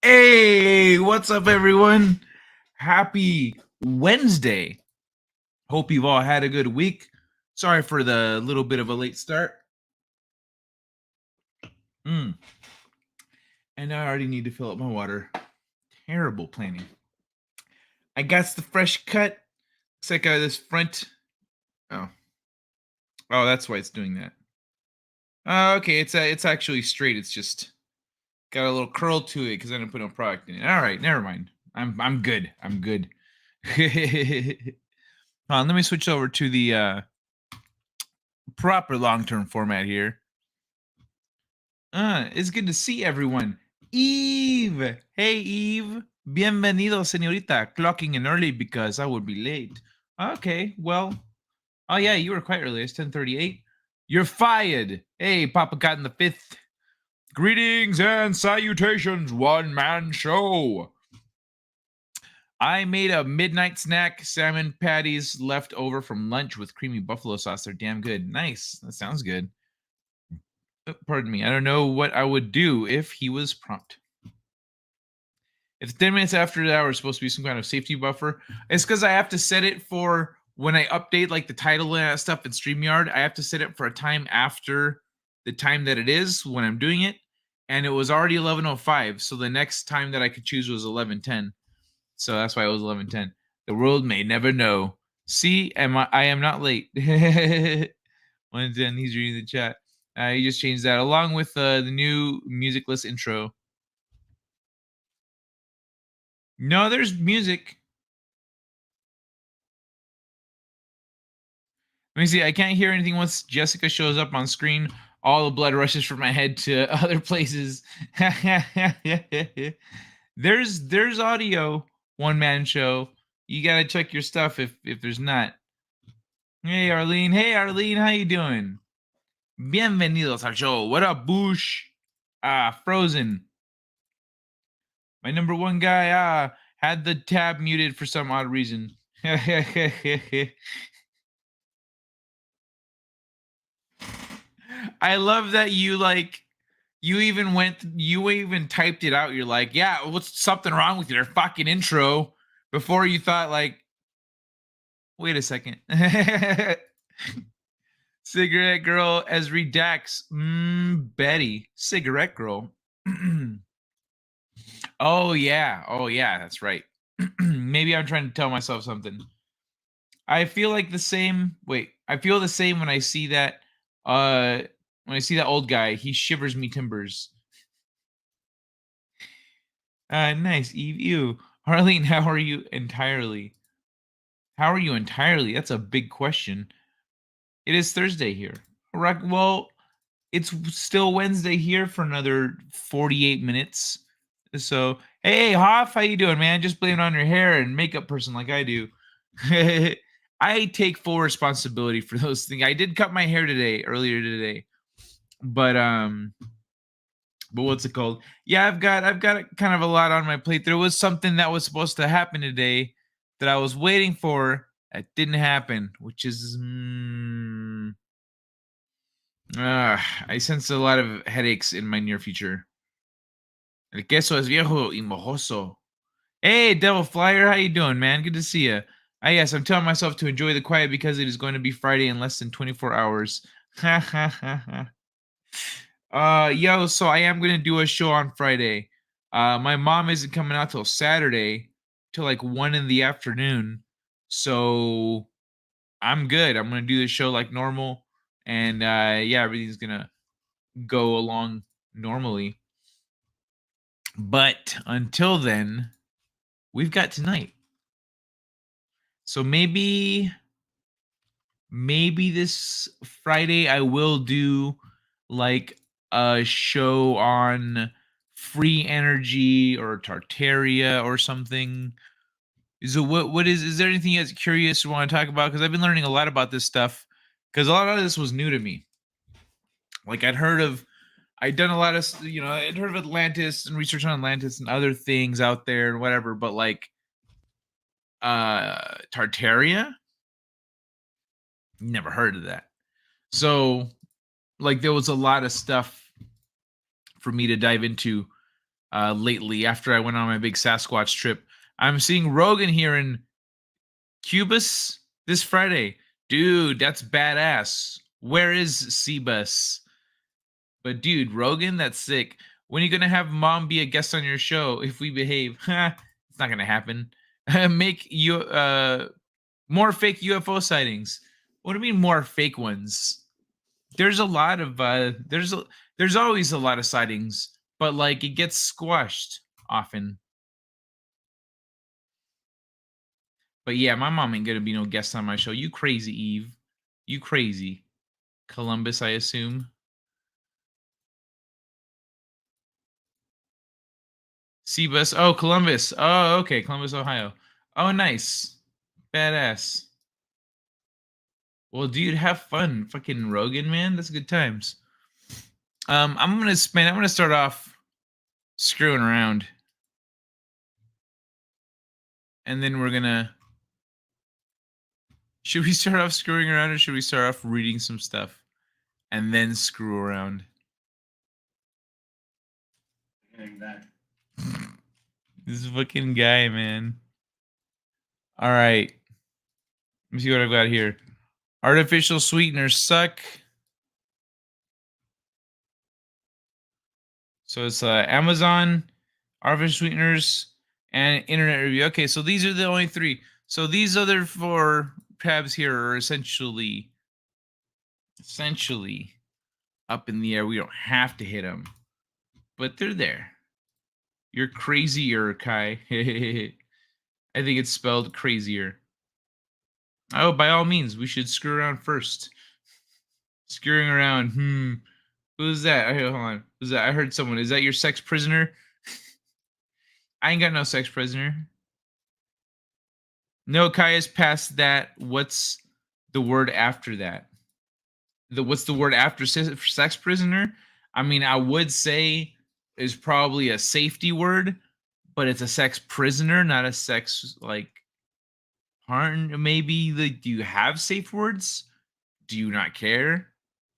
Hey, what's up, everyone? Happy Wednesday. Hope you've all had a good week. Sorry for the little bit of a late start. And I already need to fill up my water. Terrible planning. I got the fresh cut. Looks like this front. Oh, that's why it's doing that. Okay, it's actually straight. It's just got a little curl to it because I didn't put no product in it. All right, never mind. I'm good. I'm good. Hold on, let me switch over to the proper long-term format here. It's good to see everyone. Eve! Hey, Eve. Bienvenido, señorita. Clocking in early because I would be late. Okay, well. Oh, yeah, you were quite early. It's 10:38. You're fired. Hey, Papa Cat in the Fifth. Greetings and salutations, one-man show. I made a midnight snack, salmon patties left over from lunch with creamy buffalo sauce. They're damn good. Nice. That sounds good. Pardon me. I don't know what I would do if he was prompt. If 10 minutes after the hour is supposed to be some kind of safety buffer, it's because I have to set it for when I update like the title and that stuff in StreamYard. I have to set it for a time after the time that it is when I'm doing it. And it was already 11:05. So the next time that I could choose was 11:10. So that's why it was 11:10. The world may never know. See, I am not late. 1:10, he's reading the chat. He just changed that along with the new musicless intro. No, there's music. Let me see. I can't hear anything once Jessica shows up on screen. All the blood rushes from my head to other places. There's audio, one man show. You gotta check your stuff if there's not. Hey Arlene, how you doing? Bienvenidos al show. What up, Boosh? Frozen. My number one guy had the tab muted for some odd reason. I love that you even typed it out. You're like, yeah, what's something wrong with your fucking intro? Before you thought like, wait a second. Cigarette girl as Redax. Betty. Cigarette girl. Oh yeah, that's right. Maybe I'm trying to tell myself something. I feel like the same. Wait, I feel the same when I see that. When I see that old guy, he shivers me timbers. Nice, Eve. You, Harleen. How are you entirely? How are you entirely? That's a big question. It is Thursday here. Well, it's still Wednesday here for another 48 minutes. So, hey, Hoff, how you doing, man? Just blame it on your hair and makeup person like I do. I take full responsibility for those things. I did cut my hair earlier today, but what's it called? Yeah, I've got kind of a lot on my plate. There was something that was supposed to happen today that I was waiting for that didn't happen, which is I sense a lot of headaches in my near future. El queso es viejo y mojoso. Hey, Devil Flyer, how you doing, man? Good to see you. Yes, I'm telling myself to enjoy the quiet because it is going to be Friday in less than 24 hours. Ha ha ha ha. Yo, so I am gonna do a show on Friday. My mom isn't coming out till Saturday, till like 1 in the afternoon. So I'm good. I'm gonna do the show like normal, and yeah, everything's gonna go along normally. But until then, we've got tonight. So maybe this Friday I will do like a show on free energy or Tartaria or something. So what is there anything that's curious you want to talk about? Because I've been learning a lot about this stuff because a lot of this was new to me. Like I'd done a lot of, I'd heard of Atlantis and research on Atlantis and other things out there and whatever, but like Tartaria, never heard of that. So like there was a lot of stuff for me to dive into lately after I went on my big Sasquatch trip. I'm seeing Rogan here in Cubus this Friday. Dude, that's badass. Where is Cebus? But dude, Rogan, that's sick. When are you gonna have mom be a guest on your show if we behave? It's not gonna happen. Make you more fake UFO sightings. What do you mean more fake ones? There's a lot of there's always a lot of sightings, but like it gets squashed often. But yeah, my mom ain't gonna be no guest on my show. You crazy, Eve. You crazy. Columbus, I assume. Cebus. Oh, Columbus. Oh, okay. Columbus, Ohio. Oh, nice. Badass. Well, dude, have fun. Fucking Rogan, man. That's good times. I'm gonna start off screwing around. And then we're gonna should we start off screwing around or should we start off reading some stuff and then screw around? This fucking guy, man. All right. Let me see what I've got here. Artificial sweeteners suck. So it's Amazon, artificial sweeteners, and internet review. Okay, so these are the only three. So these other four tabs here are essentially up in the air. We don't have to hit them, but they're there. You're crazier, Kai. I think it's spelled crazier. Oh, by all means, we should screw around first. Screwing around. Who's that? Hold on. Who's that? I heard someone. Is that your sex prisoner? I ain't got no sex prisoner. No, Kaya's past that. What's the word after that? What's the word after sex prisoner? I mean, I would say is probably a safety word, but it's a sex prisoner, not a sex like partner. Maybe do you have safe words? Do you not care?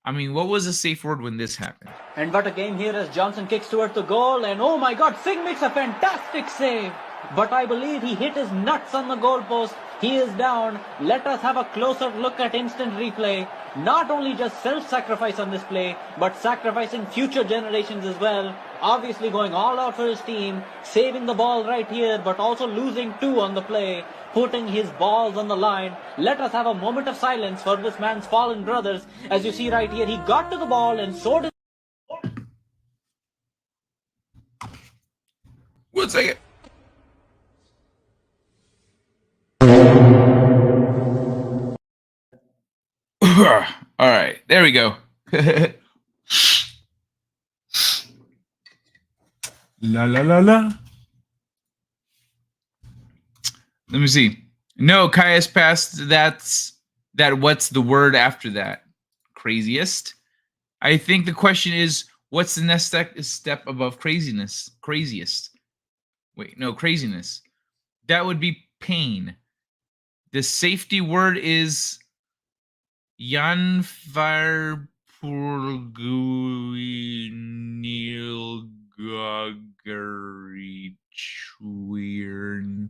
I mean, what was a safe word when this happened? And what a game here as Johnson kicks towards the goal, and oh my God, Singh makes a fantastic save. But I believe he hit his nuts on the goalpost. He is down. Let us have a closer look at instant replay. Not only just self-sacrifice on this play, but sacrificing future generations as well. Obviously going all out for his team, saving the ball right here, but also losing two on the play, putting his balls on the line. Let us have a moment of silence for this man's fallen brothers. As you see right here, he got to the ball and so did... 1 second. All right, there we go. La la la la. Let me see. No, Caius passed. That. What's the word after that? Craziest. I think the question is, what's the next step above craziness? Craziest. Wait, no, craziness. That would be pain. The safety word is Janvar Purguinil Gagarichwirn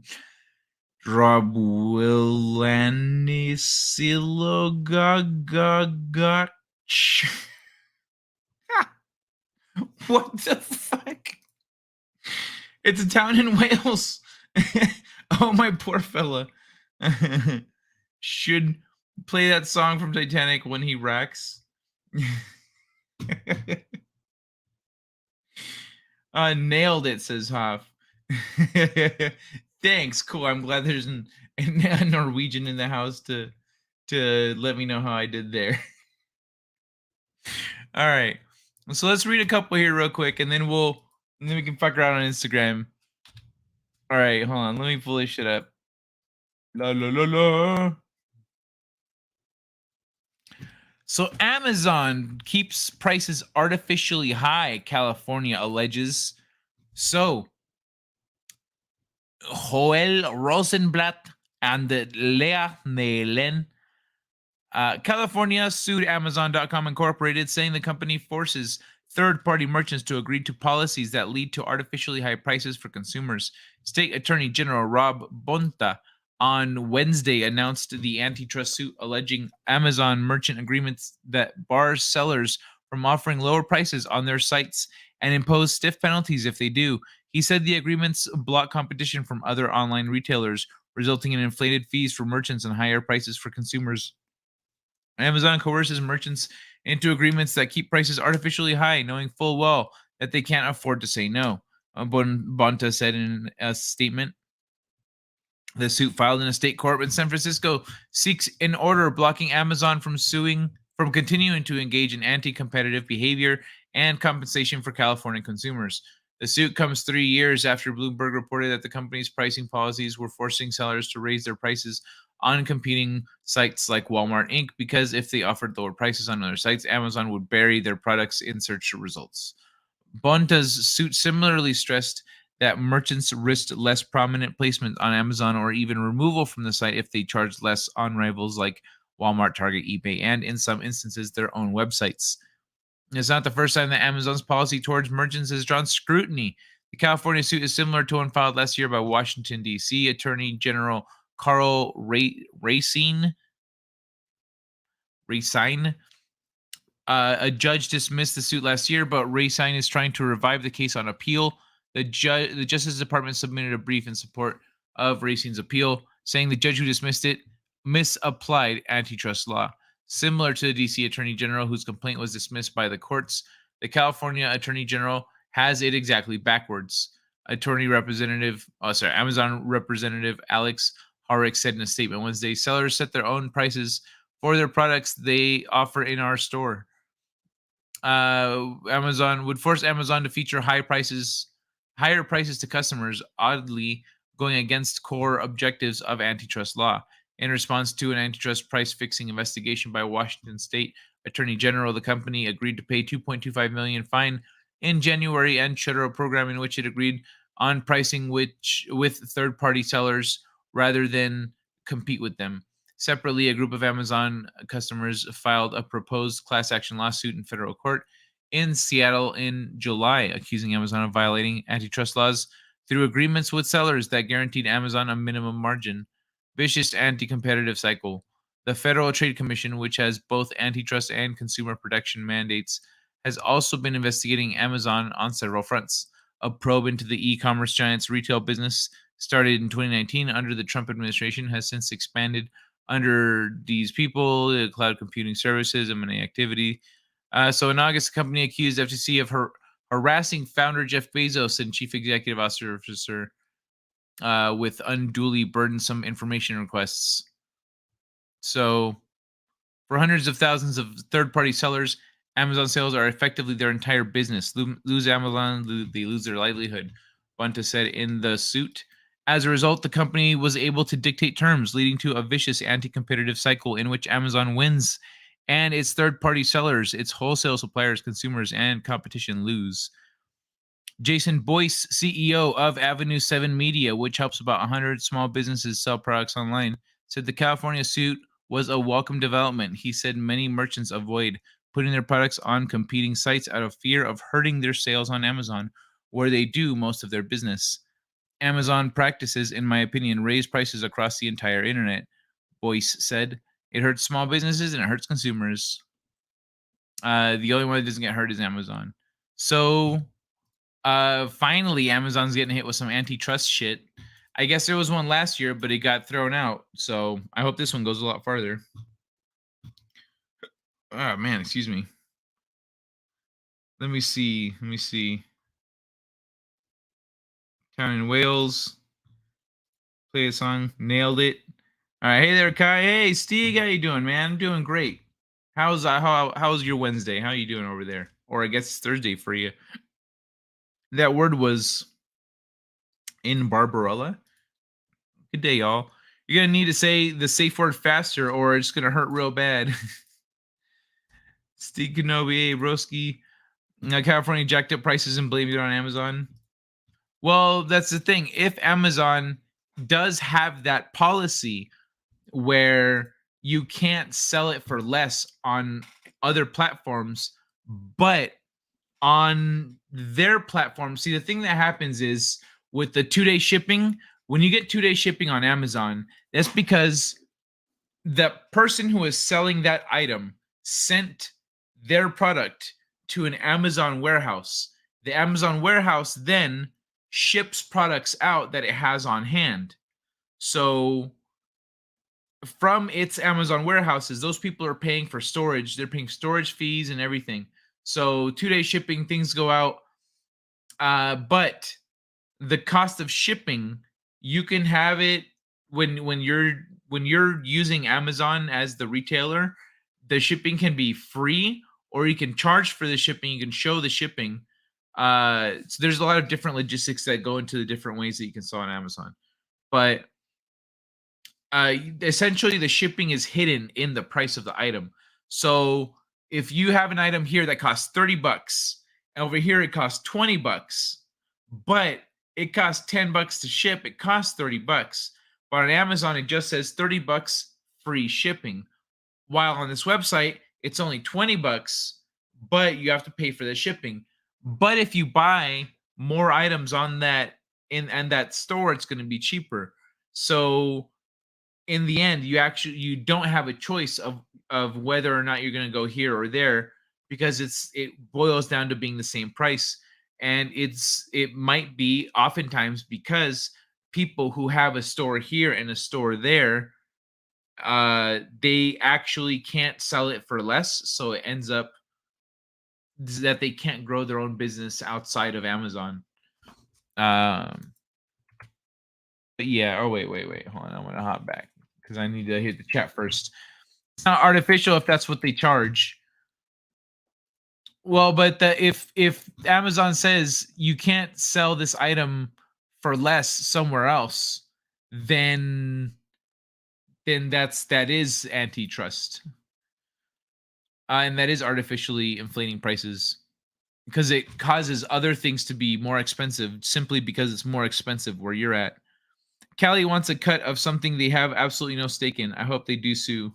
Drabwilanisilogagagach. What the fuck? It's a town in Wales. Oh, my poor fella. Should play that song from Titanic when he wrecks. Nailed it, says Hoff. Thanks. Cool. I'm glad there's a Norwegian in the house to let me know how I did there. All right. So let's read a couple here real quick, and then we can fuck around on Instagram. All right, hold on. Let me pull this shit up. La la la la. So Amazon keeps prices artificially high, California alleges. So Joel Rosenblatt and Lea Nelen, California sued Amazon.com Incorporated, saying the company forces third-party merchants to agree to policies that lead to artificially high prices for consumers. State Attorney General Rob Bonta on Wednesday announced the antitrust suit alleging Amazon merchant agreements that bars sellers from offering lower prices on their sites and impose stiff penalties if they do. He said the agreements block competition from other online retailers, resulting in inflated fees for merchants and higher prices for consumers. Amazon coerces merchants into agreements that keep prices artificially high, knowing full well that they can't afford to say no. Bonta said in a statement. The suit filed in a state court in San Francisco seeks an order blocking Amazon from continuing to engage in anti-competitive behavior and compensation for California consumers. The suit comes 3 years after Bloomberg reported that the company's pricing policies were forcing sellers to raise their prices on competing sites like Walmart Inc. because if they offered lower prices on other sites, Amazon would bury their products in search results. Bonta's suit similarly stressed that merchants risked less prominent placement on Amazon or even removal from the site if they charged less on rivals like Walmart, Target, eBay, and in some instances, their own websites. It's not the first time that Amazon's policy towards merchants has drawn scrutiny. The California suit is similar to one filed last year by Washington, D.C. Attorney General Carl Racine. A judge dismissed the suit last year, but Racine is trying to revive the case on appeal. The Justice Department submitted a brief in support of Racine's appeal, saying the judge who dismissed it misapplied antitrust law. Similar to the D.C. Attorney General, whose complaint was dismissed by the courts, the California Attorney General has it exactly backwards. Amazon Representative Alex Horrick said in a statement Wednesday, sellers set their own prices for their products they offer in our store. Amazon would force Amazon to feature higher prices to customers, oddly going against core objectives of antitrust law. In response to an antitrust price fixing investigation by Washington State Attorney General, the company agreed to pay $2.25 million fine in January and shuttered a program in which it agreed on pricing with third-party sellers rather than compete with them. Separately, a group of Amazon customers filed a proposed class action lawsuit in federal court in Seattle in July, accusing Amazon of violating antitrust laws through agreements with sellers that guaranteed Amazon a minimum margin. Vicious anti-competitive cycle. The Federal Trade Commission, which has both antitrust and consumer protection mandates, has also been investigating Amazon on several fronts. A probe into the e-commerce giant's retail business started in 2019 under the Trump administration has since expanded under these people, cloud computing services, M&A activity. So in August, the company accused FTC of harassing founder Jeff Bezos and chief executive officer with unduly burdensome information requests. So for hundreds of thousands of third-party sellers, Amazon sales are effectively their entire business. Lose Amazon, they lose their livelihood, Bunta said in the suit. As a result, the company was able to dictate terms, leading to a vicious anti-competitive cycle in which Amazon wins and its third-party sellers, its wholesale suppliers, consumers, and competition lose. Jason Boyce, CEO of Avenue 7 Media, which helps about 100 small businesses sell products online, said the California suit was a welcome development. He said many merchants avoid putting their products on competing sites out of fear of hurting their sales on Amazon, where they do most of their business. Amazon practices, in my opinion, raise prices across the entire internet, Boyce said. It hurts small businesses and it hurts consumers. The only one that doesn't get hurt is Amazon. So finally, Amazon's getting hit with some antitrust shit. I guess there was one last year, but it got thrown out. So I hope this one goes a lot farther. Oh man, excuse me. Let me see. Town in Wales. Play a song. Nailed it. All right. Hey there, Kai. Hey, Steve. How you doing, man? I'm doing great. How's your Wednesday? How you doing over there? Or I guess it's Thursday for you. That word was in Barbarella. Good day, y'all. You're gonna need to say the safe word faster, or it's gonna hurt real bad. Steve Kenobi, hey, Broski. California jacked up prices and blamed it on Amazon. Well, that's the thing. If Amazon does have that policy where you can't sell it for less on other platforms, but on their platform. See, the thing that happens is with the 2-day shipping, when you get 2-day shipping on Amazon, that's because the person who is selling that item sent their product to an Amazon warehouse. The Amazon warehouse then ships products out that it has on hand. So from its Amazon warehouses, those people are paying for storage. They're paying storage fees and everything. So 2-day shipping, things go out. But the cost of shipping, you can have it when you're using Amazon as the retailer, the shipping can be free or you can charge for the shipping, you can show the shipping. So there's a lot of different logistics that go into the different ways that you can sell on Amazon. But essentially the shipping is hidden in the price of the item. So if you have an item here that costs $30, over here it costs $20, but it costs $10 to ship, it costs $30. But on Amazon, it just says $30 free shipping. While on this website, it's only $20, but you have to pay for the shipping. But if you buy more items on that in that store, it's going to be cheaper. So in the end, you don't have a choice of whether or not you're going to go here or there, because it boils down to being the same price. And it might be oftentimes because people who have a store here and a store there, they actually can't sell it for less, so it ends up that they can't grow their own business outside of Amazon. But yeah. Oh, wait. Hold on. I'm gonna hop back because I need to hit the chat first. It's not artificial if that's what they charge. Well, but if Amazon says you can't sell this item for less somewhere else, then that is antitrust, and that is artificially inflating prices because it causes other things to be more expensive simply because it's more expensive where you're at. Callie wants a cut of something they have absolutely no stake in. I hope they do sue.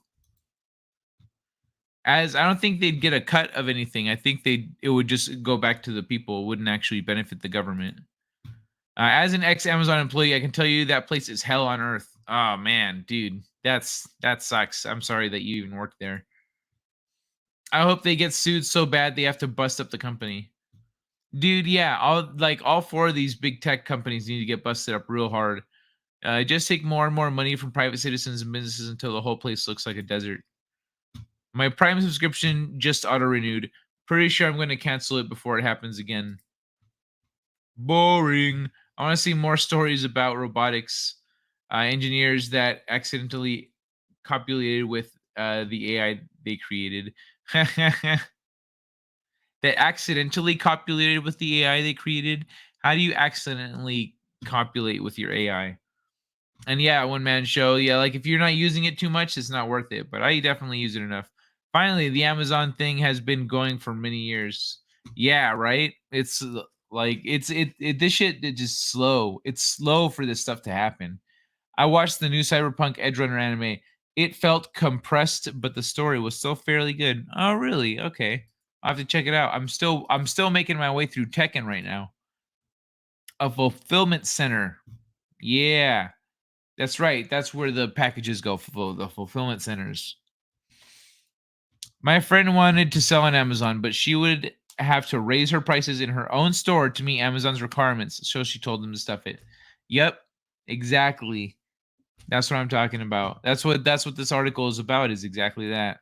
As I don't think they'd get a cut of anything. I think it would just go back to the people. It wouldn't actually benefit the government. As an ex-Amazon employee, I can tell you that place is hell on earth. Oh man, dude, that sucks. I'm sorry that you even work there. I hope they get sued so bad they have to bust up the company. Dude, yeah, all four of these big tech companies need to get busted up real hard. Just take more and more money from private citizens and businesses until the whole place looks like a desert. My Prime subscription just auto-renewed. Pretty sure I'm going to cancel it before it happens again. Boring. I want to see more stories about robotics engineers that accidentally copulated with the AI they created. That accidentally copulated with the AI they created? How do you accidentally copulate with your AI? And yeah, one man show. Yeah, like if you're not using it too much, it's not worth it. But I definitely use it enough. Finally, the Amazon thing has been going for many years. Yeah, right. It's like this shit is just slow. It's slow for this stuff to happen. I watched the new Cyberpunk Edge Runner anime. It felt compressed, but the story was still fairly good. Oh, really? Okay, I'll have to check it out. I'm still making my way through Tekken right now. A fulfillment center. Yeah. That's right. That's where the packages go for the fulfillment centers. My friend wanted to sell on Amazon, but she would have to raise her prices in her own store to meet Amazon's requirements. So she told them to stuff it. Yep, exactly. That's what I'm talking about. That's what this article is about, is exactly that.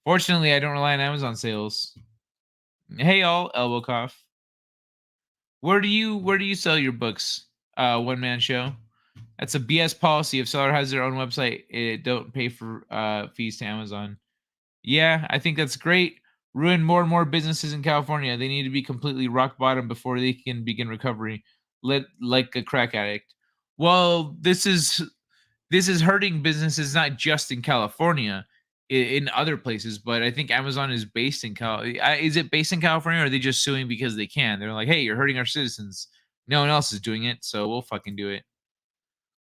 Fortunately, I don't rely on Amazon sales. Hey all, elbow cough. Where do you sell your books? One man show. That's a BS policy. If seller has their own website, it don't pay for fees to Amazon. Yeah, I think that's great. Ruin more and more businesses in California. They need to be completely rock bottom before they can begin recovery. Like a crack addict. Well, this is hurting businesses not just in California, in other places. But I think Amazon is based in Is it based in California, or are they just suing because they can? They're like, hey, you're hurting our citizens. No one else is doing it, so we'll fucking do it.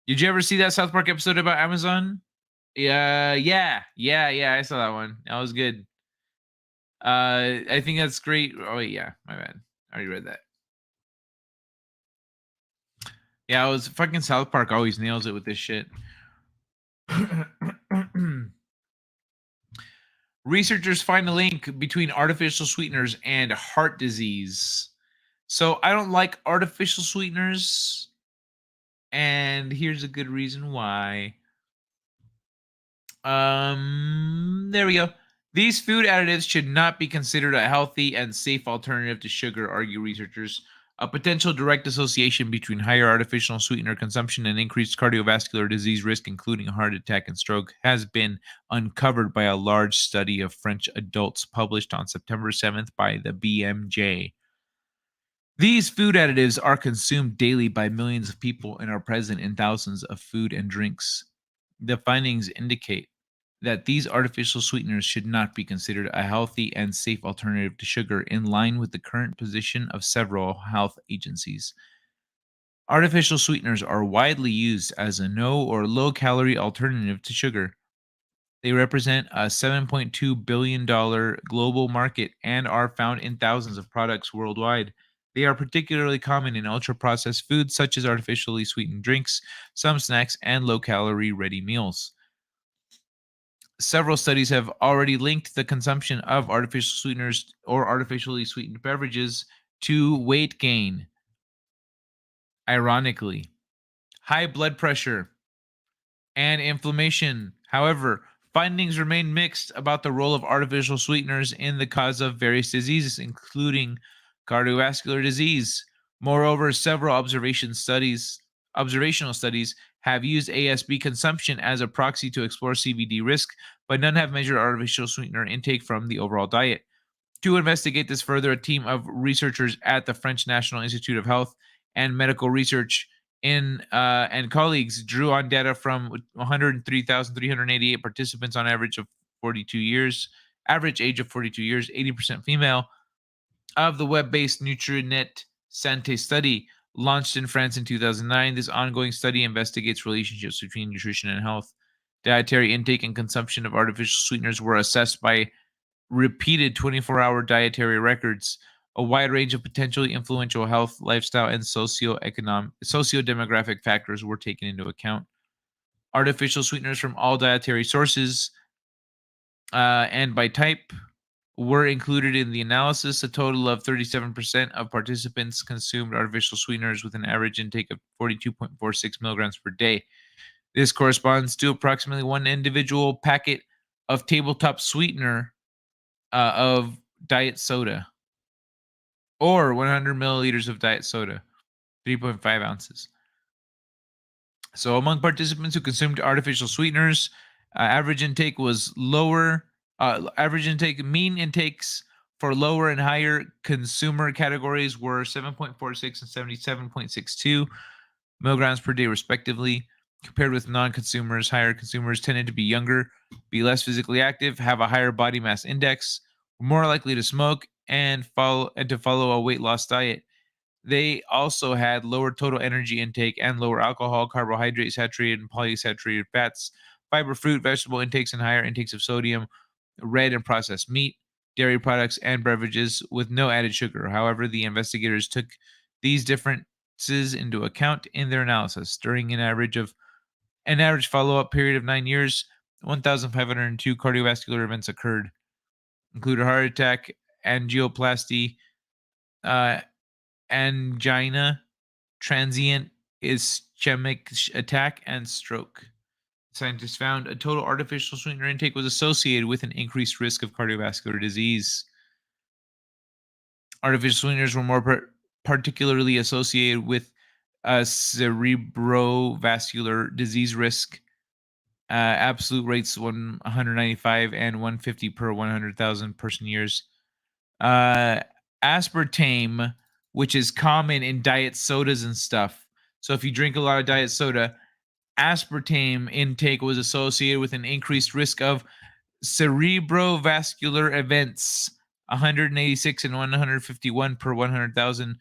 Did you ever see that South Park episode about Amazon? Yeah. I saw that one. That was good. I think that's great. Oh yeah, my bad. I already read that. Yeah, I was fucking South Park always nails it with this shit. Researchers find a link between artificial sweeteners and heart disease. So I don't like artificial sweeteners, and here's a good reason why. There we go. These food additives should not be considered a healthy and safe alternative to sugar, argue researchers. A potential direct association between higher artificial sweetener consumption and increased cardiovascular disease risk, including heart attack and stroke, has been uncovered by a large study of French adults published on September 7th by the BMJ. These food additives are consumed daily by millions of people and are present in thousands of food and drinks. The findings indicate that these artificial sweeteners should not be considered a healthy and safe alternative to sugar, in line with the current position of several health agencies. Artificial sweeteners are widely used as a no or low calorie alternative to sugar. They represent a $7.2 billion global market and are found in thousands of products worldwide. They are particularly common in ultra processed foods such as artificially sweetened drinks, some snacks, and low calorie ready meals. Several studies have already linked the consumption of artificial sweeteners or artificially sweetened beverages to weight gain. Ironically, high blood pressure, and inflammation. However, findings remain mixed about the role of artificial sweeteners in the cause of various diseases, including cardiovascular disease. Moreover, several observational studies have used ASB consumption as a proxy to explore CVD risk, but none have measured artificial sweetener intake from the overall diet. To investigate this further, a team of researchers at the French National Institute of Health and Medical Research and colleagues drew on data from 103,388 participants on average of 42 years, average age of 42 years, 80% female, of the web-based Nutrinet Santé study launched in France in 2009. This ongoing study investigates relationships between nutrition and health. Dietary intake and consumption of artificial sweeteners were assessed by repeated 24-hour dietary records. A wide range of potentially influential health, lifestyle, and socio-demographic factors were taken into account. Artificial sweeteners from all dietary sources and by type were included in the analysis. A total of 37% of participants consumed artificial sweeteners with an average intake of 42.46 milligrams per day. This corresponds to approximately one individual packet of tabletop sweetener of diet soda, or 100 milliliters of diet soda, 3.5 ounces. So, among participants who consumed artificial sweeteners, average intake was lower. Mean intakes for lower and higher consumer categories were 7.46 and 77.62 milligrams per day, respectively. Compared with non-consumers, higher consumers tended to be younger, be less physically active, have a higher body mass index, were more likely to smoke, and to follow a weight loss diet. They also had lower total energy intake and lower alcohol, carbohydrate, saturated and polysaturated fats, fiber, fruit, vegetable intakes, and higher intakes of sodium, red and processed meat, dairy products, and beverages with no added sugar. However, the investigators took these differences into account in their analysis. During an average follow-up period of 9 years, 1,502 cardiovascular events occurred, including heart attack, angioplasty, uh, angina, transient ischemic attack, and stroke. Scientists found a total artificial sweetener intake was associated with an increased risk of cardiovascular disease. Artificial sweeteners were more particularly associated with cerebrovascular disease risk. Absolute rates 195 and 150 per 100,000 person years. Aspartame, which is common in diet sodas and stuff. So if you drink a lot of diet soda, aspartame intake was associated with an increased risk of cerebrovascular events, 186 and 151 per 100,000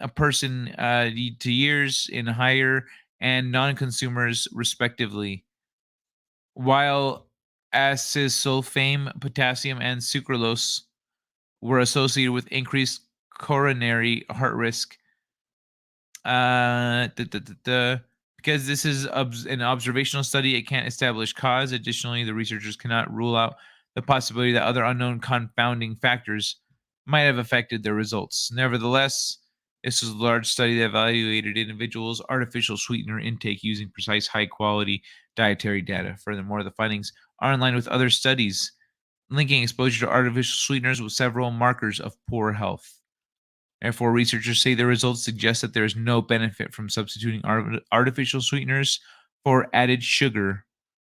a person to years in higher and non-consumers respectively. While acesulfame, potassium, and sucralose were associated with increased coronary heart risk. Because this is an observational study, it can't establish cause. Additionally, the researchers cannot rule out the possibility that other unknown confounding factors might have affected their results. Nevertheless, this was a large study that evaluated individuals' artificial sweetener intake using precise, high quality dietary data. Furthermore, the findings are in line with other studies linking exposure to artificial sweeteners with several markers of poor health. Therefore, researchers say the results suggest that there is no benefit from substituting artificial sweeteners for added sugar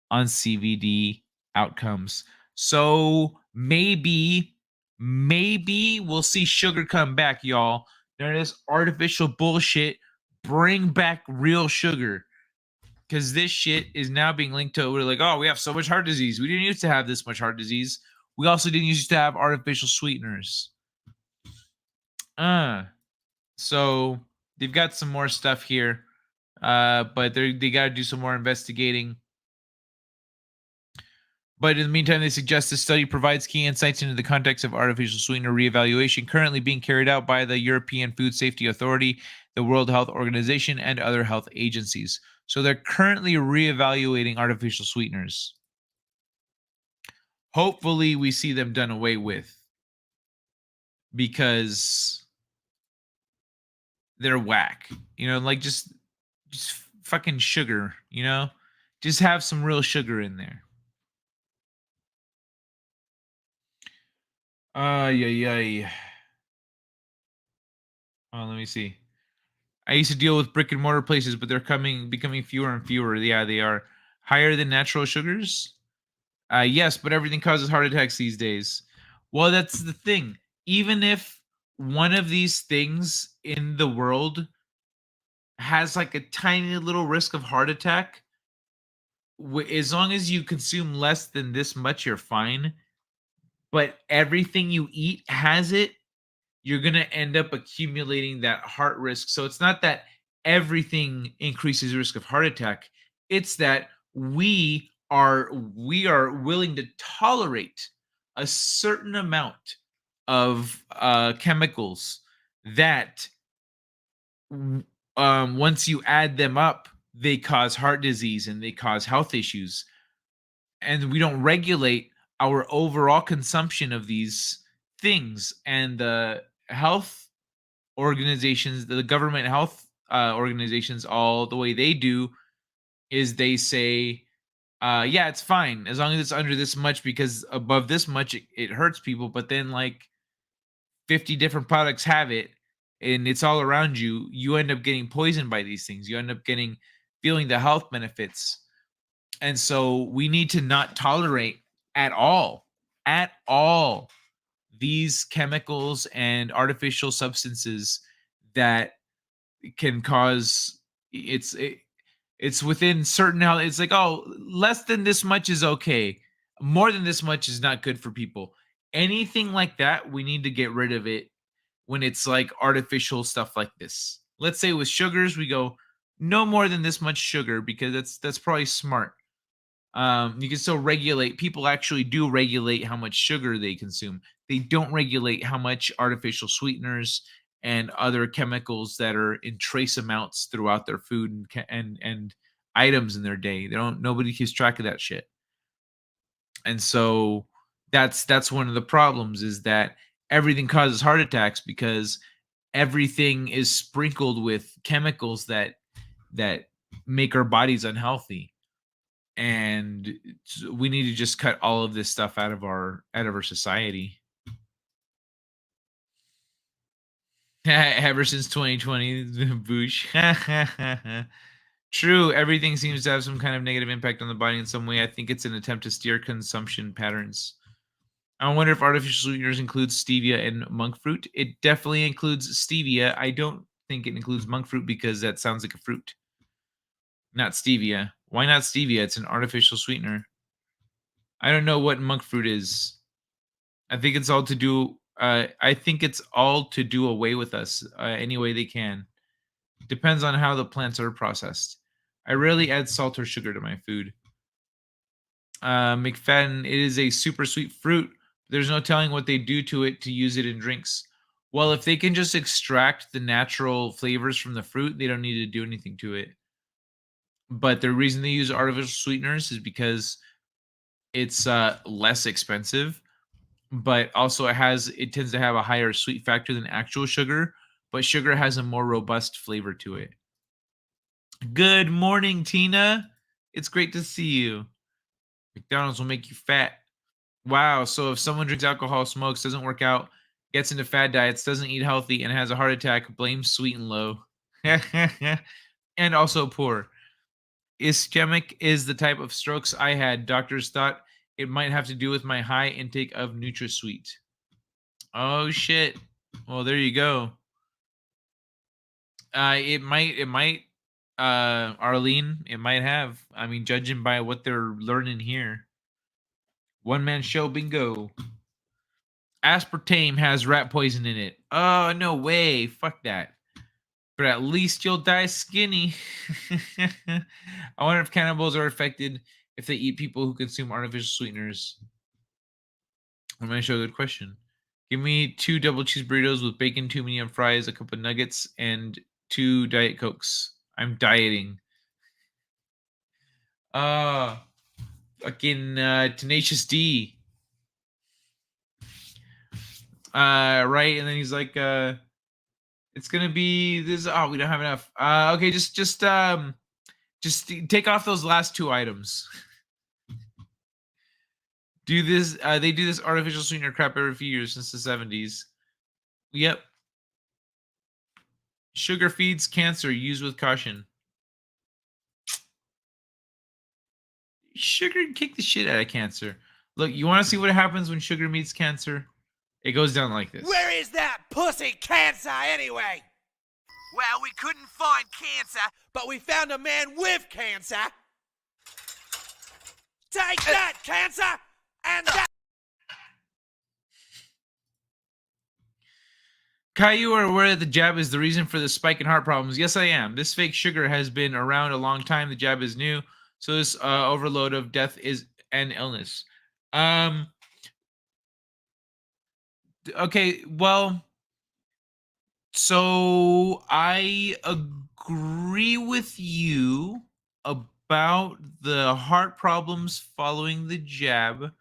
on CVD outcomes. So maybe we'll see sugar come back, y'all. There is artificial bullshit. Bring back real sugar. Because this shit is now being linked to, we're like, oh, we have so much heart disease. We didn't used to have this much heart disease. We also didn't used to have artificial sweeteners. So they've got some more stuff here, but they got to do some more investigating. But in the meantime, they suggest this study provides key insights into the context of artificial sweetener reevaluation currently being carried out by the European Food Safety Authority, the World Health Organization, and other health agencies. So they're currently reevaluating artificial sweeteners. Hopefully, we see them done away with because they're whack. You know, like just fucking sugar, you know? Just have some real sugar in there. Yeah. Oh, let me see. I used to deal with brick and mortar places, but they're becoming fewer and fewer. Yeah, they are higher than natural sugars. Yes, but everything causes heart attacks these days. Well, that's the thing. Even if one of these things in the world has like a tiny little risk of heart attack, as long as you consume less than this much, you're fine. But everything you eat has it, you're going to end up accumulating that heart risk. So it's not that everything increases risk of heart attack. It's that we are willing to tolerate a certain amount of chemicals that once you add them up, they cause heart disease and they cause health issues. And we don't regulate our overall consumption of these things. And the health organizations, the government health organizations, all the way they do is they say, yeah, it's fine as long as it's under this much, because above this much it hurts people. But then like 50 different products have it and it's all around you, you end up getting poisoned by these things. You end up feeling the health benefits. And so we need to not tolerate at all these chemicals and artificial substances that can cause it's within certain how it's like, oh, less than this much is okay, more than this much is not good for people. Anything like that, we need to get rid of it. When it's like artificial stuff like this, let's say with sugars, we go no more than this much sugar, because that's probably smart. You can still regulate. People actually do regulate how much sugar they consume. They don't regulate how much artificial sweeteners and other chemicals that are in trace amounts throughout their food and items in their day. They don't. Nobody keeps track of that shit. And so that's one of the problems, is that everything causes heart attacks because everything is sprinkled with chemicals that make our bodies unhealthy. And we need to just cut all of this stuff out of our society. Ever since 2020, Bush. True, everything seems to have some kind of negative impact on the body in some way. I think it's an attempt to steer consumption patterns. I wonder if artificial sweeteners includes stevia and monk fruit. It definitely includes stevia. I don't think it includes monk fruit because that sounds like a fruit. Not stevia. Why not stevia? It's an artificial sweetener. I don't know what monk fruit is. I think it's all to do. I think it's all to do away with us any way they can. Depends on how the plants are processed. I rarely add salt or sugar to my food. McFadden, it is a super sweet fruit. There's no telling what they do to it to use it in drinks. Well, if they can just extract the natural flavors from the fruit, they don't need to do anything to it. But the reason they use artificial sweeteners is because it's less expensive, but also it tends to have a higher sweet factor than actual sugar, but sugar has a more robust flavor to it. Good morning, Tina. It's great to see you. McDonald's will make you fat. Wow. So if someone drinks alcohol, smokes, doesn't work out, gets into fad diets, doesn't eat healthy, and has a heart attack, blame sweet and low. And also poor. Ischemic is the type of strokes I had. Doctors thought it might have to do with my high intake of NutraSweet. Oh shit. Well, there you go. It might Arlene, it might have. I mean, judging by what they're learning here. One man show bingo. Aspartame has rat poison in it. Oh, no way. Fuck that. But at least you'll die skinny. I wonder if cannibals are affected if they eat people who consume artificial sweeteners. I'm going to show a good question. Give me 2 double cheese burritos with bacon, 2 medium fries, a cup of nuggets, and 2 Diet Cokes. I'm dieting. Fucking Tenacious D. Right, and then he's like, it's gonna be this. Oh, we don't have enough. Okay, just take off those last 2 items. Do this. They do this artificial sweetener crap every few years since the 70s. Yep. Sugar feeds cancer. Use with caution. Sugar can kick the shit out of cancer. Look, you want to see what happens when sugar meets cancer? It goes down like this. Where is that pussy cancer anyway? Well, we couldn't find cancer, but we found a man with cancer. Take that, cancer! And that... Kai, you are aware that the jab is the reason for the spike in heart problems. Yes, I am. This fake sugar has been around a long time. The jab is new. So this overload of death is an illness. Okay, well, so I agree with you about the heart problems following the jab.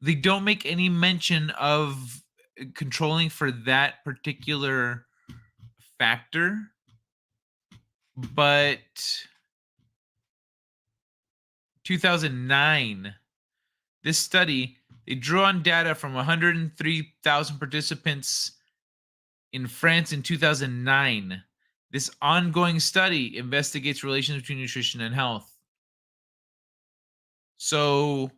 They don't make any mention of controlling for that particular factor, but 2009, this study, they drew on data from 103,000 participants in France in 2009. This ongoing study investigates relations between nutrition and health. So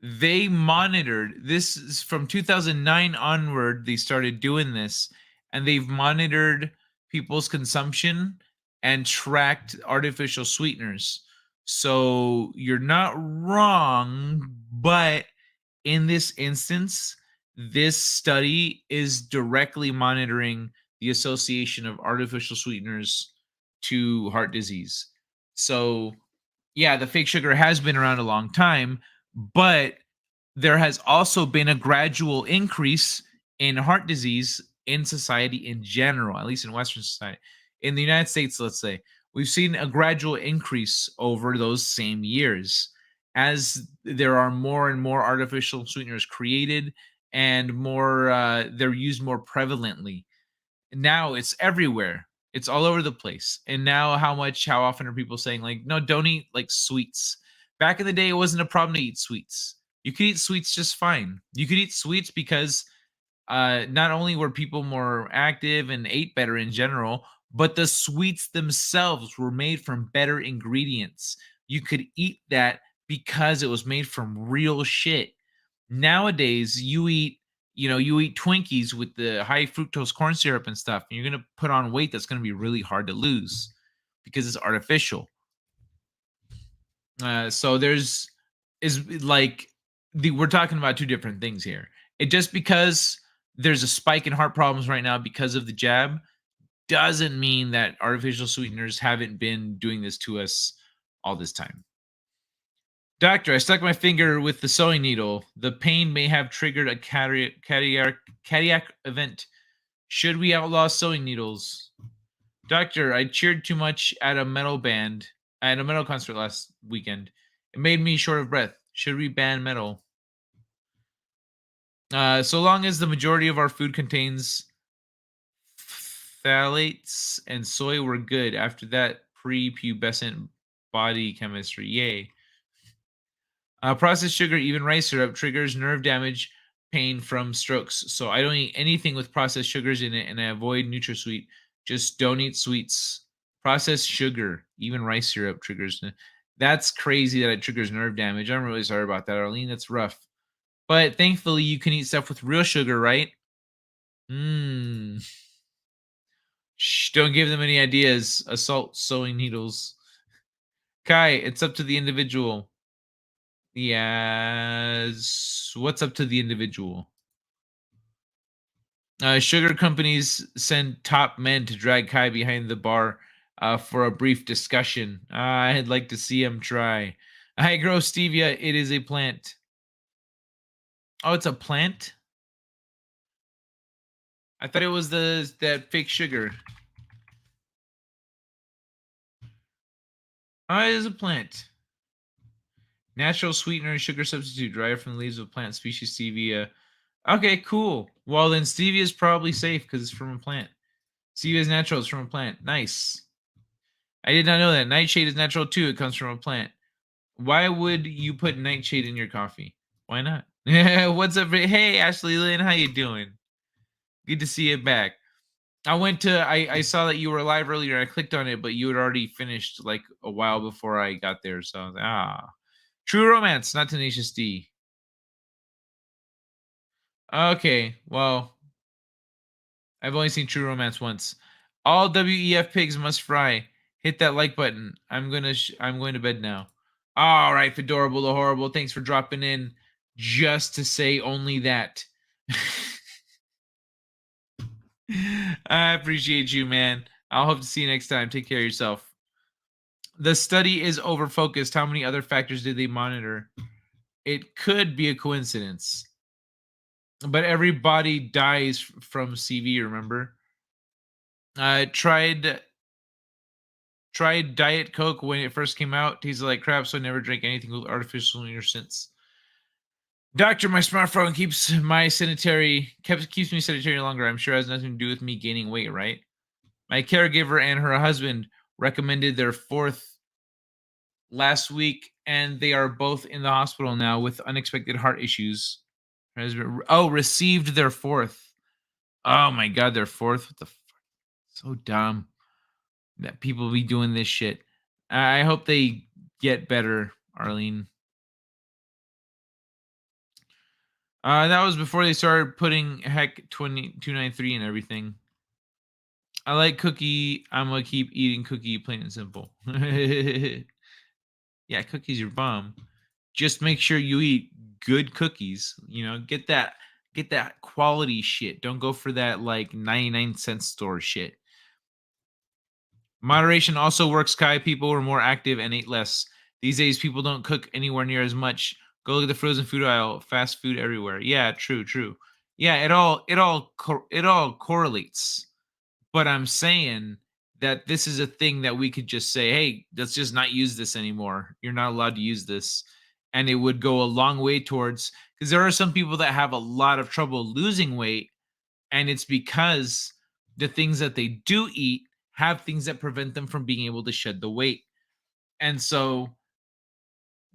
they monitored this is from 2009 onward. They started doing this, and they've monitored people's consumption and tracked artificial sweeteners. So you're not wrong, but in this instance, this study is directly monitoring the association of artificial sweeteners to heart disease. So, yeah, the fake sugar has been around a long time, but there has also been a gradual increase in heart disease in society in general, at least in Western society. In the United States, let's say, we've seen a gradual increase over those same years as there are more and more artificial sweeteners created and more they're used more prevalently. Now it's everywhere. It's all over the place. And now how often are people saying like, no, don't eat like sweets? Back in the day, it wasn't a problem to eat sweets. You could eat sweets just fine. You could eat sweets because not only were people more active and ate better in general, but the sweets themselves were made from better ingredients. You could eat that because it was made from real shit. Nowadays, you eat Twinkies with the high fructose corn syrup and stuff, and you're going to put on weight that's going to be really hard to lose because it's artificial. So we're talking about 2 different things here. It just because there's a spike in heart problems right now because of the jab doesn't mean that artificial sweeteners haven't been doing this to us all this time. Doctor, I stuck my finger with the sewing needle. The pain may have triggered a cardiac event. Should we outlaw sewing needles? Doctor, I cheered too much at a metal concert last weekend. It made me short of breath. Should we ban metal? So long as the majority of our food contains phthalates and soy, we're good. After that, prepubescent body chemistry. Yay. Processed sugar, even rice syrup, triggers nerve damage, pain from strokes. So I don't eat anything with processed sugars in it, and I avoid NutraSweet. Just don't eat sweets. Processed sugar, even rice syrup, triggers. That's crazy that it triggers nerve damage. I'm really sorry about that, Arlene. That's rough. But thankfully, you can eat stuff with real sugar, right? Shh, don't give them any ideas. Assault sewing needles. Kai, it's up to the individual. Yes. What's up to the individual? Sugar companies send top men to drag Kai behind the bar for a brief discussion. I'd like to see him try. I grow stevia. It is a plant. Oh, it's a plant? I thought it was that fake sugar. Oh, it is a plant. Natural sweetener and sugar substitute derived from the leaves of plant species stevia. Okay, cool. Well, then stevia is probably safe because it's from a plant. Stevia is natural. It's from a plant. Nice. I did not know that. Nightshade is natural too. It comes from a plant. Why would you put nightshade in your coffee? Why not? What's up? Hey, Ashley Lynn, how you doing? Good to see you back. I saw that you were live earlier. I clicked on it, but you had already finished like a while before I got there. So I was like, True Romance, not Tenacious D. Okay, well, I've only seen True Romance once. All WEF pigs must fry. Hit that like button. I'm going to bed now. All right, Fedorable the Horrible. Thanks for dropping in just to say only that. I appreciate you, man. I'll hope to see you next time. Take care of yourself. The study is over focused. How many other factors did they monitor? It could be a coincidence. But everybody dies from CV, remember? Tried Diet Coke when it first came out. Tasted like crap, so I never drank anything with artificial sweetener since. Doctor, my smartphone keeps me sedentary longer. I'm sure it has nothing to do with me gaining weight, right? My caregiver and her husband recommended their fourth last week, and they are both in the hospital now with unexpected heart issues. Received their fourth. Oh my god, their fourth. What the fuck? So dumb that people be doing this shit. I hope they get better, Arlene. That was before they started putting heck 2293 and everything. I like cookie. I'm gonna keep eating cookie, plain and simple. Yeah, cookies are bomb. Just make sure you eat good cookies. You know, get that quality shit. Don't go for that like 99-cent store shit. Moderation also works, Kai. People were more active and ate less. These days, people don't cook anywhere near as much. Go look at the frozen food aisle. Fast food everywhere. Yeah, true. Yeah, it all correlates. But I'm saying that this is a thing that we could just say, hey, let's just not use this anymore. You're not allowed to use this. And it would go a long way towards, because there are some people that have a lot of trouble losing weight. And it's because the things that they do eat have things that prevent them from being able to shed the weight. And so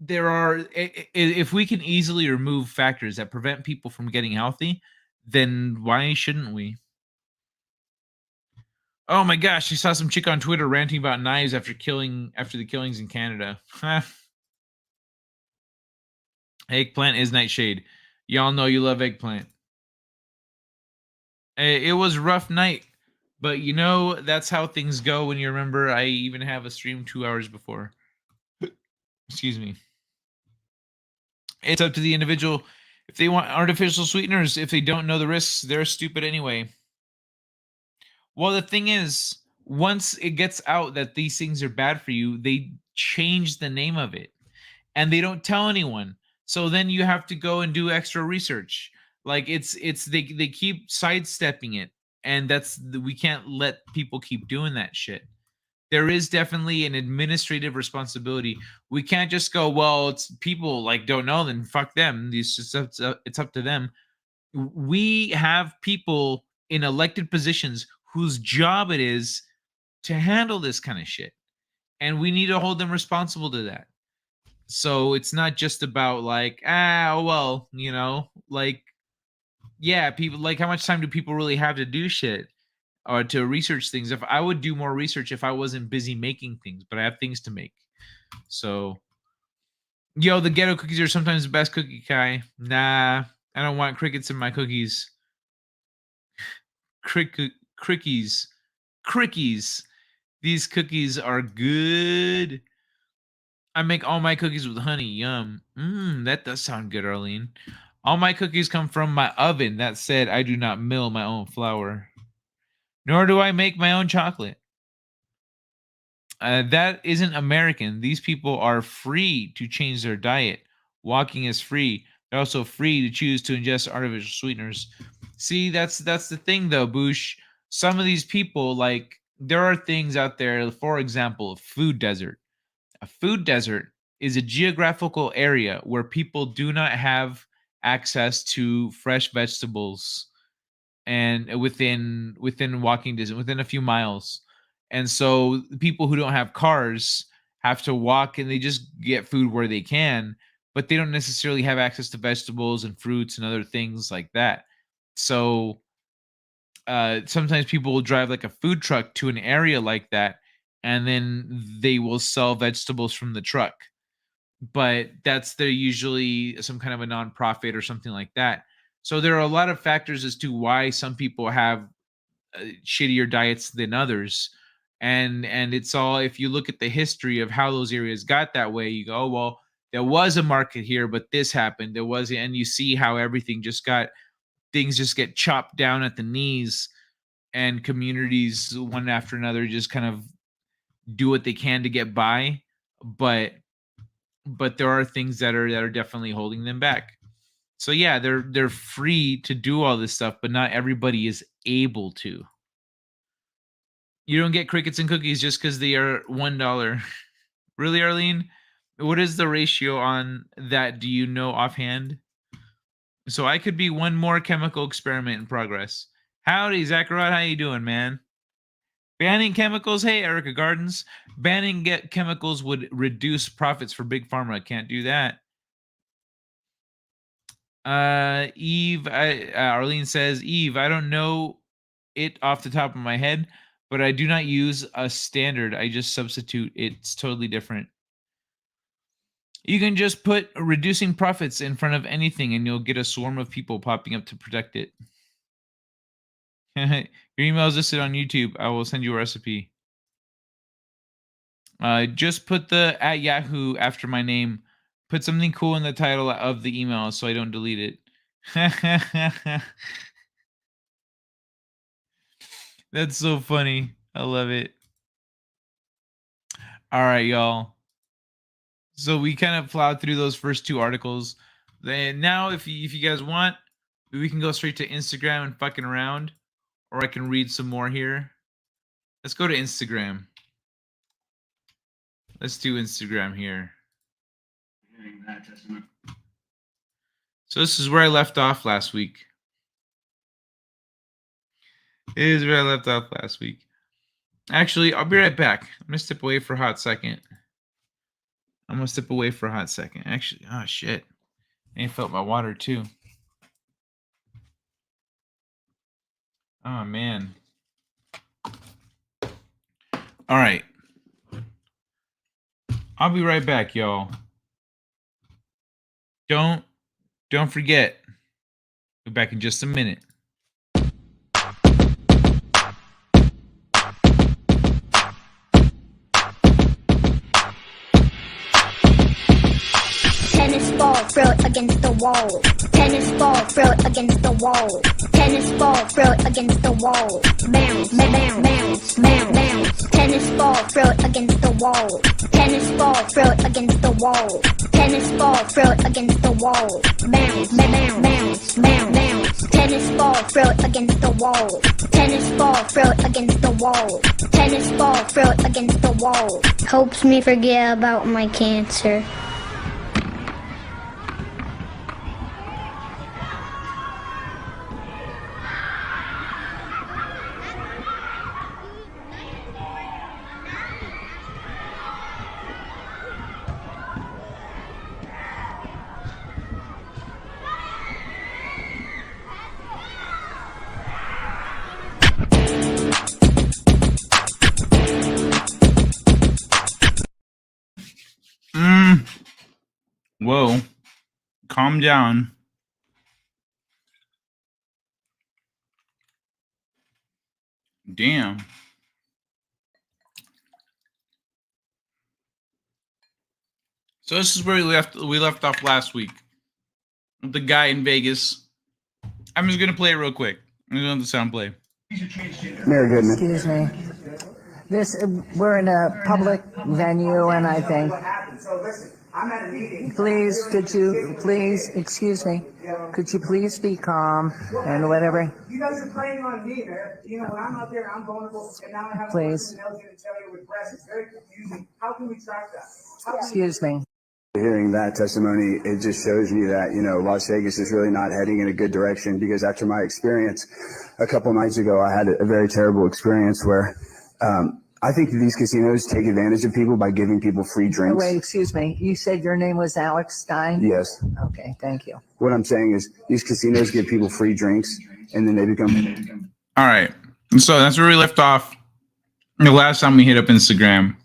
if we can easily remove factors that prevent people from getting healthy, then why shouldn't we? Oh my gosh, I saw some chick on Twitter ranting about knives after the killings in Canada. Eggplant is nightshade. Y'all know you love eggplant. It was a rough night, but you know that's how things go when you remember I even have a stream 2 hours before. Excuse me. It's up to the individual. If they want artificial sweeteners, if they don't know the risks, they're stupid anyway. Well, the thing is, once it gets out that these things are bad for you, they change the name of it, and they don't tell anyone. So then you have to go and do extra research. Like they keep sidestepping it, and we can't let people keep doing that shit. There is definitely an administrative responsibility. We can't just go, well, it's people like don't know, then fuck them. It's up to them. We have people in elected positions whose job it is to handle this kind of shit, and we need to hold them responsible to that. So it's not just about like, well, like, yeah, people, like, how much time do people really have to do shit or to research things? If I would do more research if I wasn't busy making things, but I have things to make. So, yo, the ghetto cookies are sometimes the best cookie, Kai. Nah, I don't want crickets in my cookies. Crickies. These cookies are good. I make all my cookies with honey. Yum. That does sound good, Arlene. All my cookies come from my oven. That said, I do not mill my own flour. Nor do I make my own chocolate. That isn't American. These people are free to change their diet. Walking is free. They're also free to choose to ingest artificial sweeteners. See, that's the thing, though, Boosh. Some of these people, like, there are things out there, for example, a food desert. A food desert is a geographical area where people do not have access to fresh vegetables and within walking distance, within a few miles. And so people who don't have cars have to walk, and they just get food where they can, but they don't necessarily have access to vegetables and fruits and other things like that. So sometimes people will drive like a food truck to an area like that, and then they will sell vegetables from the truck. But they're usually some kind of a nonprofit or something like that. So there are a lot of factors as to why some people have shittier diets than others. And it's all, if you look at the history of how those areas got that way, you go, oh, well, there was a market here, but this happened. There was, and you see how everything things just get chopped down at the knees, and communities one after another just kind of do what they can to get by. But there are things that are definitely holding them back. So yeah, they're free to do all this stuff, but not everybody is able to. You don't get crickets and cookies just because they are $1. Really, Arlene? What is the ratio on that? Do you know offhand? So I could be one more chemical experiment in progress. Howdy, Zachariah. How you doing, man? Banning chemicals. Hey, Erica Gardens. Banning chemicals would reduce profits for Big Pharma. Can't do that. Eve, Arlene says, Eve, I don't know it off the top of my head, but I do not use a standard. I just substitute. It's totally different. You can just put reducing profits in front of anything, and you'll get a swarm of people popping up to protect it. Your email is listed on YouTube. I will send you a recipe. Just put the @Yahoo after my name. Put something cool in the title of the email so I don't delete it. That's so funny. I love it. All right, y'all. So we kind of plowed through those first two articles. Then now, if you guys want, we can go straight to Instagram and fucking around, or I can read some more here. Let's go to Instagram. Let's do Instagram here. So this is where I left off last week. It is where I left off last week. Actually, I'll be right back. I'm going to step away for a hot second. Actually, oh shit. I ain't felt my water too. Oh man. All right. I'll be right back, y'all. Don't forget. Be back in just a minute. Tennis ball, throw it against the wall. Tennis ball, throw it against the wall. Tennis ball, throw it against the wall. Bounce, bounce, bounce, bounce, bounce. Tennis ball, throw it against the wall. Tennis ball, throw it against the wall. Tennis ball, throw it against the wall. Bounce, bounce, bounce, bounce, bounce. Tennis ball, throw it against the wall. Tennis ball, throw it against the wall. Tennis ball, throw it against the wall. Helps me forget about my cancer. Whoa. Calm down. Damn. So this is where we left off last week. With the guy in Vegas. I'm just gonna play it real quick. I'm gonna let the sound play. Mary Goodman. Excuse me. We're in a public venue, and I think, please, excuse me, could you please be calm and whatever? You guys are preying on me, man. You know, when I'm out there, I'm vulnerable, and now I have Please. a person else going to tell you with press. It's very confusing. How can we track that? Excuse me. Hearing that testimony, it just shows me that, you know, Las Vegas is really not heading in a good direction, because after my experience a couple nights ago, I had a very terrible experience where I think these casinos take advantage of people by giving people free Oh, drinks. wait, excuse me. You said your name was Alex Stein? Yes. Okay, thank you. What I'm saying is these casinos give people free drinks, and then they become... All right. So that's where we left off the last time we hit up Instagram.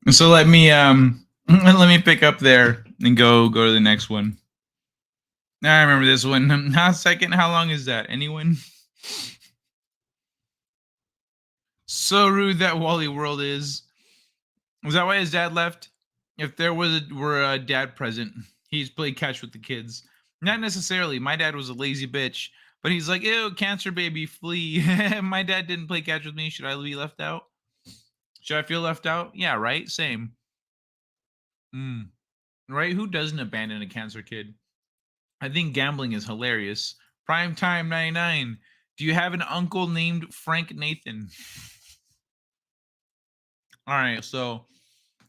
So let me pick up there and go to the next one. I remember this one. How second? How long is that? Anyone? So rude that Wally World is. Was that why his dad left? If there were a dad present, he's played catch with the kids. Not necessarily. My dad was a lazy bitch, but he's like, ew, cancer baby, flee. My dad didn't play catch with me. Should I be left out? Should I feel left out? Yeah, right? Same. Right? Who doesn't abandon a cancer kid? I think gambling is hilarious. Prime time 99. Do you have an uncle named Frank Nathan? All right, so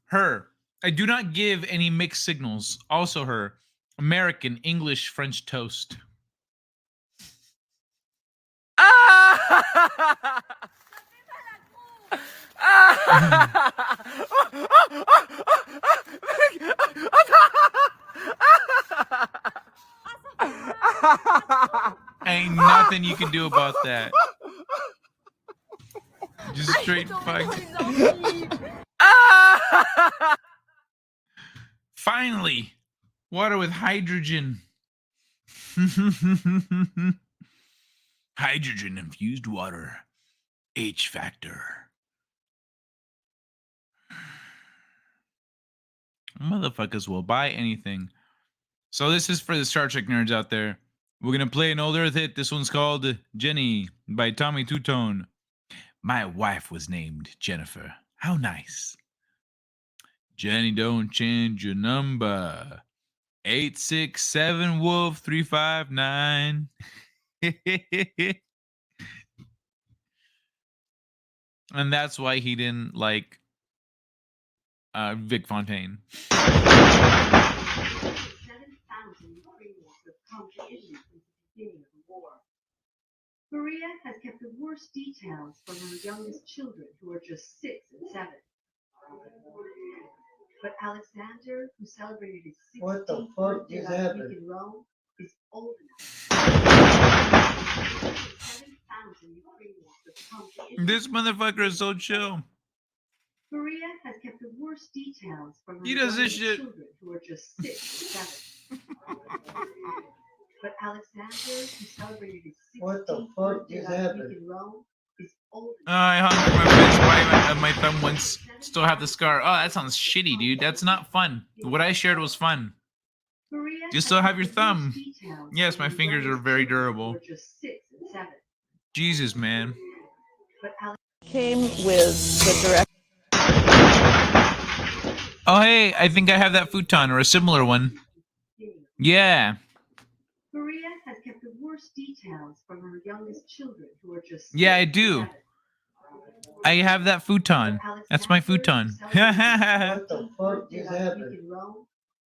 her. I do not give any mixed signals. Also her. American, English, French toast. Ain't nothing you can do about that. Just straight fuck. Finally, water with hydrogen. Hydrogen infused water. H factor. Motherfuckers will buy anything. So this is for the Star Trek nerds out there. We're gonna play an old Earth hit. This one's called Jenny by Tommy Tutone. My wife was named Jennifer. How nice. Jenny, don't change your number. 867 Wolf 359. And that's why he didn't like Vic Fontaine. 7,000 Ukrainians have come to Italy since the beginning of the war. Maria has kept the worst details from her youngest children, who are just 6 and 7. But Alexander, who celebrated his 16th birthday last week in Rome, is old enough. 7,000 Ukrainians have come to Italy. This motherfucker is so chill. Maria has kept the worst details from her He does this youngest shit. children, who are just 6 and 7. But Alexander, who celebrated his 16th birthday last week in Rome, is old enough. I hung my fist by my thumb once. Still have the scar. Oh, that sounds shitty, dude. That's not fun. What I shared was fun. Maria You still have your has kept the thumb. worst details Yes, from my her fingers are youngest very children, who durable. are just 6 and 7. Jesus, man. But Alex Came with the direct. Oh, hey, I think I have that futon or a similar one. Yeah. Maria has kept the worst details from her youngest children who are just Yeah, I 6 do. and 7. I have that futon. That's my futon. What the fuck just happened?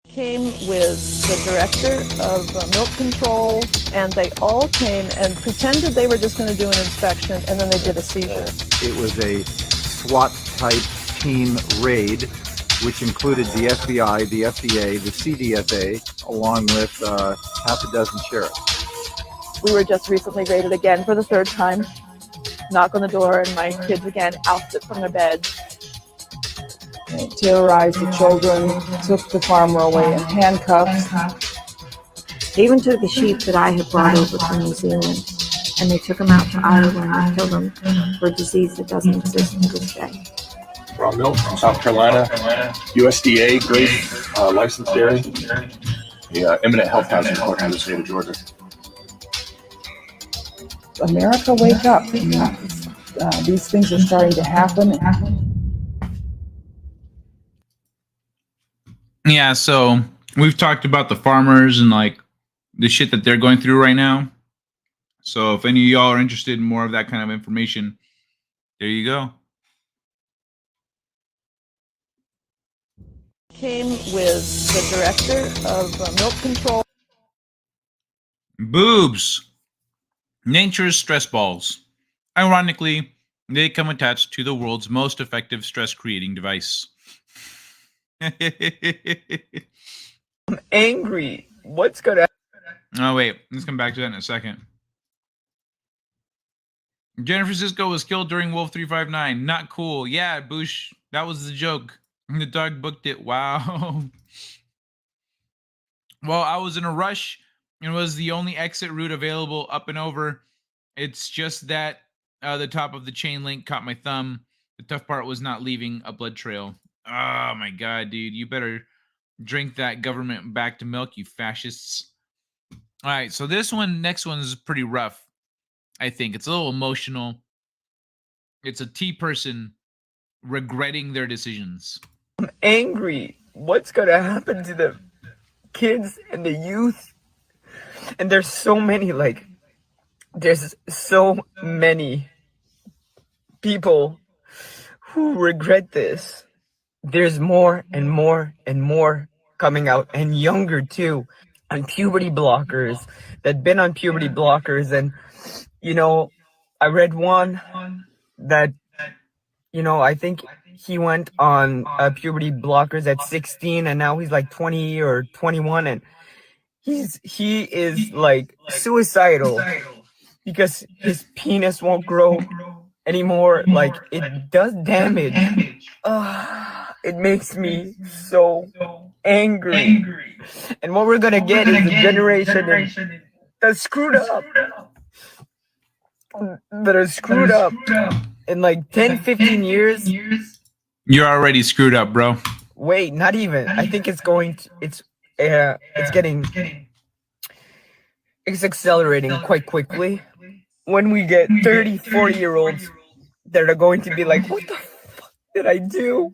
Came with the director of milk control, and they all came and pretended they were just going to do an inspection, and then they did a seizure. It was a SWAT-type team raid, which included the FBI, the FDA, the CDFA, along with half a dozen sheriffs. We were just recently raided again for the third time. Knock on the door, and my kids again ousted from their beds. They terrorized the children, took the farmer away in handcuffs. They even took the sheep that I had brought over from New Zealand, and they took them out to Iowa and killed them for a disease that doesn't exist to this day. Raw milk from South Carolina, USDA grade licensed dairy. The imminent health hazard report in the state of Georgia. America, wake up. These things are starting to happen. Yeah, so we've talked about the farmers and like the shit that they're going through right now. So if any of y'all are interested in more of that kind of information, there you go. Came with the director of milk control. Boobs. Nature's stress balls. Ironically, they come attached to the world's most effective stress-creating device. I'm angry. What's gonna... Oh, wait. Let's come back to that in a second. Jennifer Cisco was killed during Wolf 359. Not cool. Yeah, Boosh. That was the joke. The dog booked it. Wow. Well, I was in a rush. It was the only exit route available up and over. It's just that the top of the chain link caught my thumb. The tough part was not leaving a blood trail. Oh, my God, dude. You better drink that government back to milk, you fascists. All right, so this one, next one is pretty rough, I think. It's a little emotional. It's a T person regretting their decisions. I'm angry. What's gonna happen to the kids and the youth? And there's so many, like, there's so many people who regret this. There's more and more and more coming out, and younger too, on puberty blockers, that been on puberty blockers. And, you know, I read one that, you know, I think he went on puberty blockers at 16, and now he's like 20 or 21, and he is like suicidal because his penis won't grow anymore. Like, it does damage. It makes me so angry. And what we're gonna get is a generation that's screwed up. That are screwed up in like 10, 15 years. You're already screwed up, bro. Wait, not even. I think it's going to, it's accelerating quite quickly. When we get 30, 40-year-olds that are going to be like, what the fuck did I do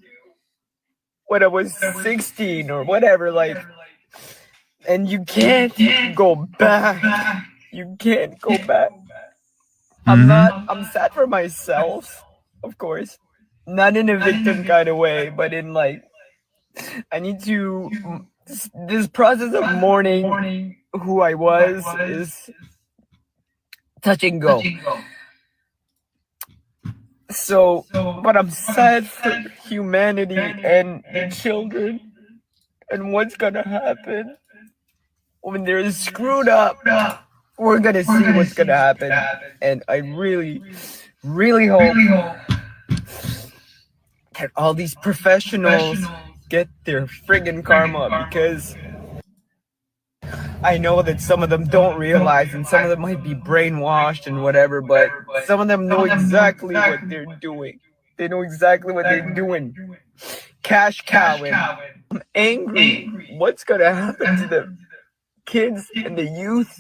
when I was 16 or whatever, like, and you can't go back. You can't go back. I'm sad for myself, of course. Not in a victim kind of way, but in like, I need to, this process of mourning who I was is touch and go. So, but I'm sad for humanity and the children and what's gonna happen when they're screwed up. We're gonna see what's gonna happen. And I really, really hope that all these professionals get their friggin' karma, because I know that some of them don't realize, and some of them might be brainwashed and whatever, but some of them know exactly what they're doing. They know exactly what they're doing. Cash cowing. I'm angry. What's gonna happen to the kids and the youth?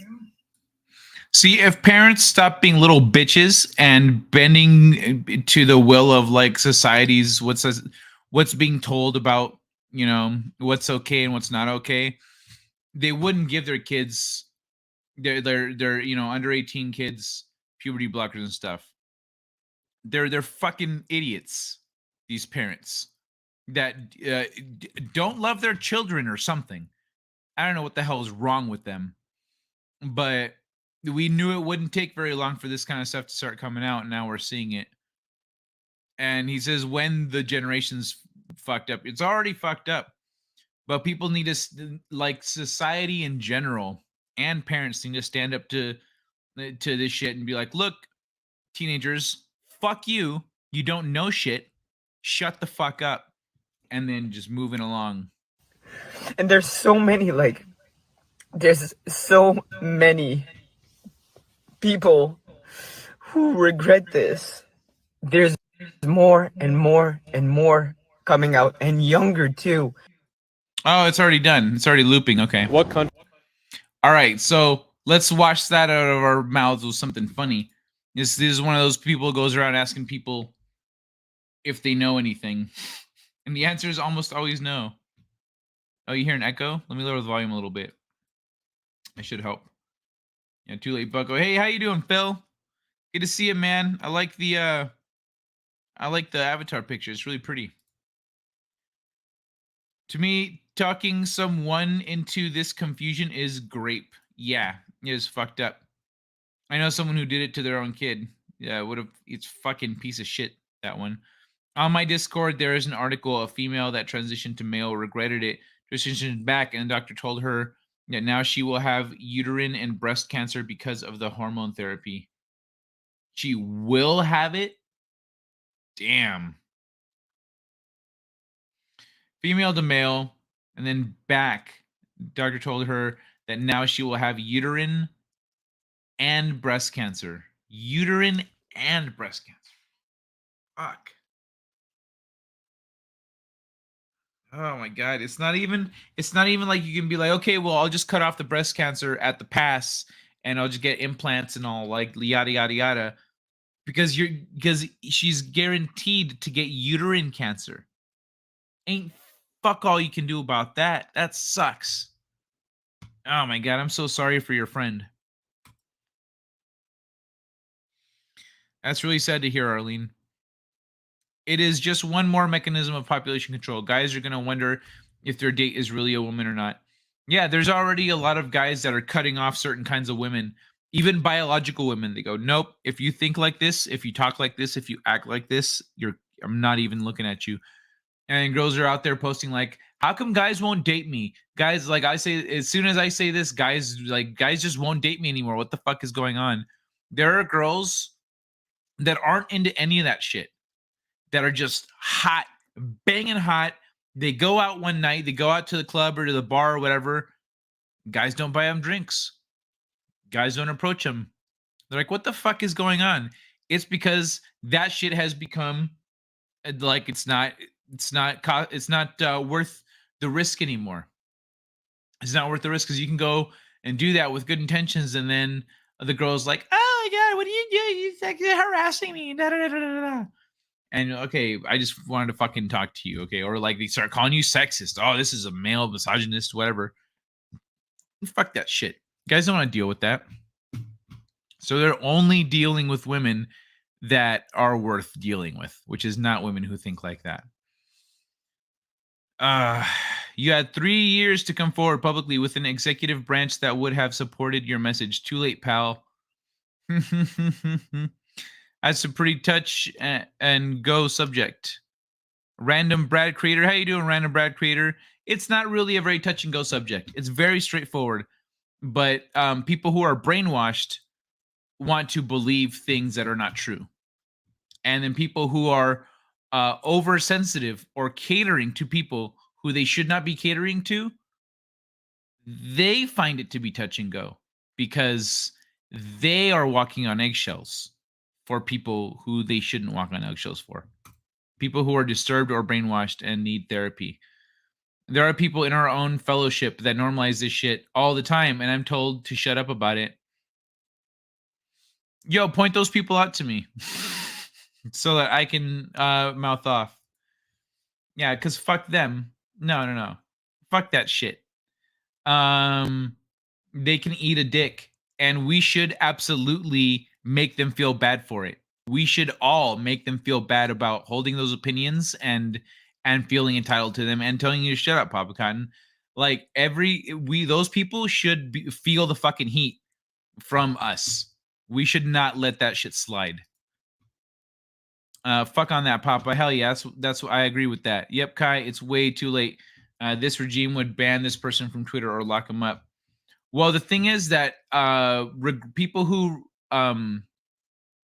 See, if parents stop being little bitches and bending to the will of like society's what's being told about, what's okay and what's not okay, they wouldn't give their kids their under 18 kids puberty blockers and stuff. They're fucking idiots, these parents that don't love their children or something. I don't know what the hell is wrong with them, but we knew it wouldn't take very long for this kind of stuff to start coming out, and now we're seeing it. And he says when the generation's fucked up, it's already fucked up, but people need to, like society in general and parents need to stand up to this shit and be like, look, teenagers, fuck you, you don't know shit, shut the fuck up, and then just moving along. And there's so many people who regret this. There's more and more and more coming out, and younger too. Oh, it's already done. It's already looping. Okay. What country? All right, so let's wash that out of our mouths with something funny. This is one of those people who goes around asking people if they know anything, and the answer is almost always no. Oh, you hear an echo? Let me lower the volume a little bit. I should help. Yeah, too late, Bucko. Hey, how you doing, Phil? Good to see you, man. I like the avatar picture. It's really pretty. To me, talking someone into this confusion is grape. Yeah, it is fucked up. I know someone who did it to their own kid. Yeah, it's fucking piece of shit, that one. On my Discord, there is an article, a female that transitioned to male regretted it, transitioned back, and the doctor told her that now she will have uterine and breast cancer because of the hormone therapy. She will have it? Damn. Female to male, and then back. Doctor told her that now she will have uterine and breast cancer. Uterine and breast cancer. Fuck. Oh my god, it's not even like you can be like, okay, well, I'll just cut off the breast cancer at the pass and I'll just get implants and all, like yada yada yada, because she's guaranteed to get uterine cancer. Ain't fuck all you can do about that. That sucks. Oh my god, I'm so sorry for your friend. That's really sad to hear, Arlene. It is just one more mechanism of population control. Guys are going to wonder if their date is really a woman or not. Yeah, there's already a lot of guys that are cutting off certain kinds of women, even biological women. They go, nope, if you think like this, if you talk like this, if you act like this, I'm not even looking at you. And girls are out there posting like, how come guys won't date me? Guys, like I say, as soon as I say this, guys just won't date me anymore. What the fuck is going on? There are girls that aren't into any of that shit, that are just hot, banging hot. They go out one night, they go out to the club or to the bar or whatever. Guys don't buy them drinks. Guys don't approach them. They're like, what the fuck is going on? It's because that shit has become like it's not worth the risk anymore. It's not worth the risk because you can go and do that with good intentions, and then the girl's like, oh my god, what are you doing? You're harassing me. Da, da, da, da, da. And okay, I just wanted to fucking talk to you, okay? Or like they start calling you sexist. Oh, this is a male misogynist, whatever. Fuck that shit. Guys don't want to deal with that. So they're only dealing with women that are worth dealing with, which is not women who think like that. You had 3 years to come forward publicly with an executive branch that would have supported your message. Too late, pal. That's a pretty touch and go subject. Random Brad Creator. How you doing, Random Brad Creator? It's not really a very touch and go subject. It's very straightforward. But people who are brainwashed want to believe things that are not true. And then people who are oversensitive or catering to people who they should not be catering to, they find it to be touch and go because they are walking on eggshells for people who they shouldn't walk on eggshells for. People who are disturbed or brainwashed and need therapy. There are people in our own fellowship that normalize this shit all the time, and I'm told to shut up about it. Yo, point those people out to me so that I can mouth off. Yeah, because fuck them. No. Fuck that shit. They can eat a dick, and we should absolutely make them feel bad for it. We should all make them feel bad about holding those opinions and feeling entitled to them and telling you to shut up, Papa Cotton. Like those people should feel the fucking heat from us. We should not let that shit slide. Fuck on that, Papa. Hell yeah, that's I agree with that. Yep, Kai, it's way too late. This regime would ban this person from Twitter or lock him up. Well, the thing is that people who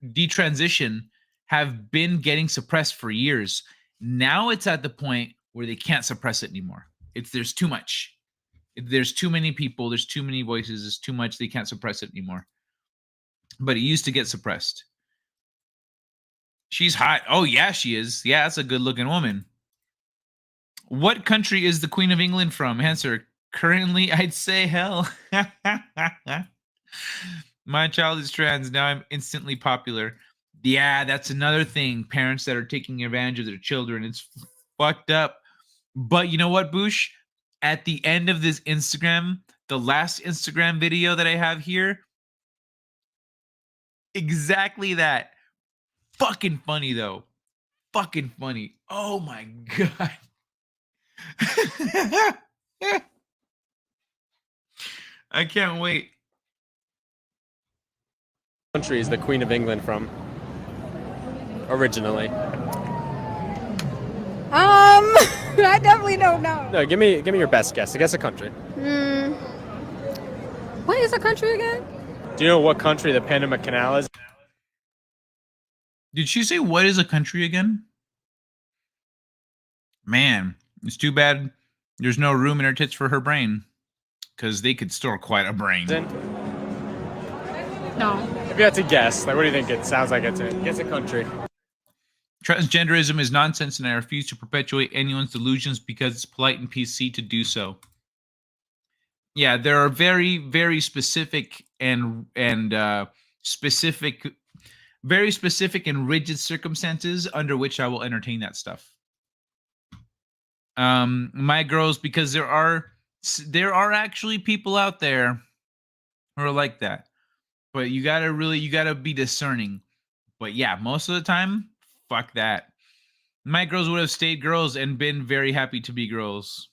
detransition have been getting suppressed for years. Now it's at the point where they can't suppress it anymore. There's too much. There's too many people. There's too many voices. There's too much. They can't suppress it anymore. But it used to get suppressed. She's hot. Oh, yeah, she is. Yeah, that's a good-looking woman. What country is the Queen of England from? Answer, currently, I'd say hell. My child is trans. Now I'm instantly popular. Yeah, that's another thing. Parents that are taking advantage of their children. It's fucked up. But you know what, Boosh? At the end of this Instagram, the last Instagram video that I have here, exactly that. Fucking funny, though. Fucking funny. Oh, my God. I can't wait. Country is the Queen of England from? Originally. I definitely don't know. No, give me your best guess. Guess a country. What is a country again? Do you know what country the Panama Canal is? Did she say what is a country again? Man, it's too bad there's no room in her tits for her brain, because they could store quite a brain. No. If you had to guess, like, what do you think it sounds like it's in? Guess a country. Transgenderism is nonsense, and I refuse to perpetuate anyone's delusions because it's polite and PC to do so. Yeah, there are very, very specific and very specific and rigid circumstances under which I will entertain that stuff. My girls, because there are actually people out there who are like that, but you gotta be discerning. But yeah, most of the time, fuck that. My girls would have stayed girls and been very happy to be girls.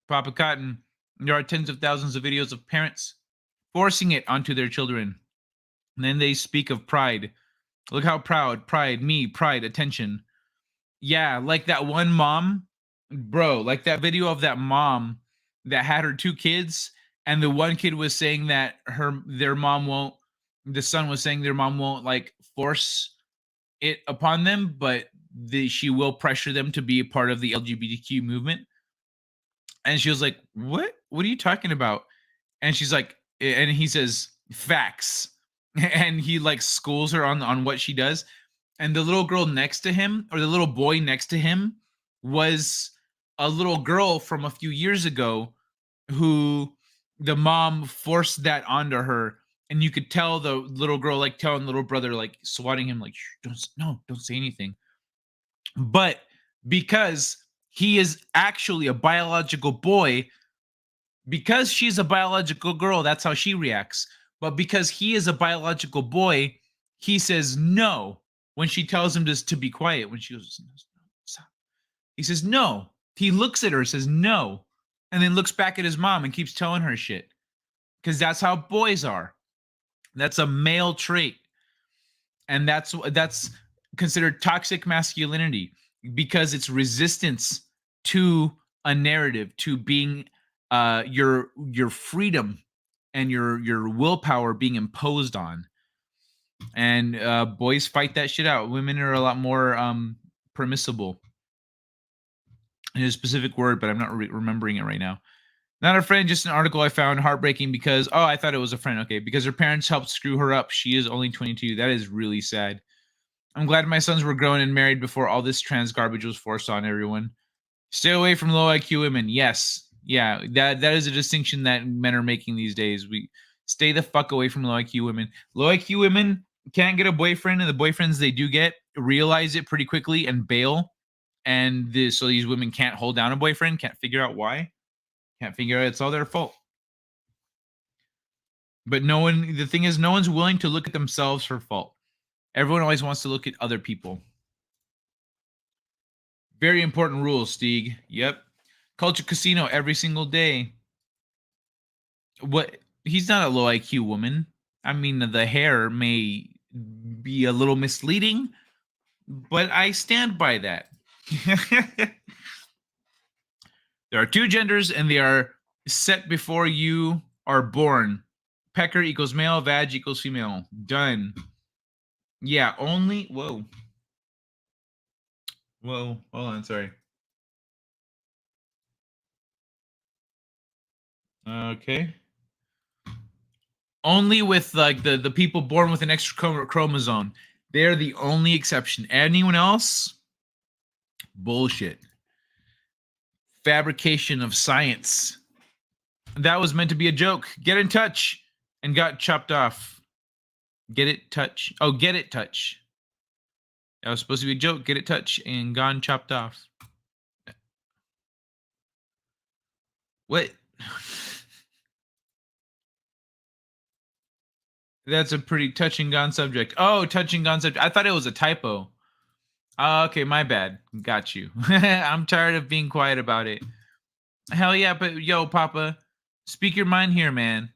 Papa Cotton, there are tens of thousands of videos of parents forcing it onto their children. And then they speak of pride. Look how proud, pride, me, pride, attention. Yeah, like that one mom, bro, like that video of that mom that had her 2 kids, and the one kid was saying that their mom won't, the son was saying their mom won't like force it upon them, but she will pressure them to be a part of the LGBTQ movement. And she was like, what are you talking about? And she's like, and he says, facts. And he like schools her on what she does. And the little girl next to him, or the little boy next to him, was a little girl from a few years ago who the mom forced that onto her. And you could tell the little girl like telling little brother, like swatting him, like, don't say anything. But because he is actually a biological boy, because she's a biological girl, that's how she reacts. But because he is a biological boy, he says no when she tells him to be quiet. When she goes, no, stop. He says no. He looks at her, says no, and then looks back at his mom and keeps telling her shit. Because that's how boys are. That's a male trait. And that's considered toxic masculinity, because it's resistance to a narrative, to being your freedom and your willpower being imposed on. And boys fight that shit out. Women are a lot more permissible. There's a specific word, but I'm not remembering it right now. Not a friend, just an article I found heartbreaking because, I thought it was a friend. Okay, because her parents helped screw her up. She is only 22. That is really sad. I'm glad my sons were grown and married before all this trans garbage was forced on everyone. Stay away from low IQ women. Yes. Yeah, that is a distinction that men are making these days. Stay the fuck away from low IQ women. Low IQ women can't get a boyfriend, and the boyfriends they do get realize it pretty quickly and bail. And so these women can't hold down a boyfriend, can't figure out why, can't figure out it's all their fault. But the thing is, no one's willing to look at themselves for fault. Everyone always wants to look at other people. Very important rule, Stieg. Yep. Culture Casino every single day. What? He's not a low IQ woman. I mean, the hair may be a little misleading, but I stand by that. There are two genders, and they are set before you are born. Pecker equals male, vag equals female. Done. Yeah, only... Whoa. Hold on, sorry. Okay. Only with like the people born with an extra chromosome. They're the only exception. Anyone else? Bullshit. Fabrication of science. That was meant to be a joke. Get in touch and got chopped off. Get it touch. Oh, get it touch. That was supposed to be a joke. Get it touch and gone chopped off. What? That's a pretty touch and gone subject. Oh, touch and gone subject. I thought it was a typo. Okay, my bad. Got you. I'm tired of being quiet about it. Hell yeah, but yo, Papa, speak your mind here, man.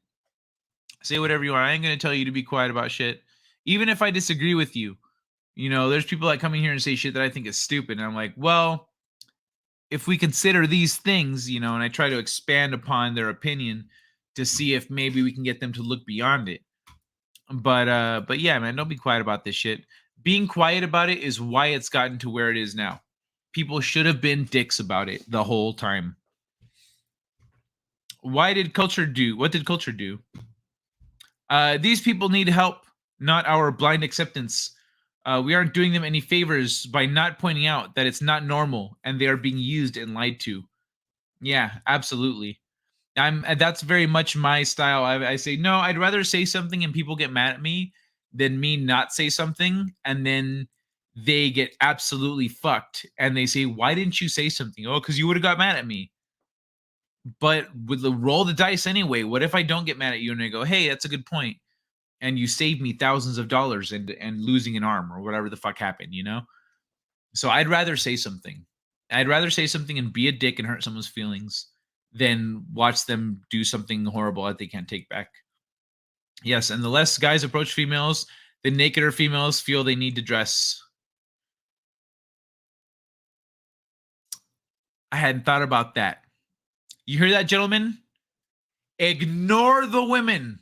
Say whatever you want. I ain't gonna tell you to be quiet about shit. Even if I disagree with you. You know, there's people that come in here and say shit that I think is stupid. And I'm like, well, if we consider these things, you know, and I try to expand upon their opinion to see if maybe we can get them to look beyond it. But yeah, man, don't be quiet about this shit. Being quiet about it is why it's gotten to where it is now. People should have been dicks about it the whole time. What did culture do? These people need help, not our blind acceptance. We aren't doing them any favors by not pointing out that it's not normal and they are being used and lied to. Yeah, absolutely. That's very much my style. I say, no, I'd rather say something and people get mad at me than me not say something and then they get absolutely fucked and they say, why didn't you say something? Oh, because you would have got mad at me. But with the roll the dice anyway, what if I don't get mad at you and I go, hey, that's a good point, and you saved me thousands of dollars and losing an arm or whatever the fuck happened, you know? So I'd rather say something. I'd rather say something and be a dick and hurt someone's feelings than watch them do something horrible that they can't take back. Yes, and the less guys approach females, the nakeder females feel they need to dress. I hadn't thought about that. You hear that, gentlemen? Ignore the women.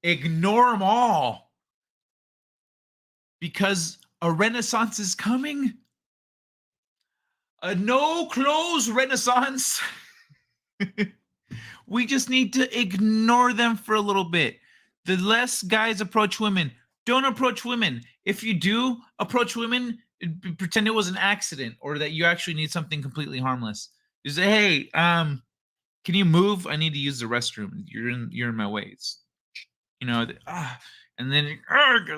Ignore them all. Because a renaissance is coming. A no-clothes renaissance. We just need to ignore them for a little bit. The less guys approach women, don't approach women. If you do approach women, pretend it was an accident or that you actually need something completely harmless. You say, hey, can you move? I need to use the restroom. You're in my way. It's, you know, and then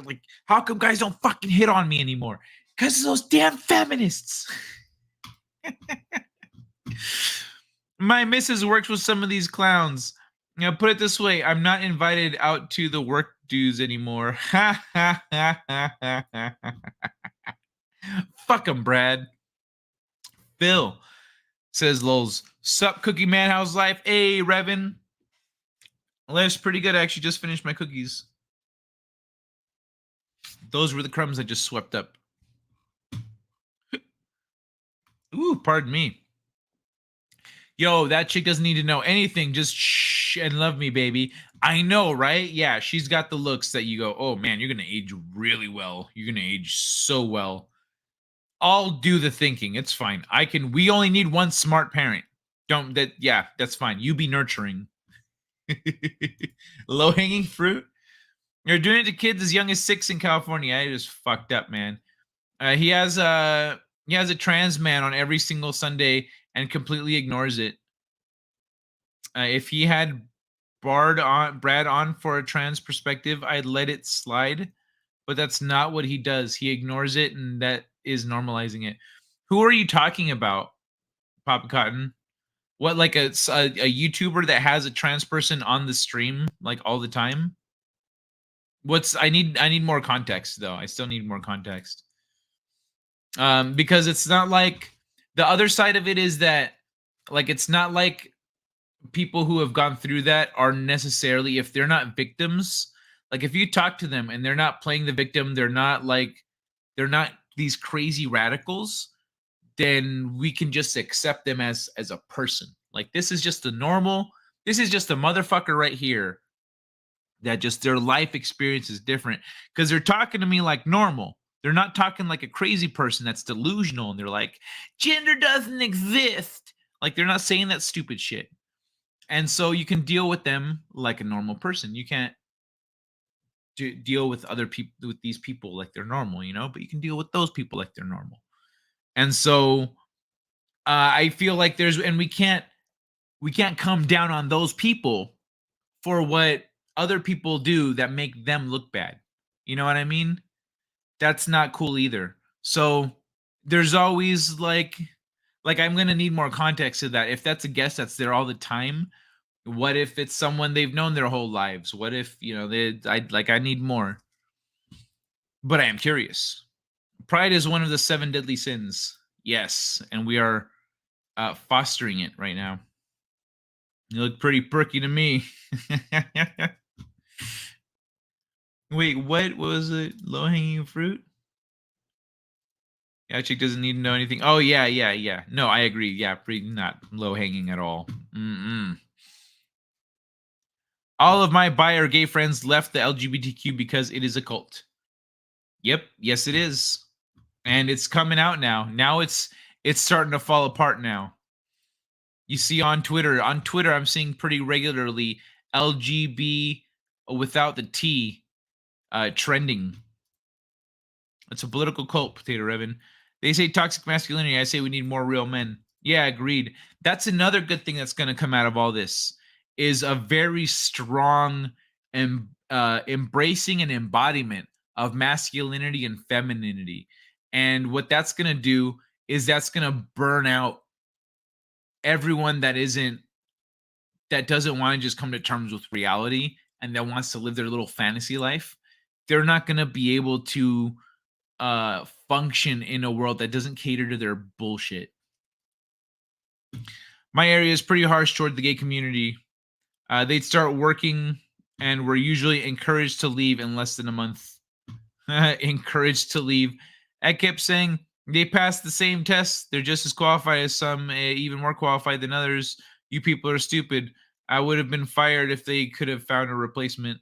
like, how come guys don't fucking hit on me anymore? Because of those damn feminists. My missus works with some of these clowns. You know, put it this way, I'm not invited out to the work dues anymore. Fuck them, Brad. Phil says, Lols, sup, Cookie Man, how's life? Hey, Revin. Life's pretty good. I actually just finished my cookies. Those were the crumbs I just swept up. Ooh, pardon me. Yo, that chick doesn't need to know anything. Just shh and love me, baby. I know, right? Yeah, she's got the looks that you go, oh, man, you're going to age really well. You're going to age so well. I'll do the thinking. It's fine. We only need one smart parent. That's fine. You be nurturing. Low-hanging fruit. You're doing it to kids as young as 6 in California. I just fucked up, man. He has a trans man on every single Sunday and completely ignores it. If he had Brad on for a trans perspective, I'd let it slide, but that's not what he does. He ignores it, and that is normalizing it. Who are you talking about, Pop Cotton? What, like a YouTuber that has a trans person on the stream like all the time? I need more context though. I still need more context. Because it's not like the other side of it is that like it's not like people who have gone through that are necessarily, if they're not victims, like if you talk to them and they're not playing the victim, they're not these crazy radicals, then we can just accept them as a person. Like this is just a motherfucker right here that just their life experience is different because they're talking to me like normal. They're not talking like a crazy person that's delusional and they're like, gender doesn't exist. Like they're not saying that stupid shit. And so you can deal with them like a normal person. You can't deal with other people, with these people like they're normal, but you can deal with those people like they're normal. And so I feel like we can't come down on those people for what other people do that make them look bad. You know what I mean? That's not cool either. So there's always like I'm going to need more context to that. If that's a guest that's there all the time, what if it's someone they've known their whole lives? What if, I need more. But I am curious. Pride is one of the 7 deadly sins. Yes, and we are fostering it right now. You look pretty perky to me. Wait, what was it? Low-hanging fruit? Yeah, chick doesn't need to know anything. Oh, yeah. No, I agree. Yeah, pretty not low-hanging at all. All of my bi or gay friends left the LGBTQ because it is a cult. Yep, yes it is. And it's coming out now. Now it's starting to fall apart now. You see on Twitter, I'm seeing pretty regularly LGB without the T trending. It's a political cult, Potato Revan. They say toxic masculinity. I say we need more real men. Yeah, agreed. That's another good thing that's going to come out of all this is a very strong embracing and embodiment of masculinity and femininity. And what that's going to do is that's going to burn out everyone that doesn't want to just come to terms with reality and that wants to live their little fantasy life. They're not going to be able to function in a world that doesn't cater to their bullshit. My area is pretty harsh toward the gay community. They'd start working and were usually encouraged to leave in less than a month. Encouraged to leave. I kept saying they passed the same tests. They're just as qualified as some, even more qualified than others. You people are stupid. I would have been fired if they could have found a replacement.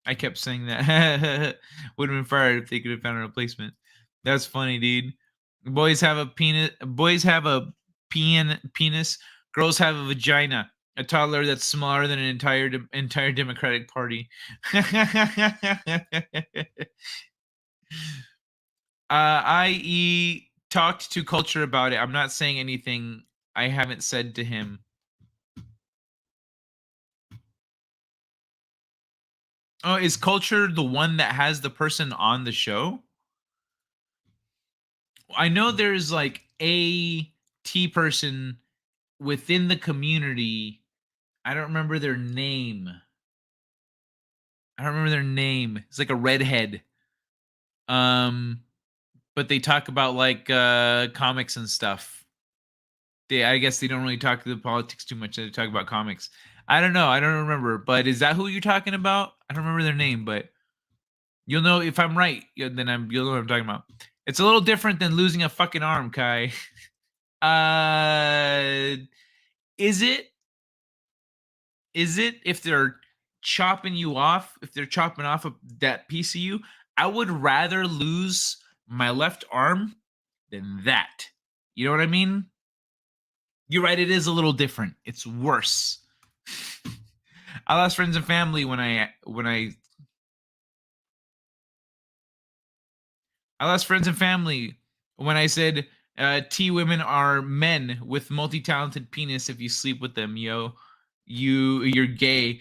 I kept saying that. Would have been fired if they could have found a replacement. That's funny, dude. Boys have a penis. Boys have a penis. Girls have a vagina. A toddler that's smaller than an entire Democratic Party. I.e. talked to Culture about it. I'm not saying anything I haven't said to him. Oh, is Culture the one that has the person on the show? I know there's like a T person within the community. I don't remember their name. It's like a redhead. But they talk about like comics and stuff. I guess they don't really talk to the politics too much. They talk about comics. I don't know. I don't remember. But is that who you're talking about? I don't remember their name, but you'll know if I'm right. Then you'll know what I'm talking about. It's a little different than losing a fucking arm, Kai. Is it if they're chopping you off, if they're chopping off that piece of you? I would rather lose my left arm than that. You know what I mean? You're right, it is a little different. It's worse. I lost friends and family when I lost friends and family when I said T women are men with multi-talented penis if you sleep with them, yo. You're gay.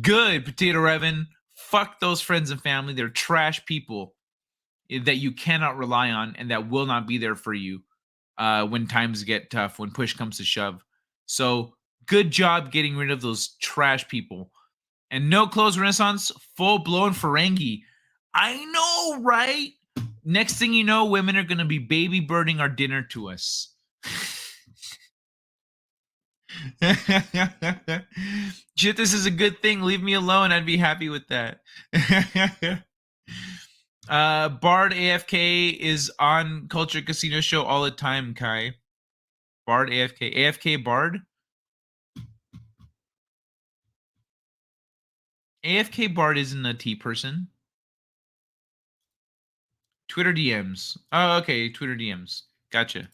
Good, Potato Revan. Fuck those friends and family. They're trash people that you cannot rely on and that will not be there for you when times get tough, when push comes to shove. So good job getting rid of those trash people. And no clothes renaissance, full blown Ferengi. I know, right? Next thing you know, women are going to be baby birding our dinner to us. Shit, this is a good thing. Leave me alone. I'd be happy with that. Bard AFK is on Culture Casino Show all the time, Kai. Bard AFK. AFK Bard? AFK Bard isn't a T person. Twitter DMs. Oh, okay. Twitter DMs. Gotcha.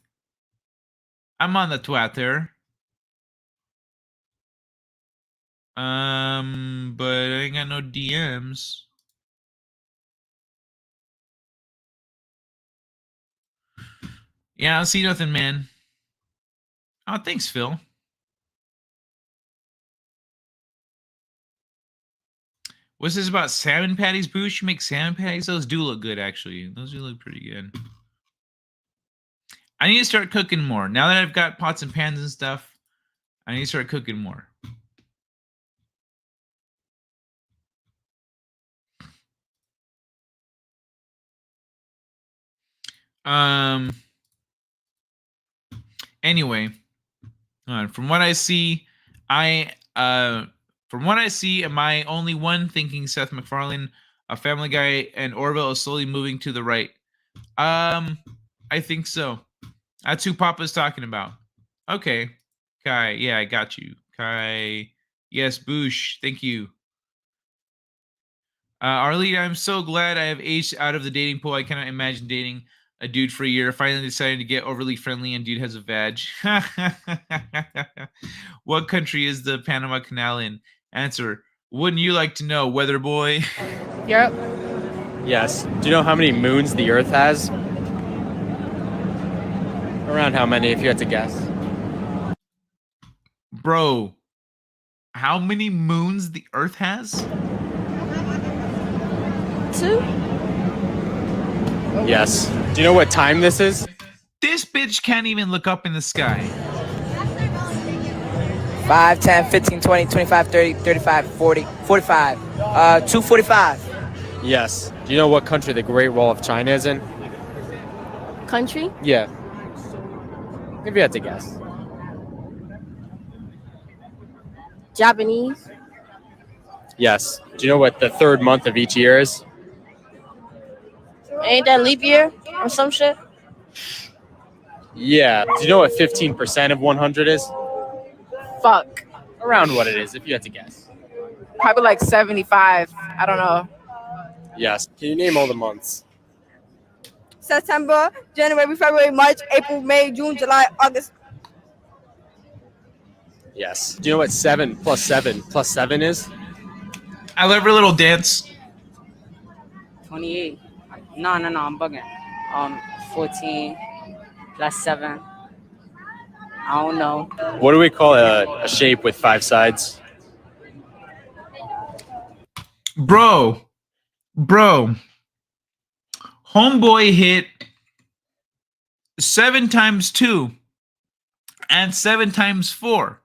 I'm on the Twitter. But I ain't got no DMs. Yeah, I don't see nothing, man. Oh, thanks, Phil. What's this about salmon patties, Boosh? You make salmon patties? Those do look good, actually. Those do look pretty good. I need to start cooking more. Now that I've got pots and pans and stuff, I need to start cooking more. Anyway, from what I see, am I only one thinking Seth MacFarlane, a Family Guy, and Orville is slowly moving to the right? I think so. That's who Papa's talking about. Okay. Kai, yeah, I got you. Kai, yes, Boosh, thank you. Arlene, I'm so glad I have aged out of the dating pool. I cannot imagine dating a dude for a year. Finally decided to get overly friendly, and dude has a vag. What country is the Panama Canal in? Answer: wouldn't you like to know, weather boy? Yep. Yes. Do you know how many moons the Earth has? Around how many, if you had to guess? Bro, how many moons the Earth has? 2? Yes. Do you know what time this is? This bitch can't even look up in the sky. 5, 10, 15, 20, 25, 30, 35, 40, 45. 2:45. Yes. Do you know what country the Great Wall of China is in? Country? Yeah. If you had to guess. Japanese? Yes. Do you know what the third month of each year is? Ain't that leap year or some shit? Yeah. Do you know what 15% of 100 is? Fuck. Around what it is, if you had to guess. Probably like 75. I don't know. Yes. Can you name all the months? September, January, February, March, April, May, June, July, August. Yes. Do you know what 7 plus 7 plus 7 is? I love her little dance. 28. No, I'm bugging. 14 plus 7. I don't know. What do we call a shape with 5 sides? Bro, homeboy hit 7 times 2 and 7 times 4,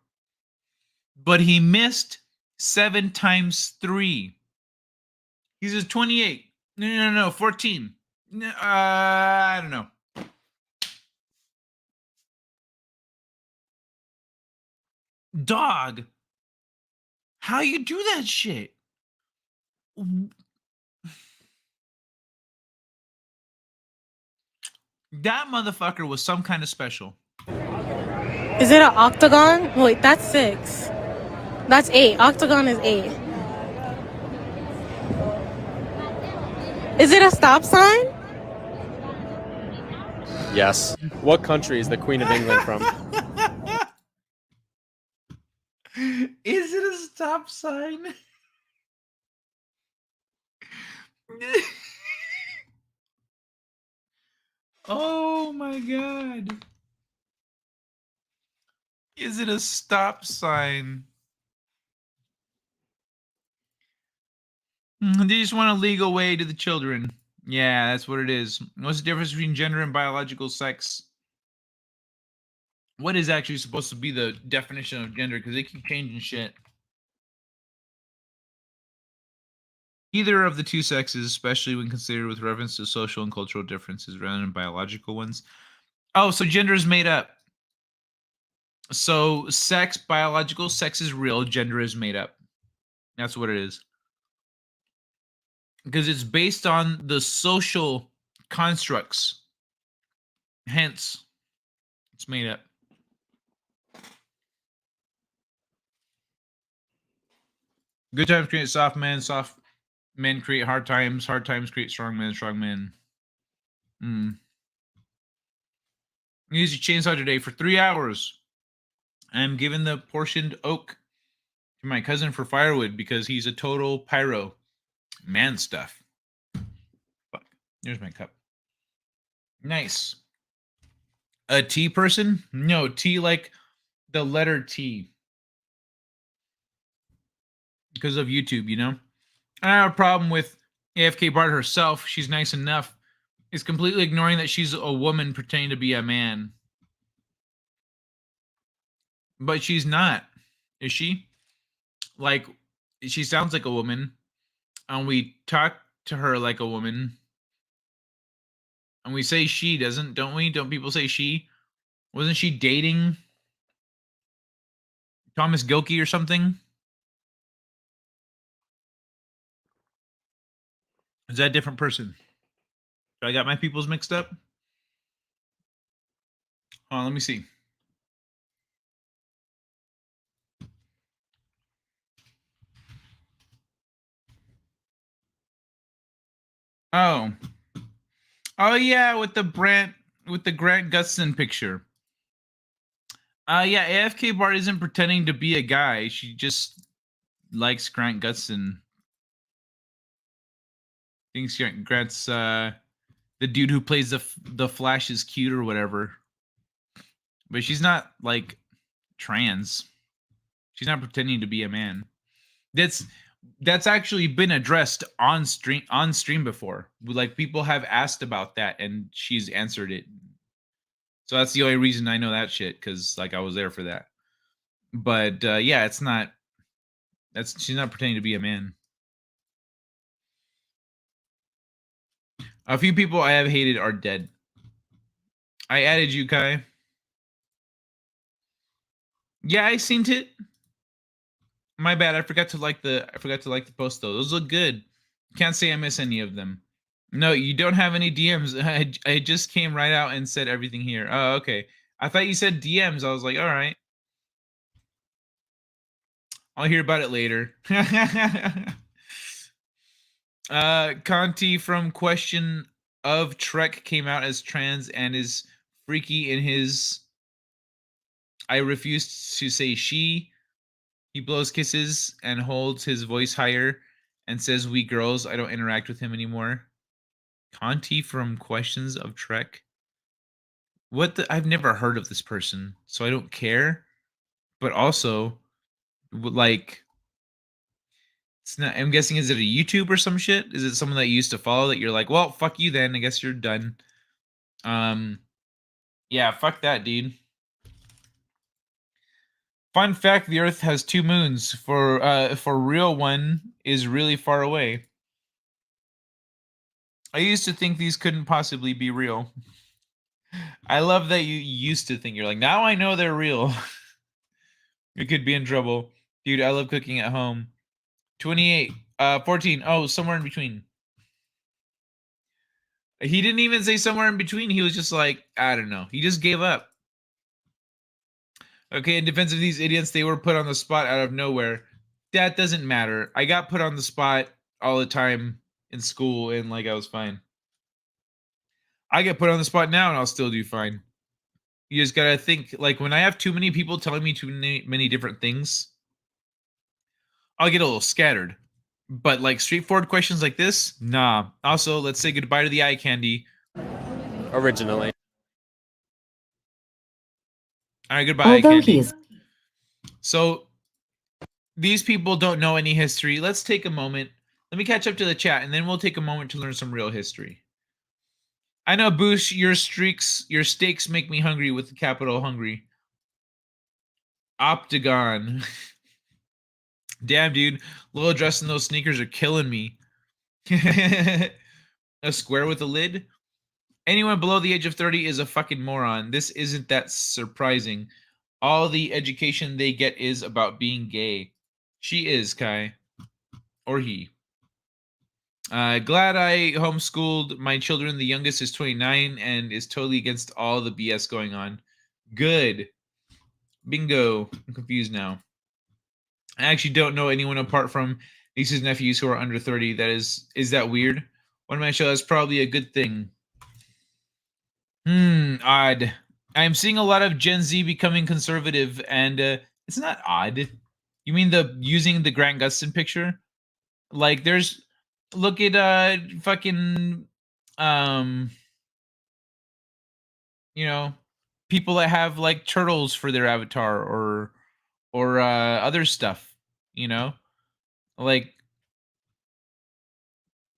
but he missed 7 times 3. He says 28. No, 14. I don't know. Dog, how you do that shit? That motherfucker was some kind of special. Is it an octagon? Wait, that's 6. That's 8. Octagon is 8. Is it a stop sign? Yes. What country is the Queen of England from? Is it a stop sign? Oh my god. Is it a stop sign? They just want a legal way to the children. Yeah, that's what it is. What's the difference between gender and biological sex? What is actually supposed to be the definition of gender? Because they keep changing shit. Either of the two sexes, especially when considered with reference to social and cultural differences rather than biological ones. Oh, so gender is made up. So sex, biological sex is real, gender is made up. That's what it is. Because it's based on the social constructs. Hence, it's made up. Good times create soft men create hard times create strong men. Use your chainsaw today for 3 hours. I'm giving the portioned oak to my cousin for firewood because he's a total pyro. Man stuff. Fuck. There's my cup. Nice. A T person? No, T like the letter T. Because of YouTube, you know? I have a problem with AFK Bart herself. She's nice enough. Is completely ignoring that she's a woman pretending to be a man. But she's not. Is she? Like, she sounds like a woman. And we talk to her like a woman. And we say she, don't we? Don't people say she? Wasn't she dating Thomas Gilkey or something? Is that a different person? So I got my peoples mixed up? Oh, let me see. Oh. Oh yeah, with the Grant Gustin picture. Yeah, AFK Bart isn't pretending to be a guy. She just likes Grant Gustin. Thinks Grant's the dude who plays the Flash is cute or whatever. But she's not like trans. She's not pretending to be a man. That's actually been addressed on stream before. Like people have asked about that and she's answered it. So that's the only reason I know that shit, because like I was there for that. But yeah, it's not. She's not pretending to be a man. A few people I have hated are dead. I added you, Kai. Yeah, I seen it. My bad. I forgot to like the post though. Those look good. Can't say I miss any of them. No, you don't have any DMs. I just came right out and said everything here. Oh, okay. I thought you said DMs. I was like, all right. I'll hear about it later. Conti from Question of Trek came out as trans and is freaky in his I refuse to say she. He blows kisses and holds his voice higher and says we girls. I don't interact with him anymore. Conti from Questions of Trek. What the? I've never heard of this person, so I don't care. But also, like, it's not. I'm guessing, is it a YouTube or some shit? Is it someone that you used to follow that you're like, well, fuck you then. I guess you're done. Yeah, fuck that, dude. Fun fact: the Earth has 2 moons. For real, one is really far away. I used to think these couldn't possibly be real. I love that you used to think. You're like, now I know they're real. You could be in trouble. Dude, I love cooking at home. 28, 14. Oh, somewhere in between. He didn't even say somewhere in between. He was just like, I don't know. He just gave up. Okay, in defense of these idiots, they were put on the spot out of nowhere. That doesn't matter. I got put on the spot all the time in school, and like I was fine. I get put on the spot now, and I'll still do fine. You just gotta think, like, when I have too many people telling me too many different things, I'll get a little scattered. But like straightforward questions like this, nah. Also, let's say goodbye to the eye candy. Originally. All right, goodbye, eye candy. Although he is So these people don't know any history. Let's take a moment. Let me catch up to the chat, and then we'll take a moment to learn some real history. I know, Boosh, your steaks make me hungry with the capital hungry. Optagon. Damn, dude. Little dress in those sneakers are killing me. A square with a lid? Anyone below the age of 30 is a fucking moron. This isn't that surprising. All the education they get is about being gay. She is, Kai. Or he. Glad I homeschooled my children. The youngest is 29 and is totally against all the BS going on. Good. Bingo. I'm confused now. I actually don't know anyone apart from nieces and nephews who are under 30. Is that weird? One of my shows is probably a good thing. Odd. I'm seeing a lot of Gen Z becoming conservative, and it's not odd. You mean using the Grant Gustin picture? Like, look at fucking people that have like turtles for their avatar or other stuff, like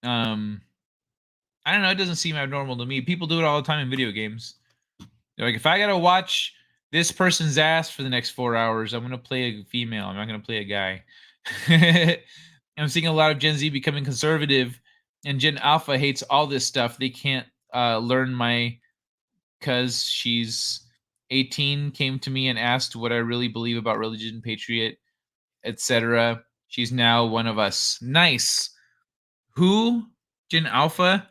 I don't know, it doesn't seem abnormal to me. People do it all the time in video games. Like, if I gotta watch this person's ass for the next 4 hours, I'm gonna play a female. I'm not gonna play a guy. I'm seeing a lot of Gen Z becoming conservative, and Gen Alpha hates all this stuff. They can't learn because she's 18, came to me and asked what I really believe about religion, patriot, etc. She's now one of us. Nice. Who? Gen Alpha?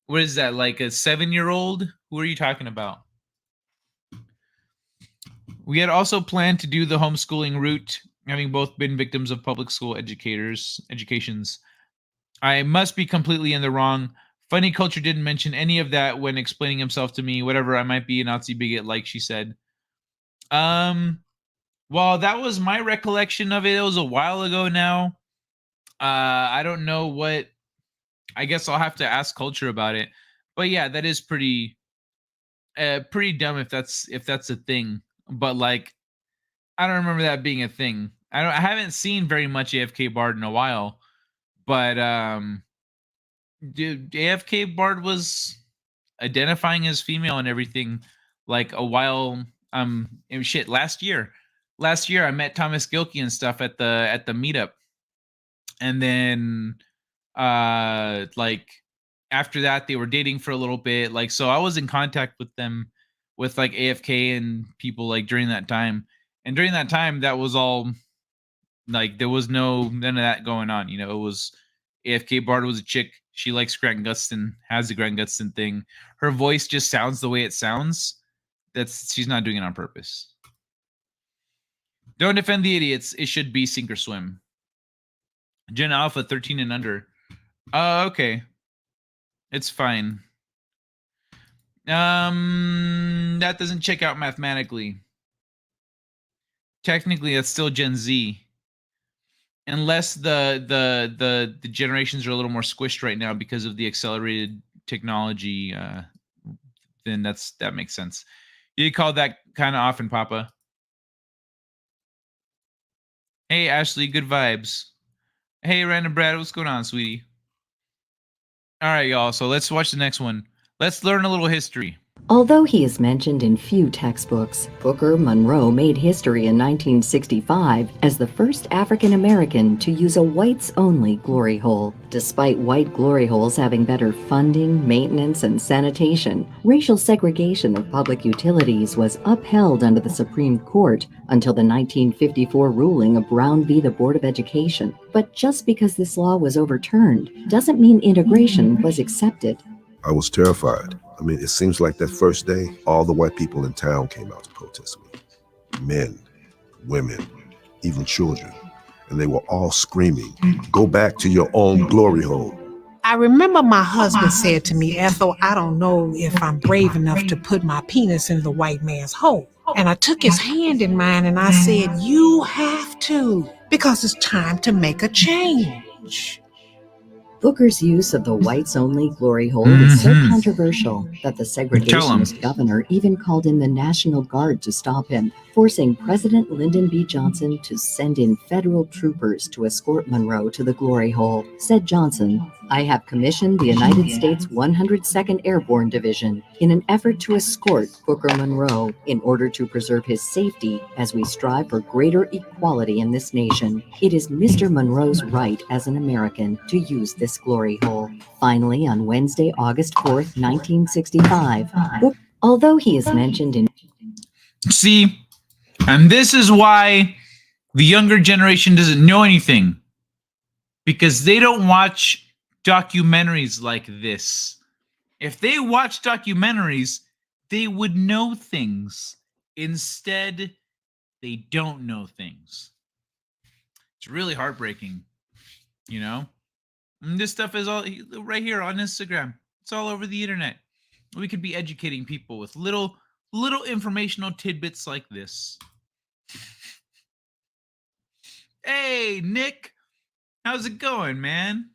What is that, like a 7-year-old? Who are you talking about? We had also planned to do the homeschooling route, having both been victims of public school educations. I must be completely in the wrong. Funny Culture didn't mention any of that when explaining himself to me. Whatever, I might be a Nazi bigot, like she said. Well, that was my recollection of it. It was a while ago now. I don't know what. I guess I'll have to ask Culture about it. But yeah, that is pretty dumb if that's a thing. But like, I don't remember that being a thing. I haven't seen very much AFK Bard in a while. But dude, AFK Bard was identifying as female and everything like a while. Last year I met Thomas Gilkey and stuff at the meetup, and then like after that they were dating for a little bit. Like, so I was in contact with them, with like AFK and people like during that time. And during that time, that was all like, there was none of that going on. It was AFK Bard was a chick. She likes Grant Gustin, has the Grant Gustin thing. Her voice just sounds the way it sounds. She's not doing it on purpose. Don't defend the idiots. It should be sink or swim. Gen Alpha 13 and under. Okay. It's fine. That doesn't check out mathematically. Technically, that's still Gen Z. Unless the generations are a little more squished right now because of the accelerated technology, then that makes sense. You call that kind of often, Papa. Hey, Ashley, good vibes. Hey, Random Brad, what's going on, sweetie? All right, y'all. So let's watch the next one. Let's learn a little history. Although he is mentioned in few textbooks, Booker Monroe made history in 1965 as the first African American to use a whites-only glory hole. Despite white glory holes having better funding, maintenance, and sanitation, racial segregation of public utilities was upheld under the Supreme Court until the 1954 ruling of Brown v. the Board of Education. But just because this law was overturned doesn't mean integration was accepted. I was terrified. I mean, it seems like that first day, all the white people in town came out to protest me. Men, women, even children. And they were all screaming, "Go back to your own glory hole." I remember my husband said to me, "Ethel, I don't know if I'm brave enough to put my penis in the white man's hole." And I took his hand in mine and I said, "You have to, because it's time to make a change." Booker's use of the whites-only glory hole is so Mhm. controversial that the Tell 'em. segregationist governor even called in the National Guard to stop him, forcing President Lyndon B. Johnson to send in federal troopers to escort Monroe to the glory hole. Said Johnson, "I have commissioned the United States 102nd Airborne Division in an effort to escort Booker Monroe in order to preserve his safety as we strive for greater equality in this nation. It is Mr. Monroe's right as an American to use this glory hole." Finally, on Wednesday, August 4th, 1965, although he is mentioned in See, and this is why the younger generation doesn't know anything, because they don't watch documentaries like this. If they watch documentaries, they would know things. Instead, they don't know things. It's really heartbreaking, you know? And this stuff is all right here on Instagram. It's all over the internet. We could be educating people with little informational tidbits like this. Hey, Nick, how's it going, man?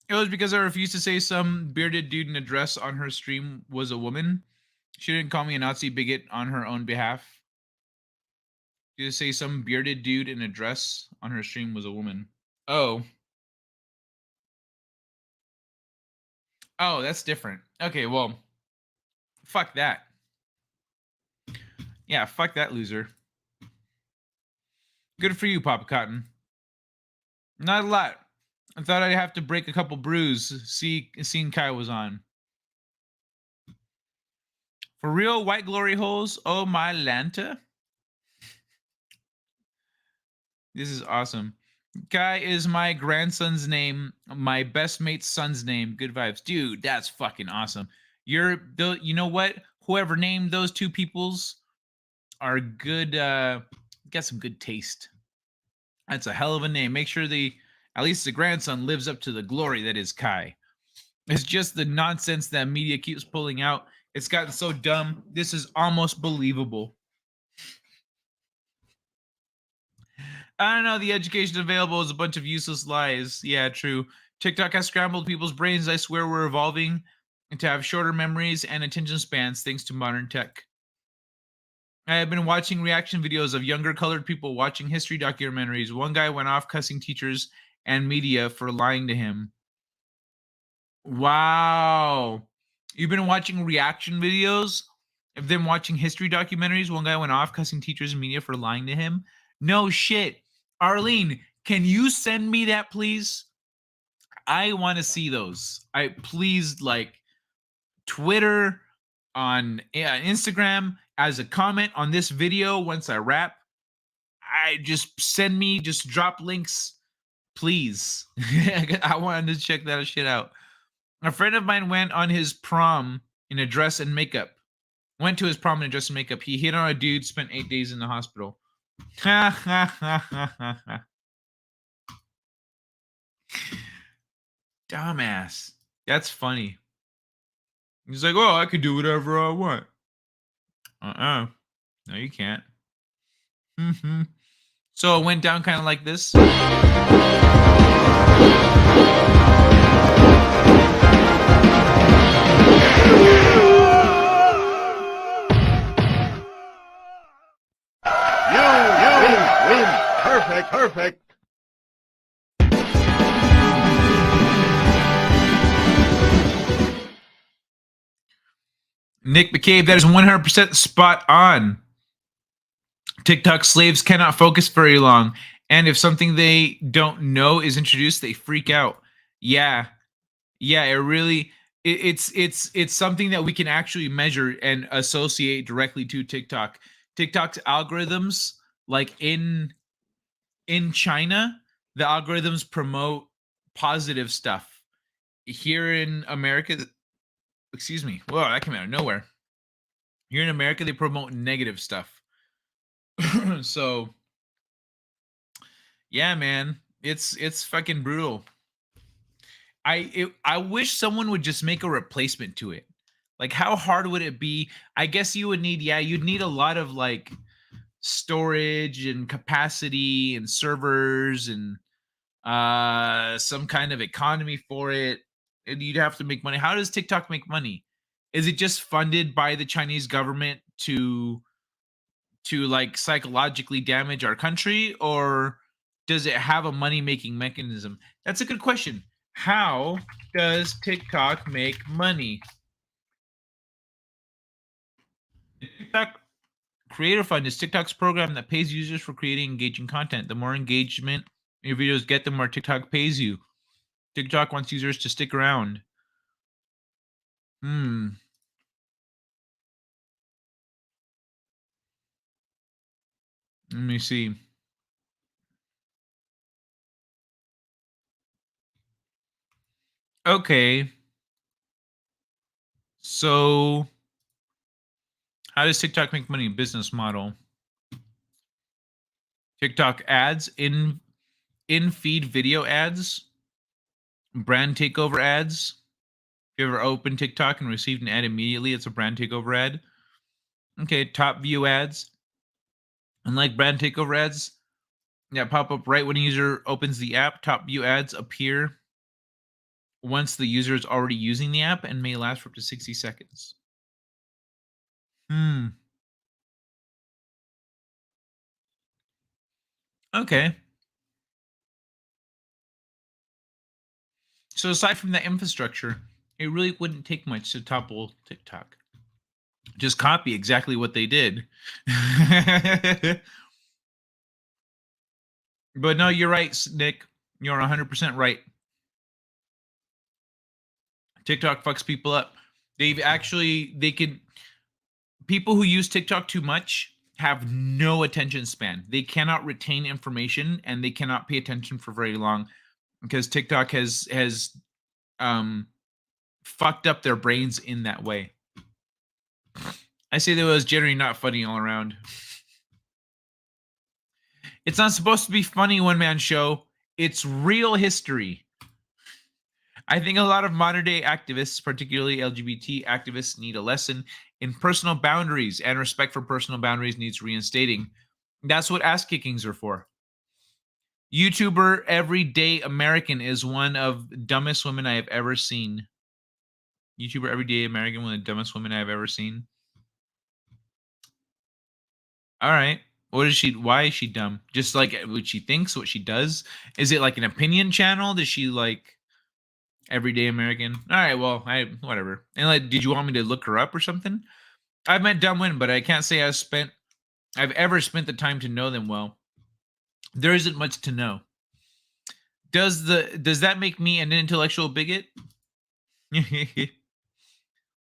It was because I refused to say some bearded dude in a dress on her stream was a woman. She didn't call me a Nazi bigot on her own behalf. She just say some bearded dude in a dress on her stream was a woman. Oh. Oh, that's different. Okay, well, fuck that. Yeah, fuck that loser. Good for you, Papa Cotton. Not a lot. I thought I'd have to break a couple brews. Seeing Kai was on. For real, white glory holes. Oh my Lanta. This is awesome. Kai is my grandson's name, my best mate's son's name. Good vibes, dude. That's fucking awesome. You know what? Whoever named those two peoples are good. Got some good taste. That's a hell of a name. Make sure at least the grandson lives up to the glory that is Kai. It's just the nonsense that media keeps pulling out. It's gotten so dumb. This is almost believable. I don't know. The education available is a bunch of useless lies. Yeah, true. TikTok has scrambled people's brains. I swear we're evolving to have shorter memories and attention spans thanks to modern tech. I have been watching reaction videos of younger colored people watching history documentaries. One guy went off cussing teachers and media for lying to him. Wow. You've been watching reaction videos of them watching history documentaries? One guy went off cussing teachers and media for lying to him? No shit. Arlene, can you send me that, please? I want to see those. Please, like, Twitter, on Instagram, as a comment on this video once I wrap. Just drop links, please. I wanted to check that shit out. A friend of mine went on his prom in a dress and makeup. Went to his prom in a dress and makeup. He hit on a dude, spent 8 days in the hospital. Ha ha ha ha ha ha. Dumbass. That's funny. He's like, oh, I could do whatever I want. No, you can't. Mm-hmm. So it went down kind of like this. Win. Perfect. Nick McCabe, that is 100% spot on. TikTok slaves cannot focus very long. And if something they don't know is introduced, they freak out. Yeah, it really... It's something that we can actually measure and associate directly to TikTok. TikTok's algorithms, like in China, the algorithms promote positive stuff. Here in America, excuse me, whoa, that came out of nowhere. Here in America, they promote negative stuff. So, yeah, man, it's fucking brutal. I wish someone would just make a replacement to it. Like, how hard would it be? I guess you would need, you'd need a lot of like storage and capacity and servers and some kind of economy for it, and you'd have to make money. How does TikTok make money? Is it just funded by the Chinese government to like psychologically damage our country, or does it have a money making mechanism? That's a good question. How does TikTok make money? TikTok Creator Fund is TikTok's program that pays users for creating engaging content. The more engagement your videos get, the more TikTok pays you. TikTok wants users to stick around. Let me see. Okay. So, how does TikTok make money? Business model. TikTok ads, in feed video ads, brand takeover ads. If you ever opened TikTok and received an ad immediately, it's a brand takeover ad. Okay, top view ads. Unlike brand takeover ads that pop up right when a user opens the app, top view ads appear once the user is already using the app and may last for up to 60 seconds. Okay. So aside from that infrastructure, it really wouldn't take much to topple TikTok. Just copy exactly what they did. But no, you're right, Nick. You're 100% right. TikTok fucks people up. People who use TikTok too much have no attention span. They cannot retain information and they cannot pay attention for very long because TikTok has fucked up their brains in that way. I say that was generally not funny all around. It's not supposed to be funny one-man show. It's real history. I think a lot of modern-day activists, particularly LGBT activists, need a lesson in personal boundaries, and respect for personal boundaries needs reinstating. That's what ass-kickings are for. YouTuber Everyday American is one of the dumbest women I have ever seen. YouTuber Everyday American, one of the dumbest women I have ever seen. All right. Why is she dumb? Just like what she thinks, what she does? Is it like an opinion channel? Does she like Everyday American? All right, well, whatever. And like, did you want me to look her up or something? I've met dumb women, but I can't say I've ever spent the time to know them well. There isn't much to know. Does that make me an intellectual bigot?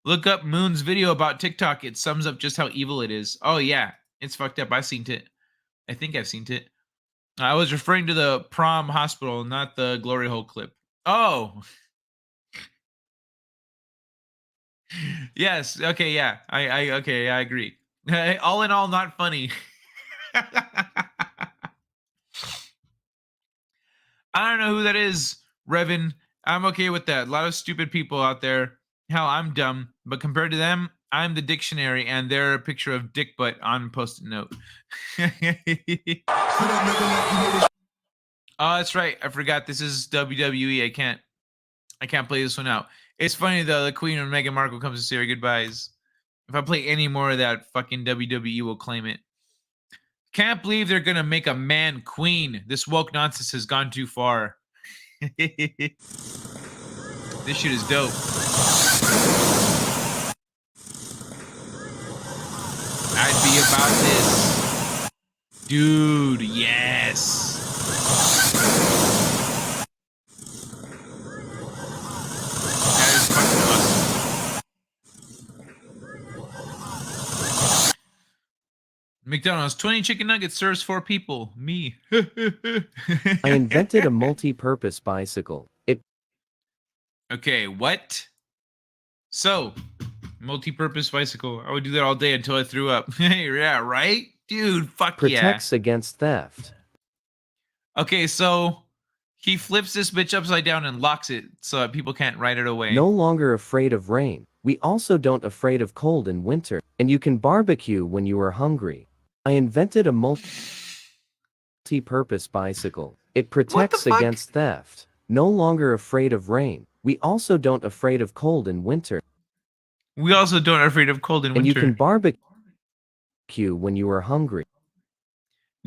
Look up Moon's video about TikTok. It sums up just how evil it is. Oh yeah, it's fucked up. I've seen it. I think I've seen it. I was referring to the prom hospital, not the glory hole clip. Oh. Yes. Okay. Yeah. I agree. All in all, not funny. I don't know who that is, Revan. I'm okay with that. A lot of stupid people out there. Hell, I'm dumb, but compared to them, I'm the dictionary, and they're a picture of dick butt on post-it note. Oh, that's right. I forgot. This is WWE. I can't play this one out. It's funny though. The Queen of Meghan Markle comes to say her goodbyes. If I play any more of that, fucking WWE will claim it. Can't believe they're gonna make a man queen. This woke nonsense has gone too far. This shit is dope. I'd be about this. Dude, yes. That is fucking awesome. McDonald's 20 chicken nuggets serves 4 people. Me. I invented a multi-purpose bicycle. Okay, what? So, multi-purpose bicycle. I would do that all day until I threw up. Yeah, right? Dude, fuck protects against theft. Okay, so he flips this bitch upside down and locks it so that people can't ride it away. No longer afraid of rain. We also don't afraid of cold in winter. And you can barbecue when you are hungry. I invented a multi-purpose bicycle. It protects against theft. No longer afraid of rain. We also don't afraid of cold in winter. We also don't afraid of cold in winter. And you can barbecue when you are hungry.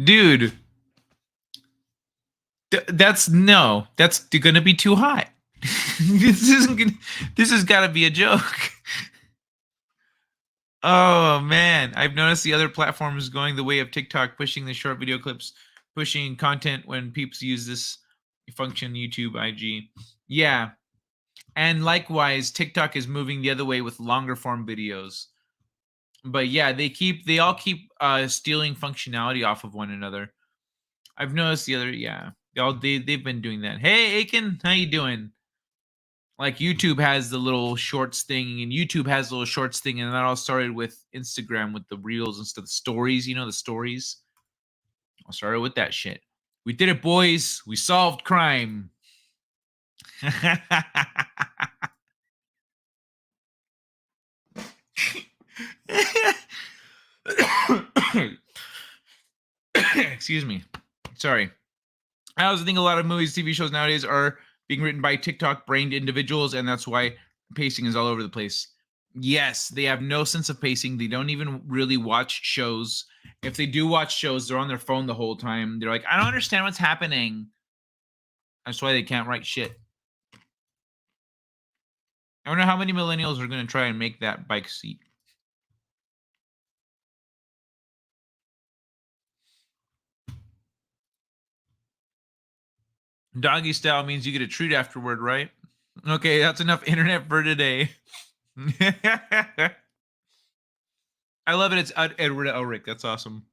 Dude, that's gonna be too hot. This has got to be a joke. Oh man, I've noticed the other platforms going the way of TikTok, pushing the short video clips, pushing content when peeps use this function. YouTube, IG, yeah, and likewise, TikTok is moving the other way with longer form videos. But yeah, they all keep stealing functionality off of one another. I've noticed the other, yeah, they've been doing that. Hey, Aiken, how you doing? Like YouTube has the little shorts thing, and YouTube has the little shorts thing, and that all started with Instagram with the reels and stuff, the stories, the stories. I started with that shit. We did it, boys. We solved crime. Excuse me. Sorry. I also think a lot of movies, TV shows nowadays are being written by TikTok-brained individuals, and that's why pacing is all over the place. Yes, they have no sense of pacing. They don't even really watch shows. If they do watch shows, they're on their phone the whole time. They're like, I don't understand what's happening. That's why they can't write shit. I wonder how many millennials are going to try and make that bike seat. Doggy style means you get a treat afterward, right? Okay, that's enough internet for today. I love it. It's Edward Elric. That's awesome.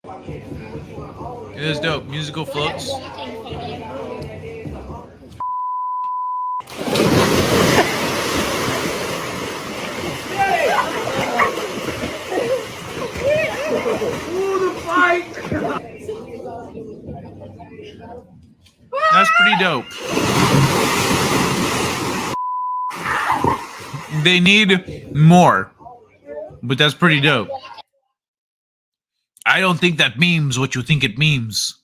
It is dope. Musical floats. That's pretty dope. They need more, but that's pretty dope. I don't think that memes what you think it memes.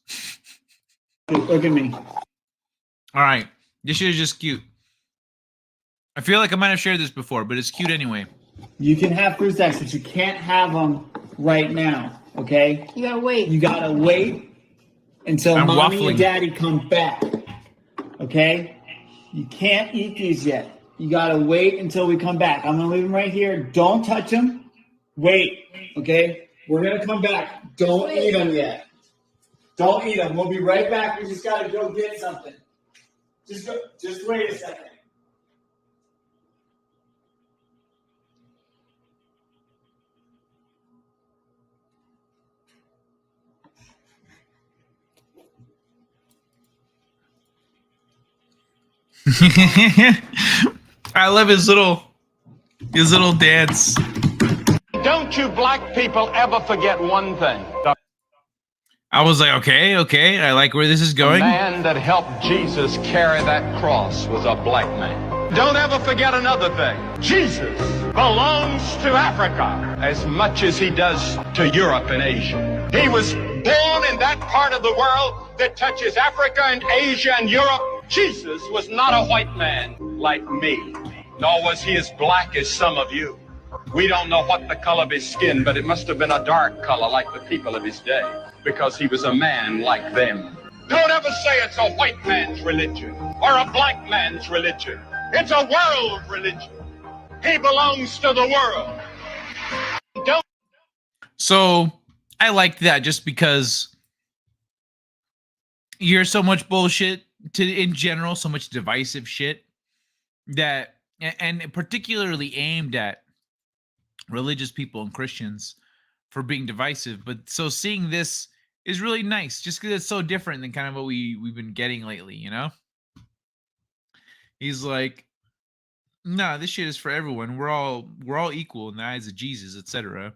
Look at me. All right. This shit is just cute. I feel like I might have shared this before, but it's cute anyway. You can have fruit snacks, but you can't have them right now, okay? You gotta wait. You gotta wait until I'm mommy waffling. and daddy come back, okay? You can't eat these yet. You gotta wait until we come back. I'm gonna leave them right here. Don't touch them. Wait, okay? We're gonna come back. Don't eat them yet. Don't eat them. We'll be right back. We just gotta go get something. Just wait a second. I love his little dance. Don't you black people ever forget one thing. I was like, okay, I like where this is The going. man that helped Jesus carry that cross was a black man. Don't ever forget another thing. Jesus belongs to Africa as much as he does to Europe and Asia. He was born in that part of the world that touches Africa and Asia and Europe. Jesus was not a white man like me, nor was he as black as some of you. We don't know what the color of his skin, but it must have been a dark color like the people of his day, because he was a man like them. Don't ever say it's a white man's religion or a black man's religion. It's a world religion. He belongs to the world. Don't. So I liked that just because you're so much bullshit in general, so much divisive shit that, and particularly aimed at religious people and Christians for being divisive. But so seeing this is really nice just because it's so different than kind of what we've been getting lately, you know? He's like, nah, this shit is for everyone. We're all equal in the eyes of Jesus, etc.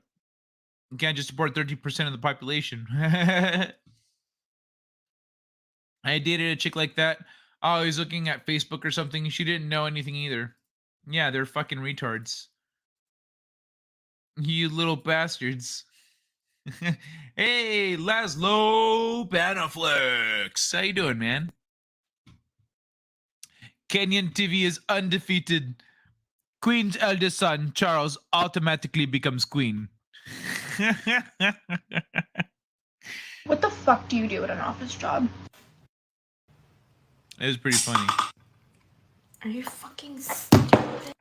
You can't just support 30% of the population. I dated a chick like that. Oh, he's looking at Facebook or something. She didn't know anything either. Yeah, they're fucking retards. You little bastards. Hey, Laszlo Panaflex. How you doing, man? Kenyan TV is undefeated. Queen's eldest son, Charles, automatically becomes queen. What the fuck do you do at an office job? It was pretty funny. Are you fucking stupid?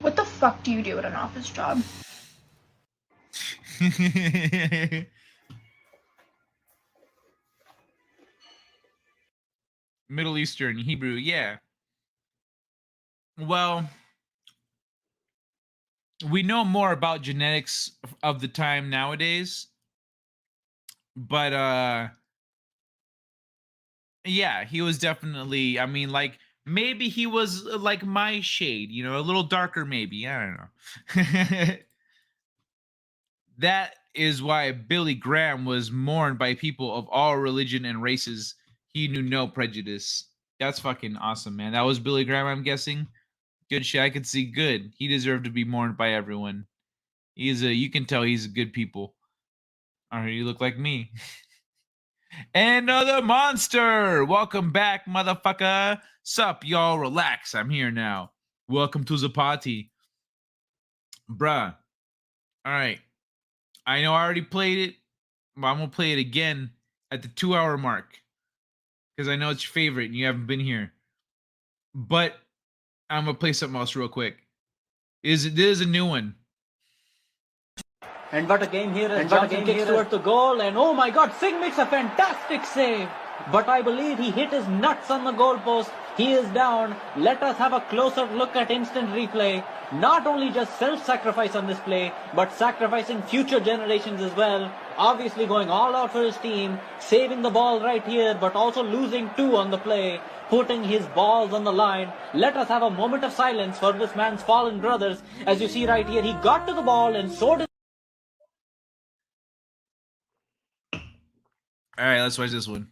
What the fuck do you do at an office job? Middle Eastern, Hebrew, yeah. Well, we know more about genetics of the time nowadays, but yeah, he was definitely, I mean, like, maybe he was like my shade, you know, a little darker maybe, I don't know. That is why Billy Graham was mourned by people of all religion and races. He knew no prejudice. That's fucking awesome, man. That was Billy Graham, I'm guessing. Good shit. I could see good. He deserved to be mourned by everyone. You can tell he's a good people. All right, you look like me. Another monster. Welcome back, motherfucker. Sup, y'all? Relax. I'm here now. Welcome to the party. Bruh. All right. I know I already played it, but I'm going to play it again at the 2-hour mark because I know it's your favorite and you haven't been here. But I'm going to play something else real quick. This is a new one. And what a game here as Johnson kicks towards the goal, and oh my god, Singh makes a fantastic save. But I believe he hit his nuts on the goalpost. He is down. Let us have a closer look at instant replay. Not only just self-sacrifice on this play, but sacrificing future generations as well. Obviously going all out for his team, saving the ball right here, but also losing 2 on the play, putting his balls on the line. Let us have a moment of silence for this man's fallen brothers. As you see right here, he got to the ball and so did... All right, let's watch this one.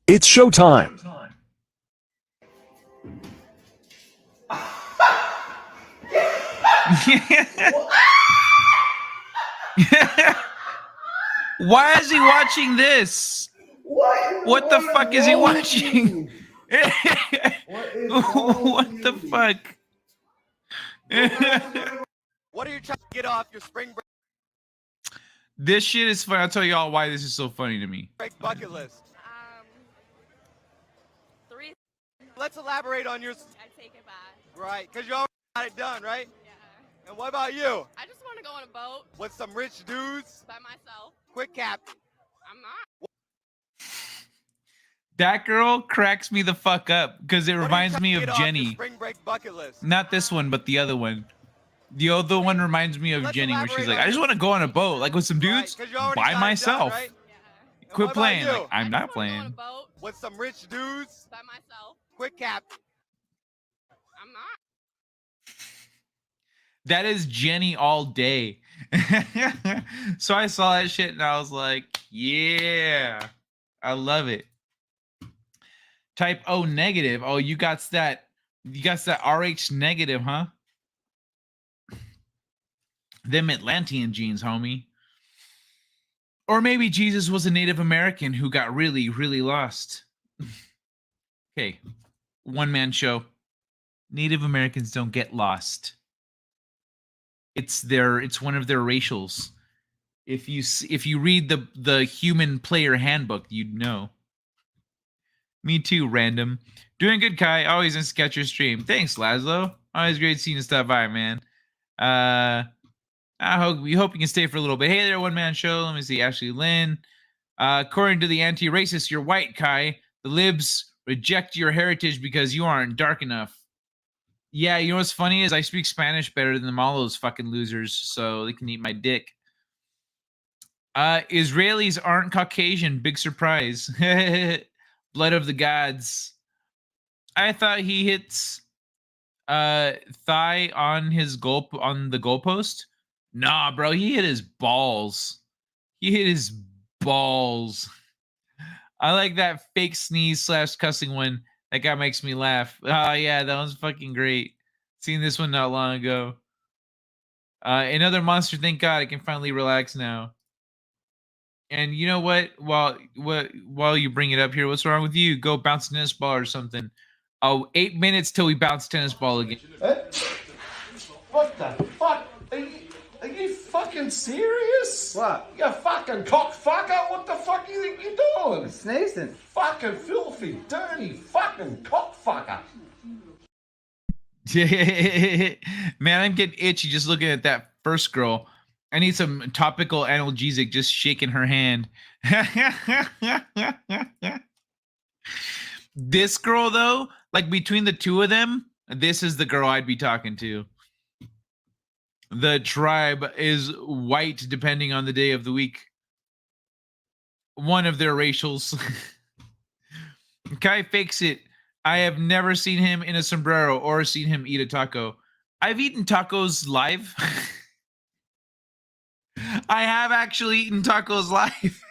It's showtime. Why is he watching this? What the fuck is he watching? What the fuck? What are you trying to get off your spring This shit is funny. I'll tell y'all why this is so funny to me. break bucket list? 3. Let's elaborate on your... I take it back. Right, because you already got it done, right? Yeah. And what about you? I just want to go on a boat. With some rich dudes? By myself. Quick cap. I'm not. That girl cracks me the fuck up because it reminds me of Jenny. Spring break bucket list. Not this one, but the other one. The other one reminds me of Jenny, where she's like, I just want to go on a boat, like with some dudes, by myself. Done, right? Quit playing. You? Like, I'm not playing. With some rich dudes? By myself. Quick cap. I'm not. That is Jenny all day. So I saw that shit and I was like, yeah, I love it. Type O negative. Oh, you got that RH negative, huh? Them Atlantean genes, homie. Or maybe Jesus was a Native American who got really, really lost. Okay, one-man show. Native Americans don't get lost. It's one of their racials. If you read the human player handbook, you'd know. Me too, random. Doing good, Kai. Always nice to catch your stream. Thanks, Laszlo. Always great seeing you stop by, man. We hope you can stay for a little bit. Hey there, one man show. Let me see, Ashley Lynn. According to the anti-racist, you're white, Kai. The libs reject your heritage because you aren't dark enough. Yeah, you know what's funny is I speak Spanish better than all those fucking losers, so they can eat my dick. Israelis aren't Caucasian. Big surprise. Blood of the gods. I thought he hits thigh on his on the goalpost? Nah, bro, he hit his balls. He hit his balls. I like that fake sneeze / cussing one. That guy makes me laugh. Oh yeah, that was fucking great. Seen this one not long ago. Another monster. Thank God I can finally relax now. And you know what? While you bring it up here, what's wrong with you? Go bounce a tennis ball or something. Oh, 8 minutes till we bounce tennis ball again. What the fuck? Are you fucking serious? What? You fucking cockfucker? What the fuck you think you're doing? I'm sneezing. Fucking filthy, dirty, fucking cockfucker. Man, I'm getting itchy just looking at that first girl. I need some topical analgesic just shaking her hand. This girl, though, like between the two of them, this is the girl I'd be talking to. The tribe is white depending on the day of the week. One of their racials. Kai fakes it. I have never seen him in a sombrero or seen him eat a taco. I've eaten tacos live. I have actually eaten tacos live.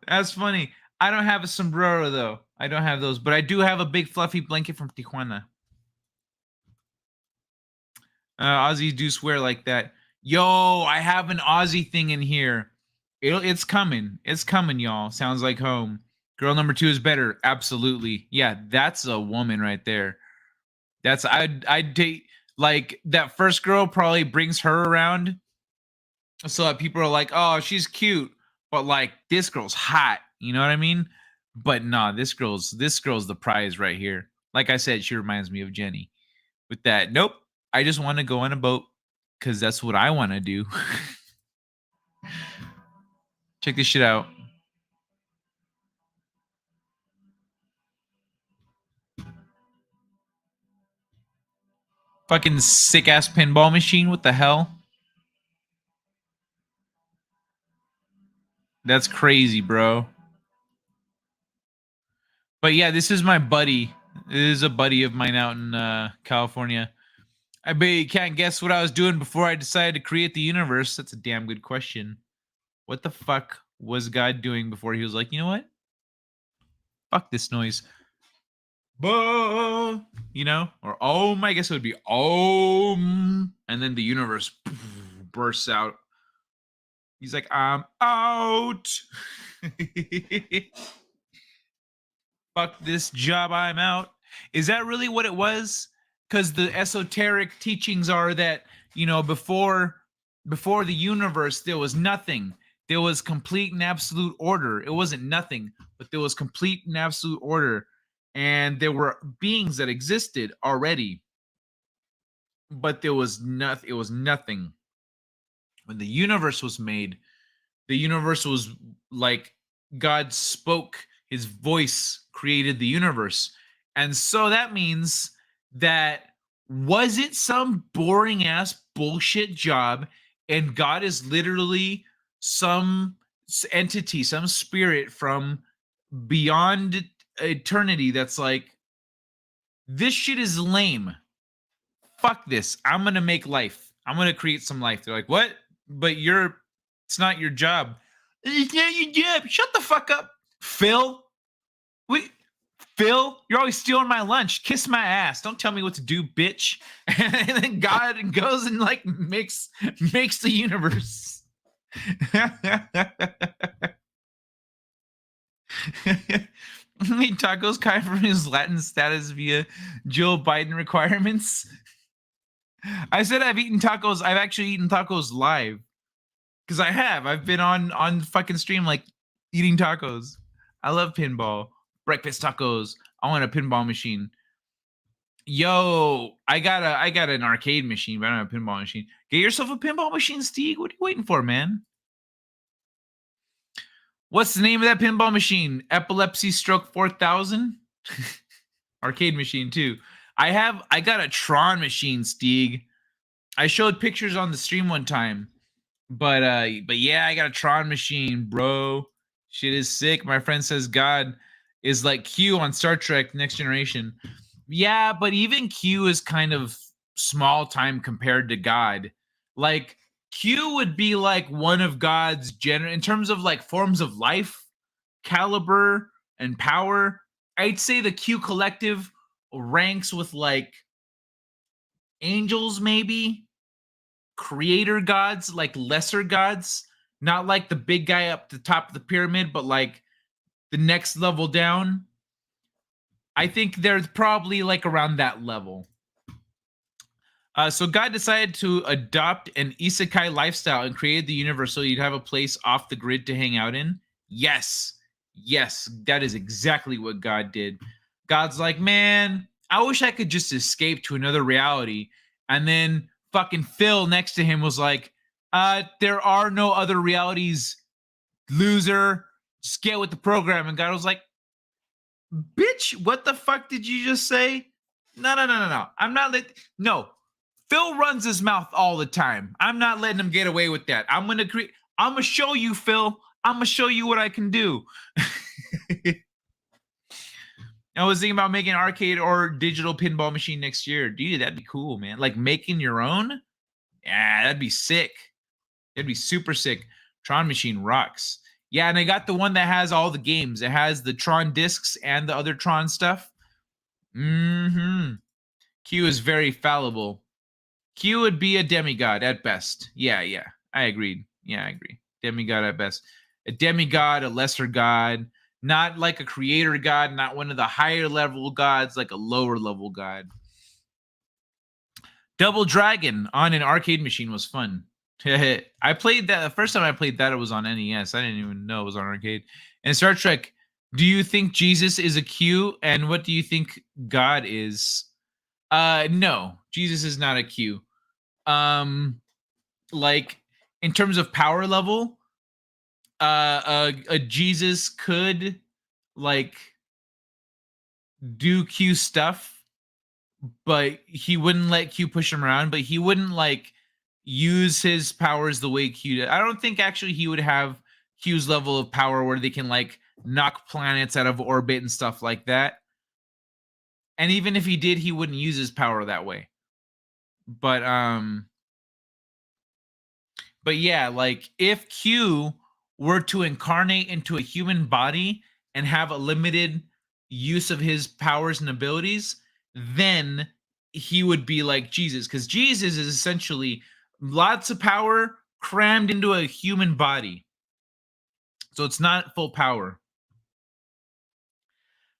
That's funny. I don't have a sombrero, though. I don't have those, but I do have a big fluffy blanket from Tijuana. Aussies do swear like that. Yo, I have an Aussie thing in here. It's coming. It's coming, y'all. Sounds like home. Girl number 2 is better. Absolutely. Yeah, that's a woman right there. That's I'd date, like, that first girl probably brings her around so that people are like, oh, she's cute, but like this girl's hot. You know what I mean? But nah, this girl's the prize right here. Like I said, she reminds me of Jenny. With that, nope. I just want to go on a boat because that's what I want to do. Check this shit out. Fucking sick ass pinball machine. What the hell? That's crazy, bro. But yeah, this is my buddy. This is a buddy of mine out in California. I bet you can't guess what I was doing before I decided to create the universe. That's a damn good question. What the fuck was God doing before he was like, you know what? Fuck this noise. Bah! You know? Or I guess it would be and then the universe bursts out. He's like, I'm out. Fuck this job, I'm out. Is that really what it was? Because the esoteric teachings are that, you know, before the universe, there was nothing. There was complete and absolute order. It wasn't nothing, but there was complete and absolute order. And there were beings that existed already. But there was nothing. It was nothing. When the universe was made, the universe was like God spoke, his voice created the universe. And so that means that was it some boring ass bullshit job and God is literally some entity, some spirit from beyond eternity that's like, this shit is lame. Fuck this. I'm going to make life. I'm going to create some life. They're like, what? But it's not your job. It's not your job. Shut the fuck up, Phil. Wait, Phil, you're always stealing my lunch. Kiss my ass. Don't tell me what to do, bitch. And then God goes and like makes the universe. He tacos Kai from his Latin status via Joe Biden requirements. I said I've eaten tacos. I've actually eaten tacos live. Because I have. I've been on fucking stream like eating tacos. I love pinball. Breakfast tacos. I want a pinball machine. Yo, I got an arcade machine, but I don't have a pinball machine. Get yourself a pinball machine, Steve. What are you waiting for, man? What's the name of that pinball machine? Epilepsy Stroke 4000? Arcade machine too. I got a Tron machine, Steeg. I showed pictures on the stream one time. But yeah, I got a Tron machine, bro. Shit is sick. My friend says God is like Q on Star Trek Next Generation. Yeah, but even Q is kind of small time compared to God. Like Q would be like one of God's in terms of like forms of life, caliber, and power. I'd say the Q collective ranks with like angels, maybe creator gods, like lesser gods, not like the big guy up the top of the pyramid, but like the next level down. I think they're probably like around that level. So God decided to adopt an isekai lifestyle and created the universe so you'd have a place off the grid to hang out in. Yes, that is exactly what God did. God's like, man, I wish I could just escape to another reality. And then fucking Phil next to him was like, there are no other realities, loser. Just get with the program. And God was like, bitch, what the fuck did you just say? No. I'm not no. Phil runs his mouth all the time. I'm not letting him get away with that. I'm gonna show you, Phil. I'm gonna show you what I can do. I was thinking about making an arcade or digital pinball machine next year. Dude, that'd be cool, man. Like making your own? Yeah, that'd be sick. It'd be super sick. Tron machine rocks. Yeah, and I got the one that has all the games. It has the Tron discs and the other Tron stuff. Mm-hmm. Q is very fallible. Q would be a demigod at best. Yeah, I agreed. Yeah, I agree. Demigod at best. A demigod, a lesser god, not like a creator god, not one of the higher level gods, like a lower level god. Double Dragon on an arcade machine was fun. I played that the first time I played that, it was on NES. I didn't even know it was on arcade. And Star Trek, do you think Jesus is a Q? And what do you think God is? No, Jesus is not a Q. Like in terms of power level, a Jesus could like do Q stuff, but he wouldn't let Q push him around, but he wouldn't like use his powers the way Q did. I don't think actually he would have Q's level of power where they can like knock planets out of orbit and stuff like that. And even if he did, he wouldn't use his power that way. But yeah, like if Q were to incarnate into a human body and have a limited use of his powers and abilities, then he would be like Jesus, because Jesus is essentially lots of power crammed into a human body. So it's not full power.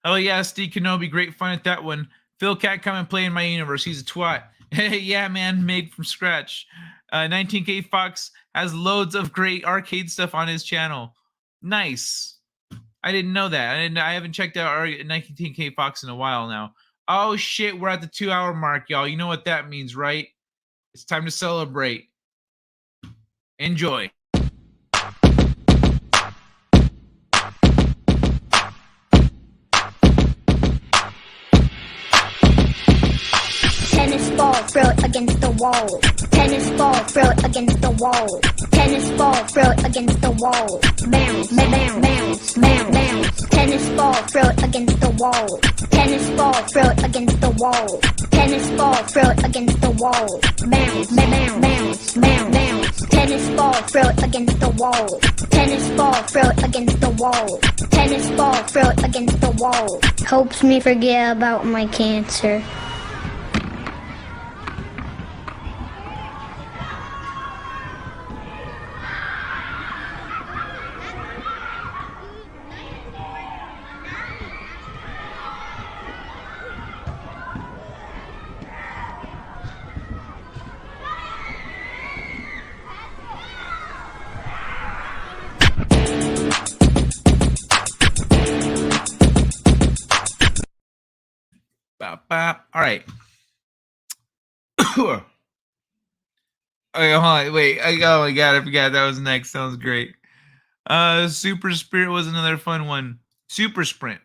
Oh yeah, Steve Kenobi, great fun at that one. Phil Cat, come and play in my universe. He's a twat. Yeah, man, made from scratch. 19K Fox has loads of great arcade stuff on his channel. Nice. I didn't know that. I haven't checked out 19K Fox in a while now. Oh shit, we're at the 2-hour mark, y'all. You know what that means, right? It's time to celebrate. Enjoy. Tennis ball, throw it against the wall. Tennis ball, throw it against the wall. Tennis ball, throw it against the wall. Bounce, bounce, bounce, bounce, bounce. Tennis ball, throw it against the wall. Tennis ball, throw it against the wall. Tennis ball, throw it against the wall. Bounce, bounce, bounce, bounce, bounce. Tennis ball, throw it against the wall. Tennis ball, throw it against the wall. Tennis ball, throw it against the wall. Helps me forget about my cancer. All right. Okay, hold on, wait. Oh my god, I forgot that was next. Sounds great. Super Spirit was another fun one. Super Sprint.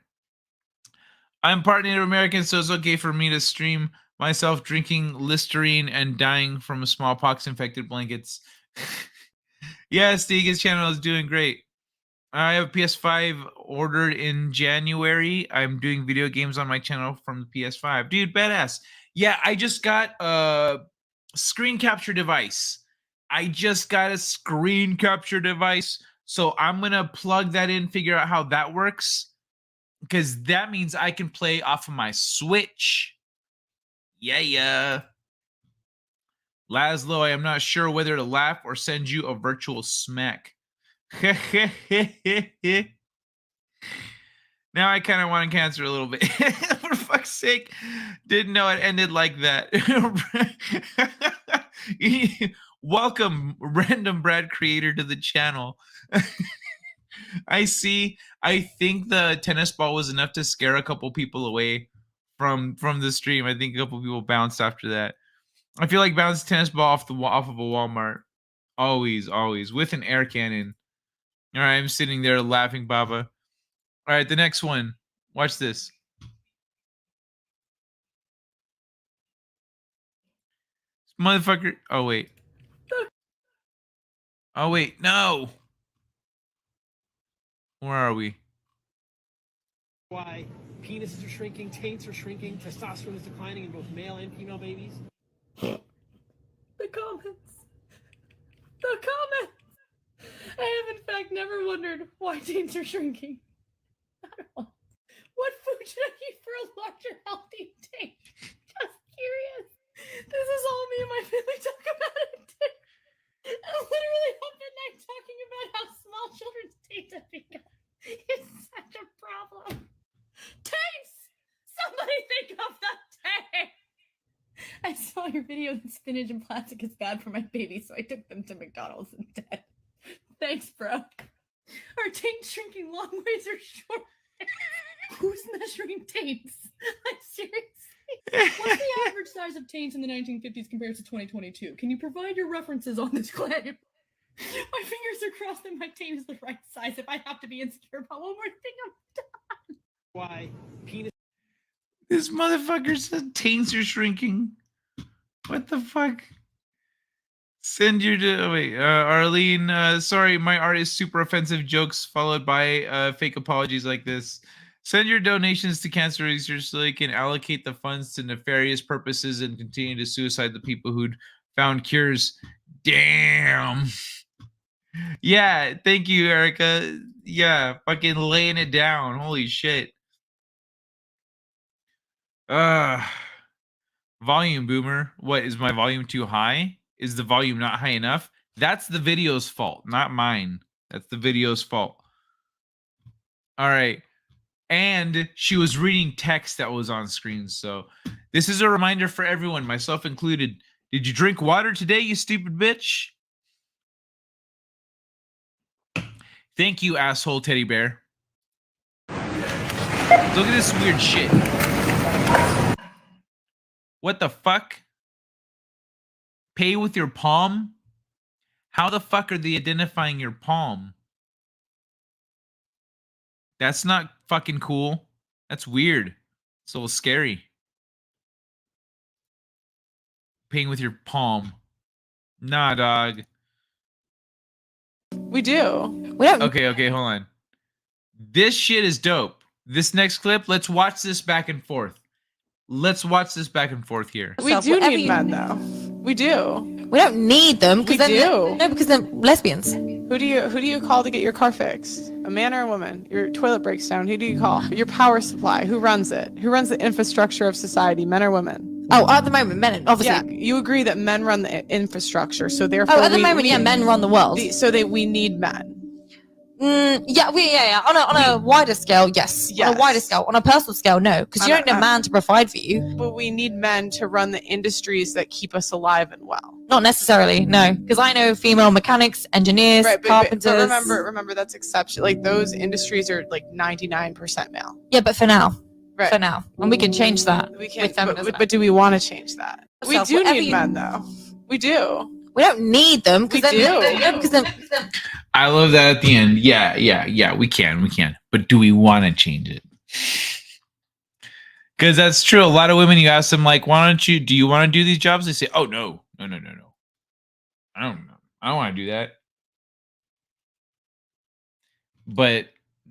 I'm part Native American, so it's okay for me to stream myself drinking Listerine and dying from smallpox infected blankets. Yeah, Stega's channel is doing great. I have a PS5 ordered in January. I'm doing video games on my channel from the PS5. Dude, badass. Yeah, I just got a screen capture device. So I'm going to plug that in, figure out how that works. Because that means I can play off of my Switch. Yeah. Laszlo, I am not sure whether to laugh or send you a virtual smack. Now I kind of want to cancel a little bit. For fuck's sake. Didn't know it ended like that. Welcome, Random Brad Creator, to the channel. I see. I think the tennis ball was enough to scare a couple people away from the stream. I think a couple people bounced after that. I feel like bounce tennis ball off of a Walmart. Always with an air cannon. All right, I'm sitting there laughing, Baba. All right, the next one. Watch this. Motherfucker. Oh wait, no. Where are we? Why penises are shrinking, taints are shrinking, testosterone is declining in both male and female babies. The comments. I have in fact never wondered why taints are shrinking. What food should I eat for a larger, healthy taint? Just curious. This is all me and my family talk about it. I'm literally up at night talking about how small children's taints have become. It's such a problem. Taints! Somebody think of the taint! I saw your video that spinach and plastic is bad for my baby, so I took them to McDonald's instead. Thanks, bro. Are taints shrinking long ways or short? Who's measuring taints? Like, seriously? What's the average size of taints in the 1950s compared to 2022? Can you provide your references on this claim? My fingers are crossed that my taint is the right size. If I have to be insecure about one more thing, I'm done. Why penis? This motherfucker said taints are shrinking. What the fuck? Send you to Arlene. Sorry, my art is super offensive jokes followed by fake apologies like this. Send your donations to cancer research so they can allocate the funds to nefarious purposes and continue to suicide the people who'd found cures. Damn. Yeah, thank you, Erica. Yeah, fucking laying it down. Holy shit. Volume boomer. What, is my volume too high? Is the volume not high enough? That's the video's fault, not mine. That's the video's fault. All right. And she was reading text that was on screen. So this is a reminder for everyone, myself included. Did you drink water today, you stupid bitch? Thank you, asshole teddy bear. Look at this weird shit. What the fuck? Pay with your palm? How the fuck are they identifying your palm? That's not fucking cool. That's weird. It's a little scary. Paying with your palm. Nah, dog. We do. We don't. Okay, hold on. This shit is dope. This next clip, let's watch this back and forth. Let's watch this back and forth here. We do need men, though. We do. We don't need them because No, because they're lesbians. Who do you call to get your car fixed? A man or a woman? Your toilet breaks down. Who do you call? Your power supply. Who runs it? Who runs the infrastructure of society? Men or women? Oh, at the moment, men. Obviously, yeah. You agree that men run the infrastructure, so therefore. Oh, at the moment, men run the world. We need men. Yeah. On a wider scale, yes. On a wider scale. On a personal scale, no. Because you don't need a man to provide for you. But we need men to run the industries that keep us alive and well. Not necessarily, no. Because I know female mechanics, engineers, carpenters. But remember that's exception. Like those industries are like 99% male. Yeah, but for now. Right. For now. And we can change that. We can, but do we want to change that? We do need men, though. We do. We don't need them. We do. I love that at the end. Yeah. We can. But do we want to change it? Because that's true. A lot of women, you ask them, like, do you want to do these jobs? They say, oh, no. I don't know. I don't want to do that. but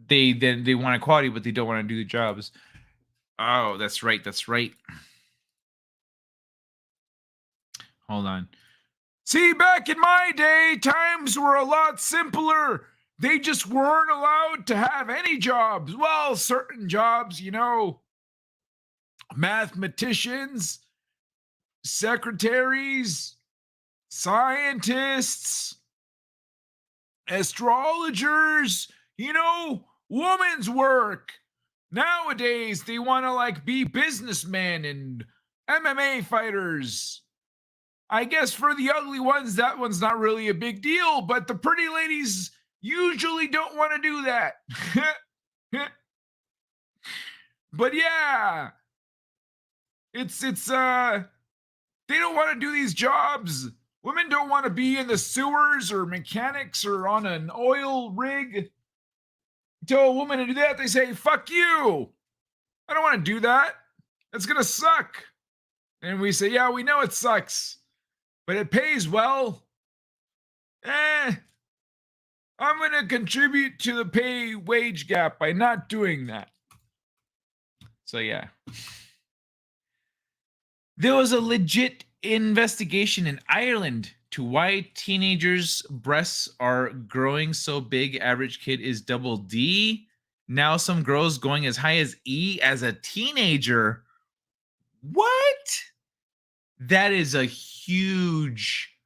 they want equality, but they don't want to do the jobs. Oh, that's right. That's right. Hold on. See, back in my day, times were a lot simpler. They just weren't allowed to have any jobs. Well, certain jobs, you know, mathematicians, secretaries, scientists, astrologers, you know, woman's work. Nowadays, they want to like be businessmen and MMA fighters. I guess for the ugly ones, that one's not really a big deal, but the pretty ladies usually don't want to do that. But yeah, it's they don't want to do these jobs. Women don't want to be in the sewers or mechanics or on an oil rig. Tell a woman to do that, they say, fuck you. I don't want to do that. That's going to suck. And we say, yeah, we know it sucks, but it pays well. I'm going to contribute to the pay wage gap by not doing that. So, yeah. There was a legit investigation in Ireland to why teenagers' breasts are growing so big. Average kid is double D. Now some girls going as high as E as a teenager. What? That is a huge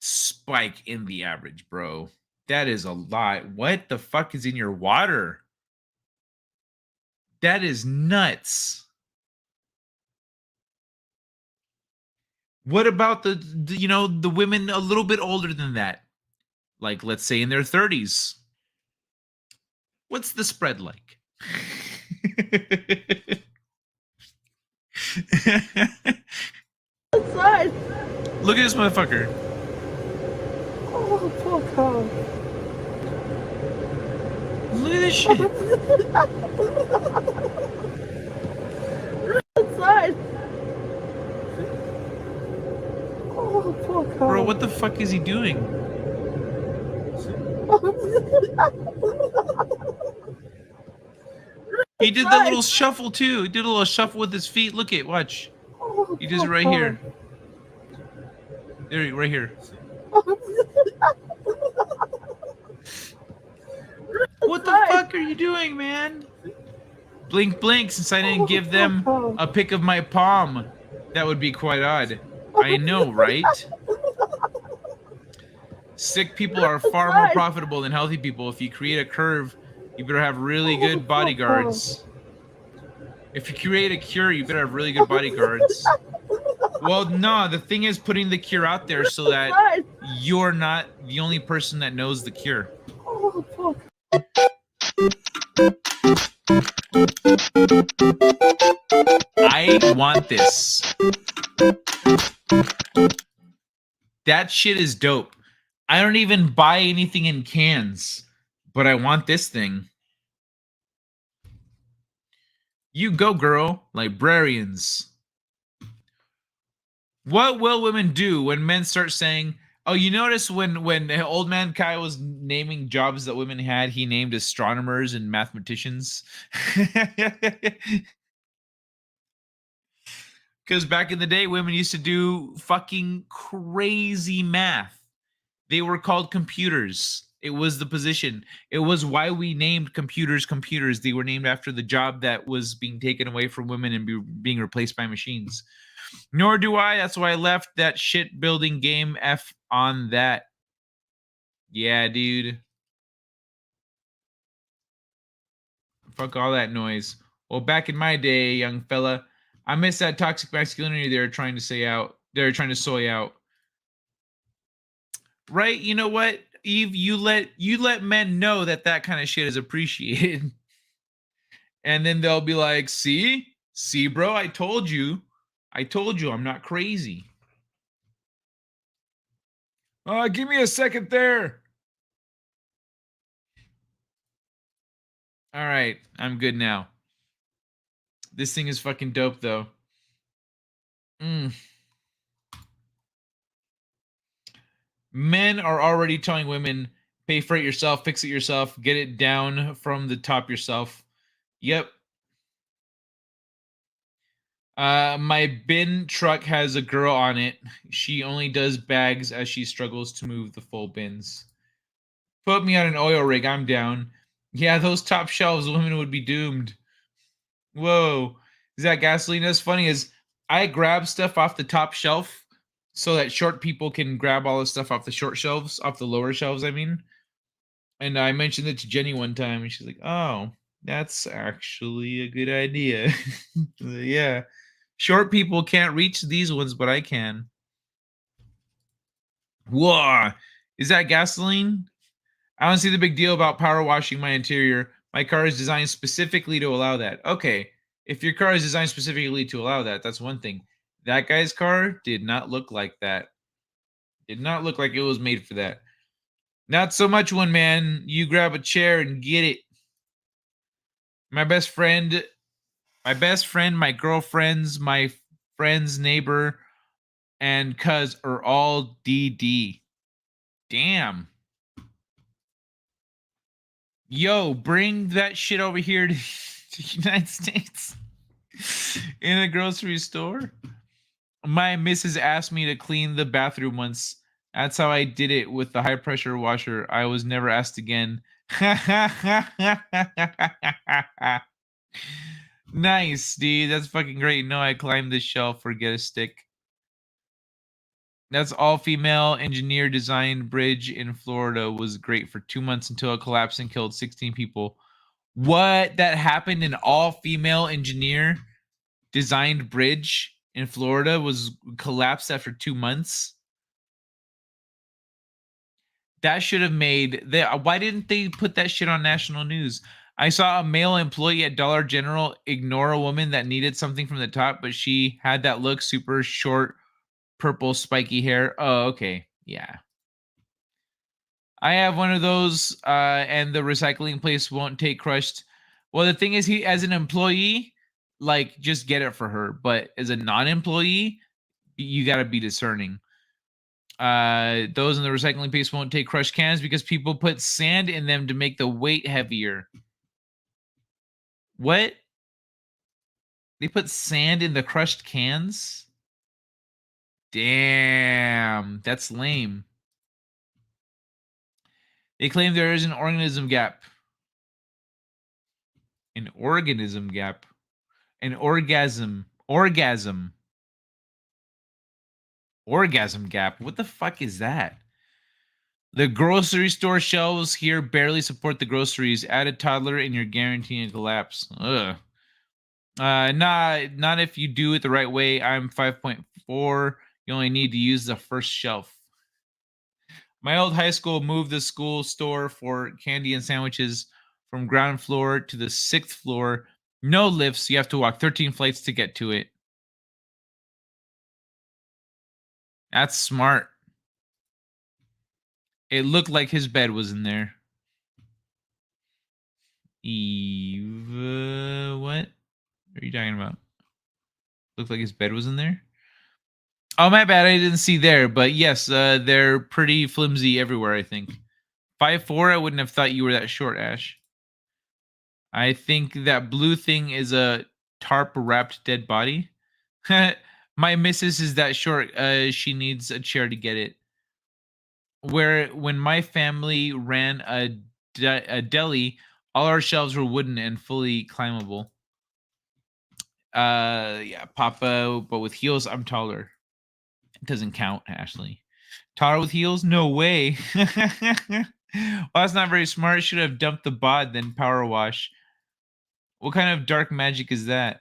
spike in the average, bro. That is a lot. What the fuck is in your water? That is nuts. What about the you know, the women a little bit older than that? Like, let's say in their 30s. What's the spread like? Look at this motherfucker. Oh, poor cow. Look at this shit. Oh, poor cow. Bro, what the fuck is he doing? He did that little shuffle too. He did a little shuffle with his feet. Look at, watch. He does it right here. There, right here. What the fuck are you doing, man? Blink, blink, since I didn't give them a pic of my palm. That would be quite odd. I know, right? Sick people are far more profitable than healthy people. If you create a curve, you better have really good bodyguards. If you create a cure, you better have really good bodyguards. Well, no, the thing is putting the cure out there so that you're not the only person that knows the cure. I want this. That shit is dope. I don't even buy anything in cans, but I want this thing. You go, girl. Librarians. What will women do when men start saying, oh, you notice when old man Kai was naming jobs that women had, he named astronomers and mathematicians? Because back in the day, women used to do fucking crazy math. They were called computers. It was the position. It was why we named computers computers. They were named after the job that was being taken away from women and being replaced by machines. Nor do I. That's why I left that shit building game F on that. Yeah, dude. Fuck all that noise. Well, back in my day, young fella, I miss that toxic masculinity they're trying to say out. They're trying to soy out. Right? You know what, Eve? You let men know that kind of shit is appreciated. And then they'll be like, see, bro, I told you I'm not crazy. Give me a second there. All right, I'm good now. This thing is fucking dope, though. Men are already telling women Pay for it yourself, fix it yourself, get it down from the top yourself. Yep. My bin truck has a girl on it. She only does bags as she struggles to move the full bins. Put me on an oil rig, I'm down. Yeah, those top shelves, women would be doomed. Whoa. Is that gasoline? That's funny is I grab stuff off the top shelf so that short people can grab all the stuff off the short shelves, off the lower shelves, I mean. And I mentioned it to Jenny one time, and she's like, "Oh, that's actually a good idea." Yeah. Short people can't reach these ones, but I can. Whoa. Is that gasoline? I don't see the big deal about power washing my interior. My car is designed specifically to allow that. Okay. If your car is designed specifically to allow that, that's one thing. That guy's car did not look like that. Did not look like it was made for that. Not so much one man. You grab a chair and get it. My best friend, my girlfriends, my friend's neighbor, and cuz are all DD. Damn. Yo, bring that shit over here to the United States. In a grocery store. My missus asked me to clean the bathroom once. That's how I did it with the high pressure washer. I was never asked again. Nice, dude. That's fucking great. No, I climbed this shelf or get a stick. That's all female engineer designed bridge in Florida was great for 2 months until it collapsed and killed 16 people. What? That happened? An all female engineer designed bridge in Florida was collapsed after 2 months? That should have made why didn't they put that shit on national news? I saw a male employee at Dollar General ignore a woman that needed something from the top, but she had that look, super short, purple, spiky hair. Oh, okay. Yeah. I have one of those, and the recycling place won't take crushed. Well, the thing is, he as an employee, like, just get it for her. But as a non-employee, you got to be discerning. Those in the recycling place won't take crushed cans because people put sand in them to make the weight heavier. What? They put sand in the crushed cans? Damn, that's lame. They claim there is an organism gap. An organism gap. An orgasm. Orgasm gap. What the fuck is that? The grocery store shelves here barely support the groceries. Add a toddler and you're guaranteeing a collapse. Ugh. Not if you do it the right way. I'm 5.4. You only need to use the first shelf. My old high school moved the school store for candy and sandwiches from ground floor to the 6th floor. No lifts. You have to walk 13 flights to get to it. That's smart. It looked like his bed was in there. Eve, what are you talking about? Looked like his bed was in there? Oh, my bad. I didn't see there. But yes, they're pretty flimsy everywhere, I think. 5'4", I wouldn't have thought you were that short, Ash. I think that blue thing is a tarp-wrapped dead body. My missus is that short. She needs a chair to get it. When my family ran a deli, all our shelves were wooden and fully climbable. Yeah, Papa, but with heels, I'm taller. It doesn't count, Ashley. Taller with heels? No way. Well, that's not very smart. Should have dumped the bod, then power wash. What kind of dark magic is that?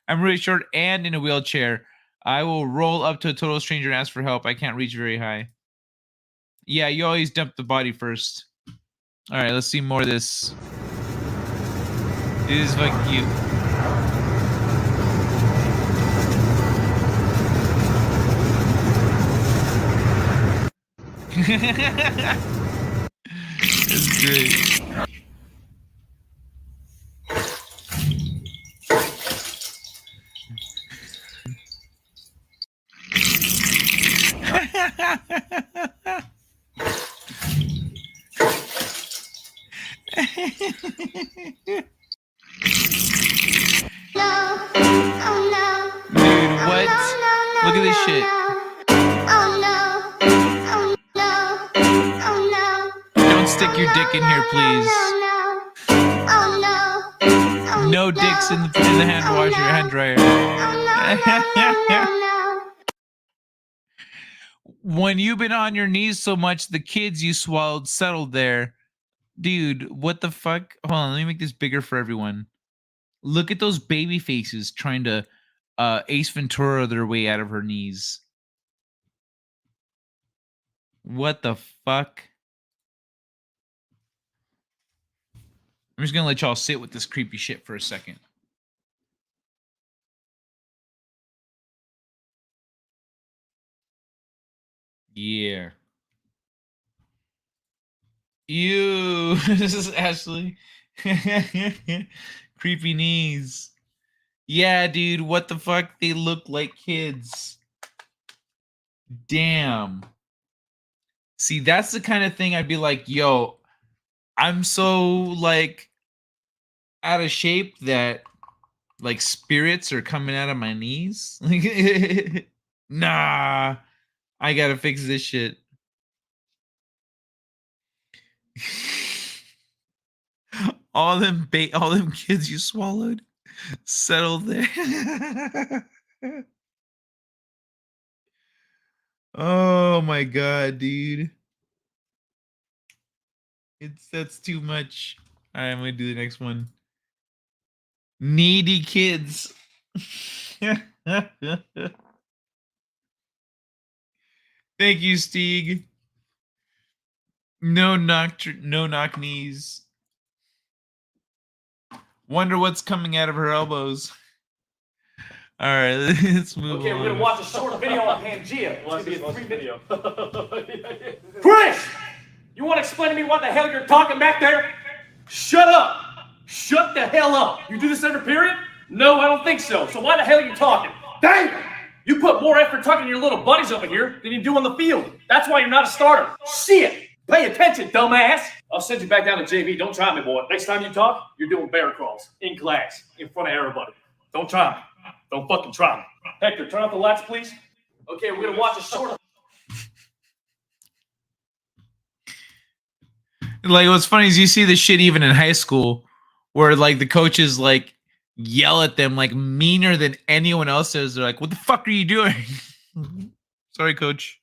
I'm really short and in a wheelchair. I will roll up to a total stranger and ask for help. I can't reach very high. Yeah, you always dump the body first. All right, let's see more of this. This is fucking cute. It's great. this shit. Don't stick your dick in here, please. No dicks in the hand washer, hand dryer. When you've been on your knees so much, the kids you swallowed settled there. Dude, what the fuck? Hold on, let me make this bigger for everyone. Look at those baby faces trying to Ace Ventura their way out of her knees. What the fuck? I'm just gonna let y'all sit with this creepy shit for a second. Yeah. Ew. This is Ashley. Creepy knees. Yeah, dude, what the fuck? They look like kids. Damn. See, that's the kind of thing I'd be like, yo, I'm so like out of shape that like spirits are coming out of my knees. Nah, I gotta fix this shit. all them kids you swallowed settled there. Oh my god, dude. That's too much. All right, I'm gonna do the next one. Needy kids. Thank you, Steeg. No knock knees. Wonder what's coming out of her elbows. All right, let's move Okay, on. we're gonna watch a short video on Pangea. It's gonna be a 3 video. Chris! You wanna explain to me what the hell you're talking back there? Shut up! Shut the hell up! You do this every period? No, I don't think so. So why the hell are you talking? Dang! You put more effort talking to your little buddies over here than you do on the field. That's why you're not a starter. Shit! Pay attention, dumbass! I'll send you back down to JV. Don't try me, boy. Next time you talk, you're doing bear crawls. In class. In front of everybody. Don't try me. Don't fucking try me. Hector, turn off the lights, please. Okay, we're gonna watch a short. Like, what's funny is you see this shit even in high school, where like the coaches like yell at them like meaner than anyone else does. They're like, "What the fuck are you doing?" Sorry, coach.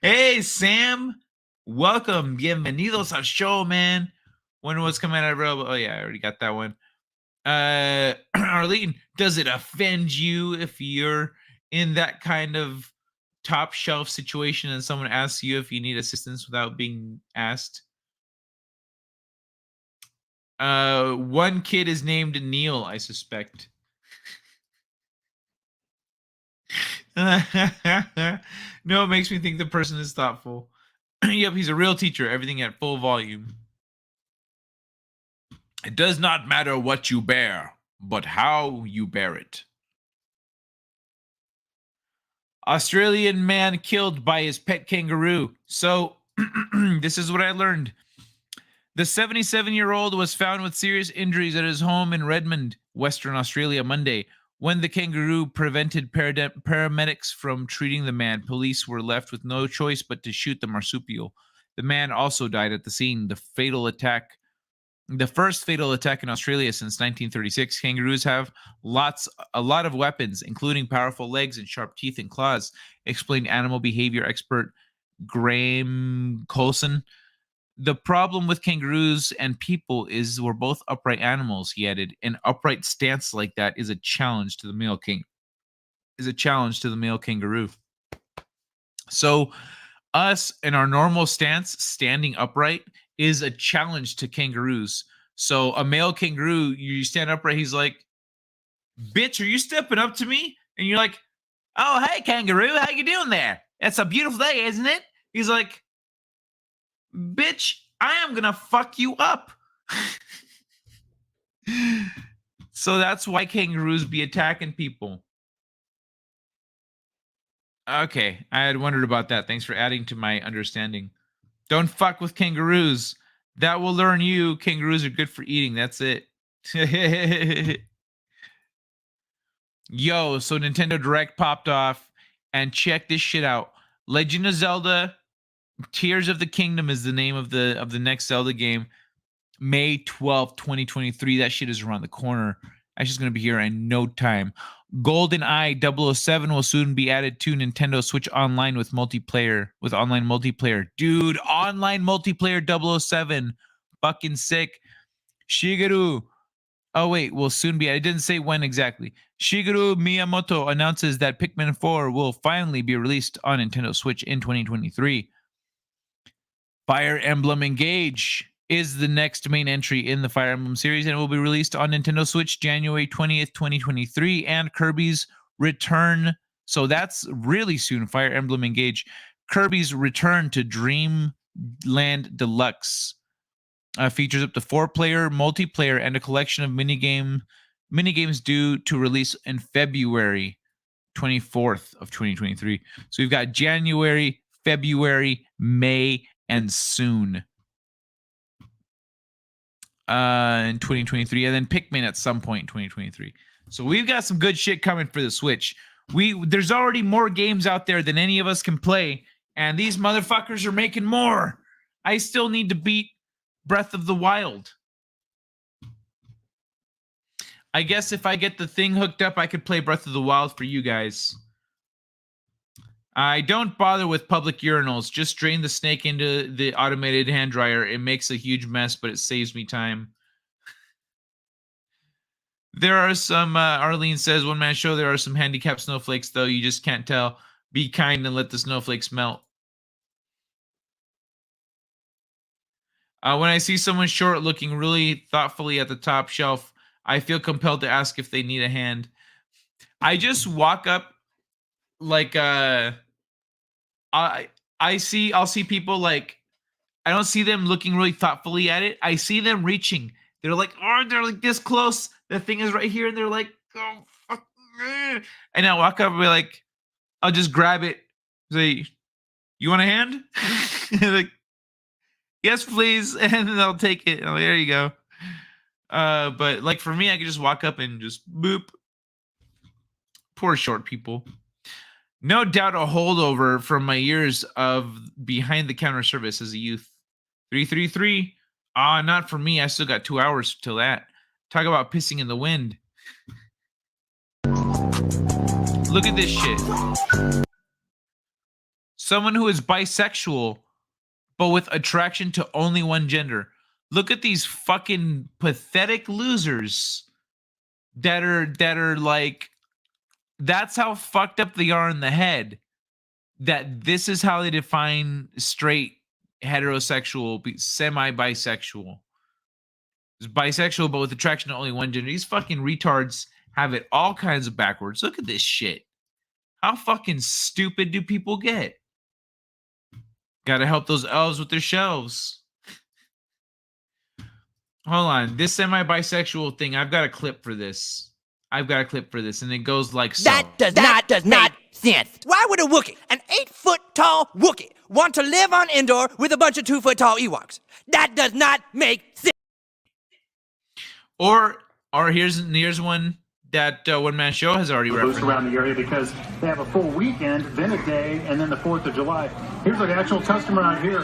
Hey, Sam. Welcome. Bienvenidos al show, man. Wonder what's coming out of Robo. Oh yeah, I already got that one. Arlene, does it offend you if you're in that kind of top shelf situation and someone asks you if you need assistance without being asked? One kid is named Neil, I suspect. No, it makes me think the person is thoughtful. Yep, he's a real teacher. Everything at full volume. It does not matter what you bear, but how you bear it. Australian man killed by his pet kangaroo. So, this is what I learned. The 77-year-old was found with serious injuries at his home in Redmond, Western Australia, Monday. When the kangaroo prevented paramedics from treating the man, police were left with no choice but to shoot the marsupial. The man also died at the scene. The first fatal attack in Australia since 1936. Kangaroos have a lot of weapons, including powerful legs and sharp teeth and claws, explained animal behavior expert Graham Coulson. The problem with kangaroos and people is we're both upright animals, he added. An upright stance like that is a challenge to the male kangaroo. So us in our normal stance, standing upright, is a challenge to kangaroos. So a male kangaroo, you stand upright, he's like, "Bitch, are you stepping up to me?" And you're like, "Oh, hey, kangaroo, how you doing there? It's a beautiful day, isn't it?" He's like, "Bitch, I am gonna fuck you up." So that's why kangaroos be attacking people. Okay, I had wondered about that. Thanks for adding to my understanding. Don't fuck with kangaroos. That will learn you kangaroos are good for eating. That's it. Yo, so Nintendo Direct popped off, and check this shit out. Legend of Zelda Tears of the Kingdom is the name of the next Zelda game. May 12th, 2023. That shit is around the corner. That's just going to be here in no time. GoldenEye 007 will soon be added to Nintendo Switch Online with multiplayer, online multiplayer. Dude, online multiplayer 007. Fucking sick. Shigeru. Oh, wait, will soon be. I didn't say when exactly. Shigeru Miyamoto announces that Pikmin 4 will finally be released on Nintendo Switch in 2023. Fire Emblem Engage is the next main entry in the Fire Emblem series, and it will be released on Nintendo Switch January 20th, 2023, and Kirby's Return. So that's really soon. Fire Emblem Engage. Kirby's Return to Dreamland Deluxe features up to 4-player multiplayer and a collection of minigames due to release in February 24th of 2023. So we've got January, February, May, and soon in 2023, and then Pikmin at some point in 2023. So we've got some good shit coming for the Switch. There's already more games out there than any of us can play, and these motherfuckers are making more. I still need to beat Breath of the Wild. I guess if I get the thing hooked up, I could play Breath of the Wild for you guys. I don't bother with public urinals. Just drain the snake into the automated hand dryer. It makes a huge mess, but it saves me time. There are some, Arlene says, one man show, there are some handicapped snowflakes, though. You just can't tell. Be kind and let the snowflakes melt. When I see someone short looking really thoughtfully at the top shelf, I feel compelled to ask if they need a hand. I just walk up like I'll see people like, I don't see them looking really thoughtfully at it. I see them reaching. They're like, oh, they're like this close. The thing is right here, and they're like, oh, fuck. And I walk up and be like, I'll just grab it. Say, you want a hand? Like, yes, please. And then they'll take it. Like, there you go. But like for me, I could just walk up and just boop. Poor short people. No doubt a holdover from my years of behind the counter service as a youth. 333. Not for me. I still got 2 hours till that. Talk about pissing in the wind. Look at this shit. Someone who is bisexual, but with attraction to only one gender. Look at these fucking pathetic losers that are like, that's how fucked up they are in the head. That this is how they define straight, heterosexual, semi-bisexual. It's bisexual, but with attraction to only one gender. These fucking retards have it all kinds of backwards. Look at this shit. How fucking stupid do people get? Gotta help those elves with their shelves. Hold on. This semi-bisexual thing, I've got a clip for this. And it goes like so. That does not make sense. Why would a Wookiee, an 8-foot-tall Wookiee, want to live on Endor with a bunch of 2-foot-tall Ewoks? That does not make sense. Or here's one that One Man Show has already referenced. Around the area because they have a full weekend, then a day, and then the 4th of July. Here's an actual customer out here.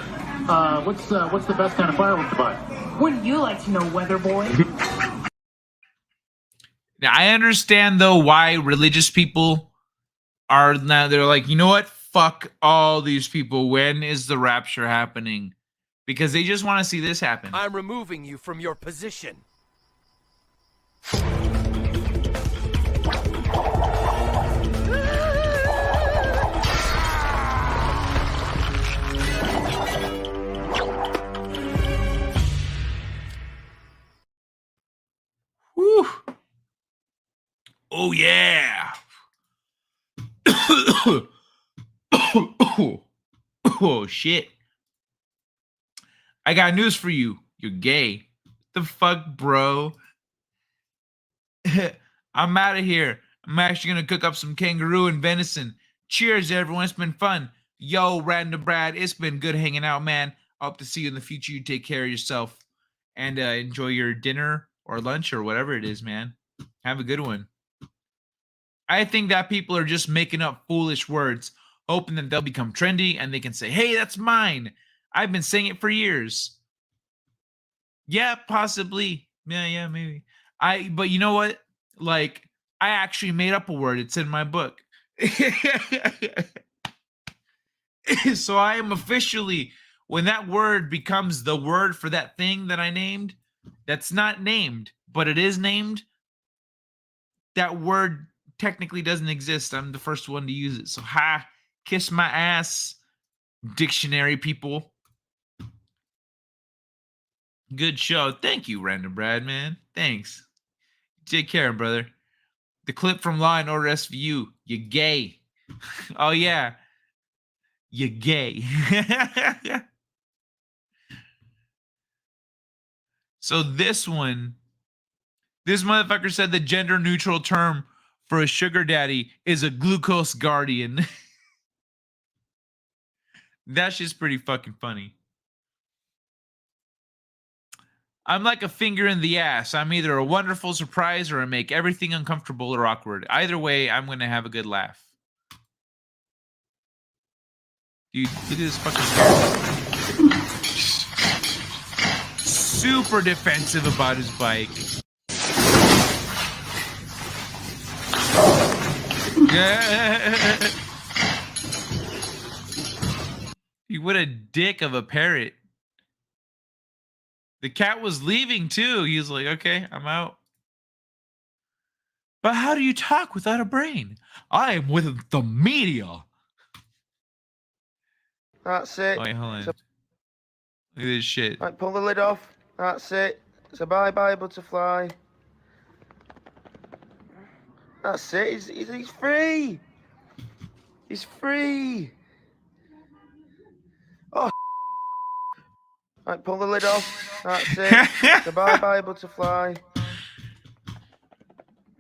What's the best kind of firework to buy? Wouldn't you like to know, weather boy? Now, I understand, though, why religious people are now, they're like, you know what? Fuck all these people. When is the rapture happening? Because they just want to see this happen. I'm removing you from your position. Whew. Oh, yeah. Oh, shit. I got news for you. You're gay. The fuck, bro? I'm out of here. I'm actually going to cook up some kangaroo and venison. Cheers, everyone. It's been fun. Yo, Random Brad, it's been good hanging out, man. I hope to see you in the future. You take care of yourself and enjoy your dinner or lunch or whatever it is, man. Have a good one. I think that people are just making up foolish words, hoping that they'll become trendy and they can say, hey, that's mine. I've been saying it for years. Yeah, possibly. Yeah, maybe. But you know what? Like, I actually made up a word. It's in my book. So I am officially, when that word becomes the word for that thing that I named, that's not named, but it is named, that word technically doesn't exist. I'm the first one to use it. So kiss my ass, dictionary people. Good show. Thank you, Random Brad, man. Thanks. Take care, brother. The clip from Law and Order SVU. You gay. Oh yeah. You gay. So this motherfucker said the gender neutral term for a sugar daddy is a glucose guardian. That's just pretty fucking funny. I'm like a finger in the ass. I'm either a wonderful surprise or I make everything uncomfortable or awkward. Either way, I'm going to have a good laugh. Dude, look at this fucking guy. Super defensive about his bike. What a dick of a parrot. The cat was leaving too. He was like, okay, I'm out. But how do you talk without a brain? I am with the media. That's it. Oh, wait, hold on. Look at this shit. Right, pull the lid off. That's it. So bye-bye, butterfly. That's it. He's free. He's free. Oh. Right, pull the lid off. That's it. So bye-bye, butterfly.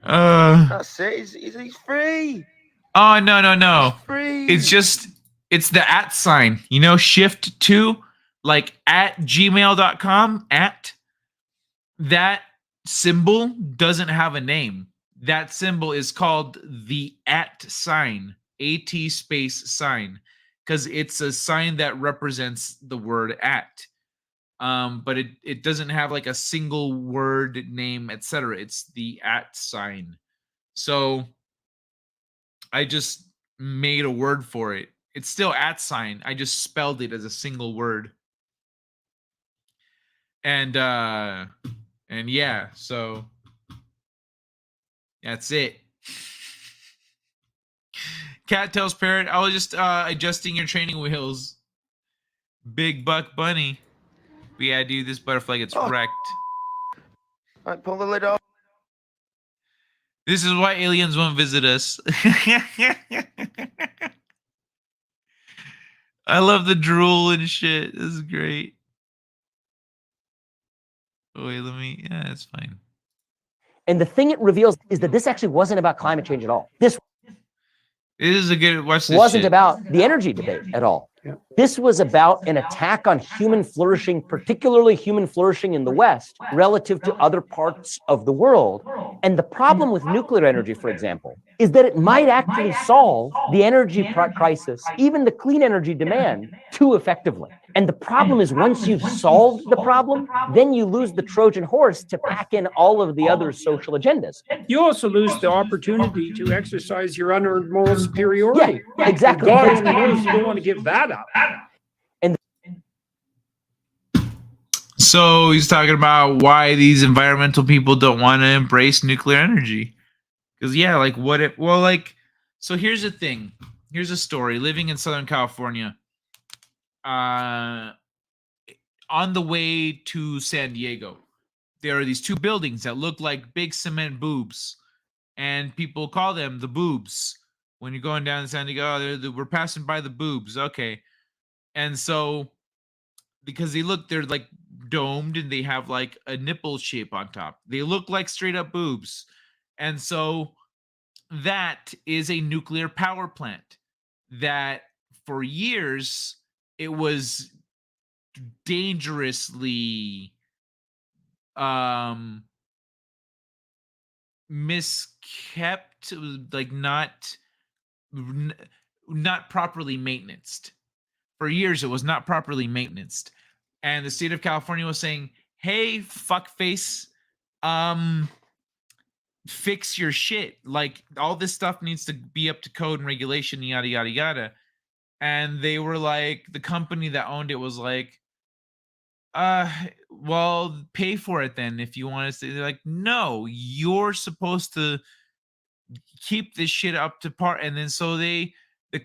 That's it. He's free. Oh, no. He's free. It's the @ sign. You know, shift 2, like at gmail.com, at. That symbol doesn't have a name. That symbol is called the @ sign, AT space sign, because it's a sign that represents the word at. But it doesn't have like a single word name, etc. It's the @ sign. So I just made a word for it. It's still @ sign. I just spelled it as a single word. And yeah, so that's it. Cat tells parrot, I was just adjusting your training wheels. Big buck bunny. But yeah, dude, this butterfly gets wrecked. Right, pull the lid off. This is why aliens won't visit us. I love the drool and shit. This is great. Oh, wait, yeah, it's fine. And the thing it reveals is that this actually wasn't about climate change at all. This is a good watch. This wasn't shit. about the energy debate at all. Yeah. This was about an attack on human flourishing, particularly human flourishing in the West, relative to other parts of the world. And the problem with nuclear energy, for example, is that it might actually solve the energy crisis, even the clean energy demand, too effectively. And the problem is once you've solved the problem, then you lose the Trojan horse to pack in all of the other social agendas. You also lose the opportunity to exercise your unearned moral superiority. Yeah, exactly. God only knows you don't want to give that up. And so he's talking about why these environmental people don't want to embrace nuclear energy. Because yeah, like what if, well, like, so here's the thing. Here's a story. Living in Southern California, on the way to San Diego, there are these two buildings that look like big cement boobs, and people call them the boobs. When you're going down to San Diego, we're passing by the boobs. Okay. And so, because they're like domed and they have like a nipple shape on top. They look like straight up boobs. And so that is a nuclear power plant that for years it was dangerously miskept not properly maintained. For years, it was not properly maintained, and the state of California was saying, "Hey, fuckface, fix your shit. Like all this stuff needs to be up to code and regulation, yada yada yada." And they were like, the company that owned it was like, well, pay for it then if you want to. They're like, no, you're supposed to keep this shit up to par. And then so the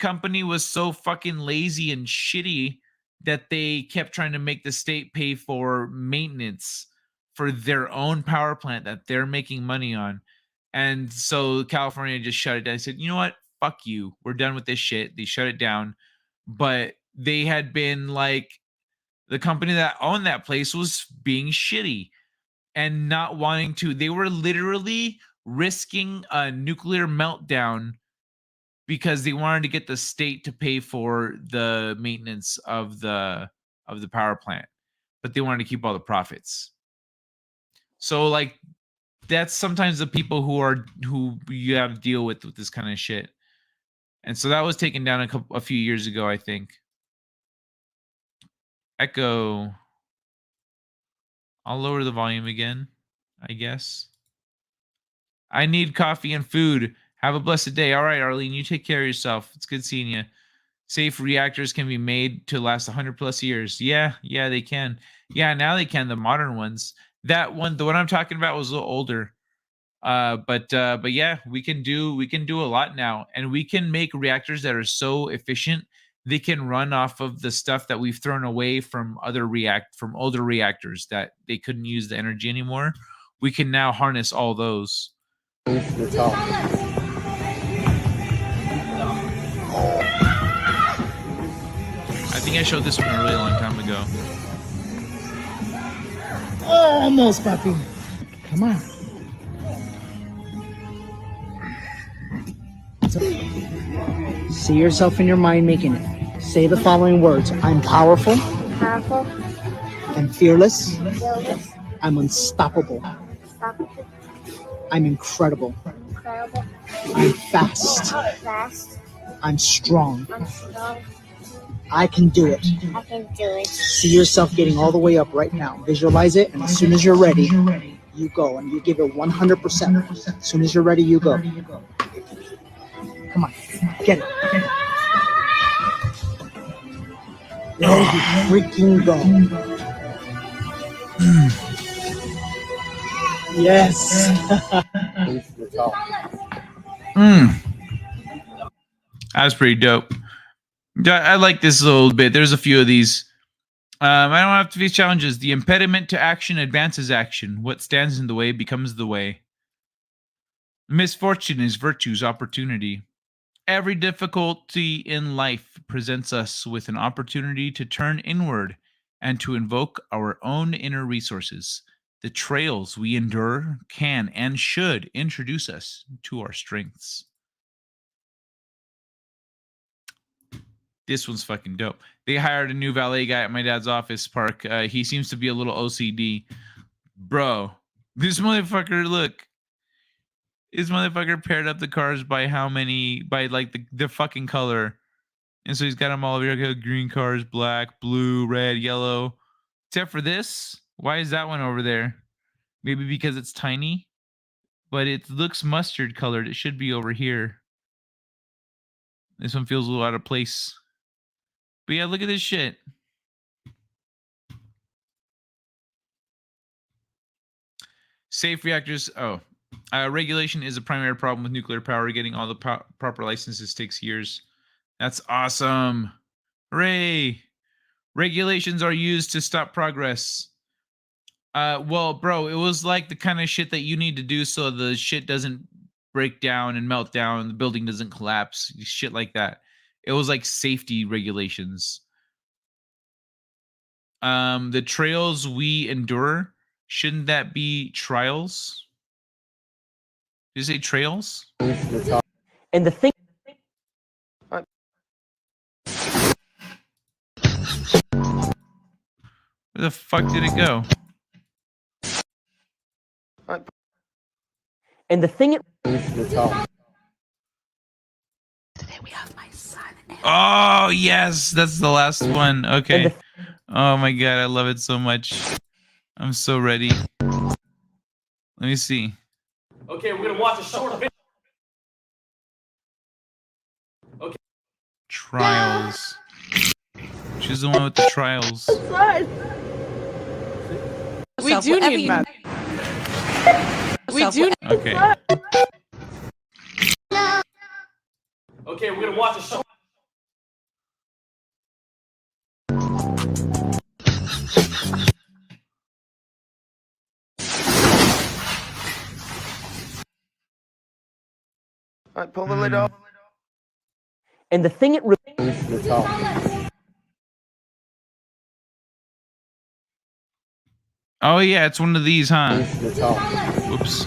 company was so fucking lazy and shitty that they kept trying to make the state pay for maintenance for their own power plant that they're making money on. And so California just shut it down. They said, you know what? Fuck you. We're done with this shit. They shut it down. But they had been like, the company that owned that place was being shitty and not wanting to. They were literally risking a nuclear meltdown because they wanted to get the state to pay for the maintenance of the power plant, but they wanted to keep all the profits. So like, that's sometimes the people who you have to deal with this kind of shit. And so that was taken down a few years ago, I think. Echo. I'll lower the volume again, I guess. I need coffee and food. Have a blessed day. All right, Arlene, you take care of yourself. It's good seeing you. Safe reactors can be made to last 100+ years. Yeah, they can. Yeah, now they can, the modern ones. That one, the one I'm talking about was a little older. But yeah, we can do a lot now, and we can make reactors that are so efficient they can run off of the stuff that we've thrown away from older reactors that they couldn't use the energy anymore. We can now harness all those. I think I showed this one a really long time ago. Almost, puppy. Come on. See yourself in your mind making it. Say the following words. I'm powerful. Powerful. I'm fearless. Fearless. I'm unstoppable. Unstoppable. I'm incredible. Incredible. I'm fast. Fast. I'm strong. I'm strong. I can do it. I can do it. See yourself getting all the way up right now. Visualize it, and as soon as you're ready, you go, and you give it 100%. As soon as you're ready, you go. Come on, get it. There you freaking go. Yes. That was pretty dope. I like this a little bit. There's a few of these. I don't have to face challenges. The impediment to action advances action. What stands in the way becomes the way. Misfortune is virtue's opportunity. Every difficulty in life presents us with an opportunity to turn inward and to invoke our own inner resources. The trails we endure can and should introduce us to our strengths. This one's fucking dope. They hired a new valet guy at my dad's office park. He seems to be a little OCD. Bro, this motherfucker, look. This motherfucker paired up the cars by like the fucking color. And so he's got them all over here. Green cars, black, blue, red, yellow. Except for this. Why is that one over there? Maybe because it's tiny. But it looks mustard colored. It should be over here. This one feels a little out of place. But yeah, look at this shit. Safe reactors. Regulation is a primary problem with nuclear power. Getting all the proper licenses takes years. That's awesome. Hooray. Regulations are used to stop progress. Well, bro, it was like the kind of shit that you need to do so the shit doesn't break down and melt down and the building doesn't collapse. Shit like that. It was like safety regulations. The trails we endure, shouldn't that be trials? Did you say trails? And the thing. Where the fuck did it go? And the thing. Oh yes, that's the last one. Okay. Oh my god, I love it so much. I'm so ready. Let me see. Okay, we're gonna watch a short video. Okay. Trials. She's the one with the trials. We do need men. We do. Okay. Okay, we're gonna watch a short. All right, pull the lid off. And the thing it really Oh yeah, it's one of these, huh? Whoops.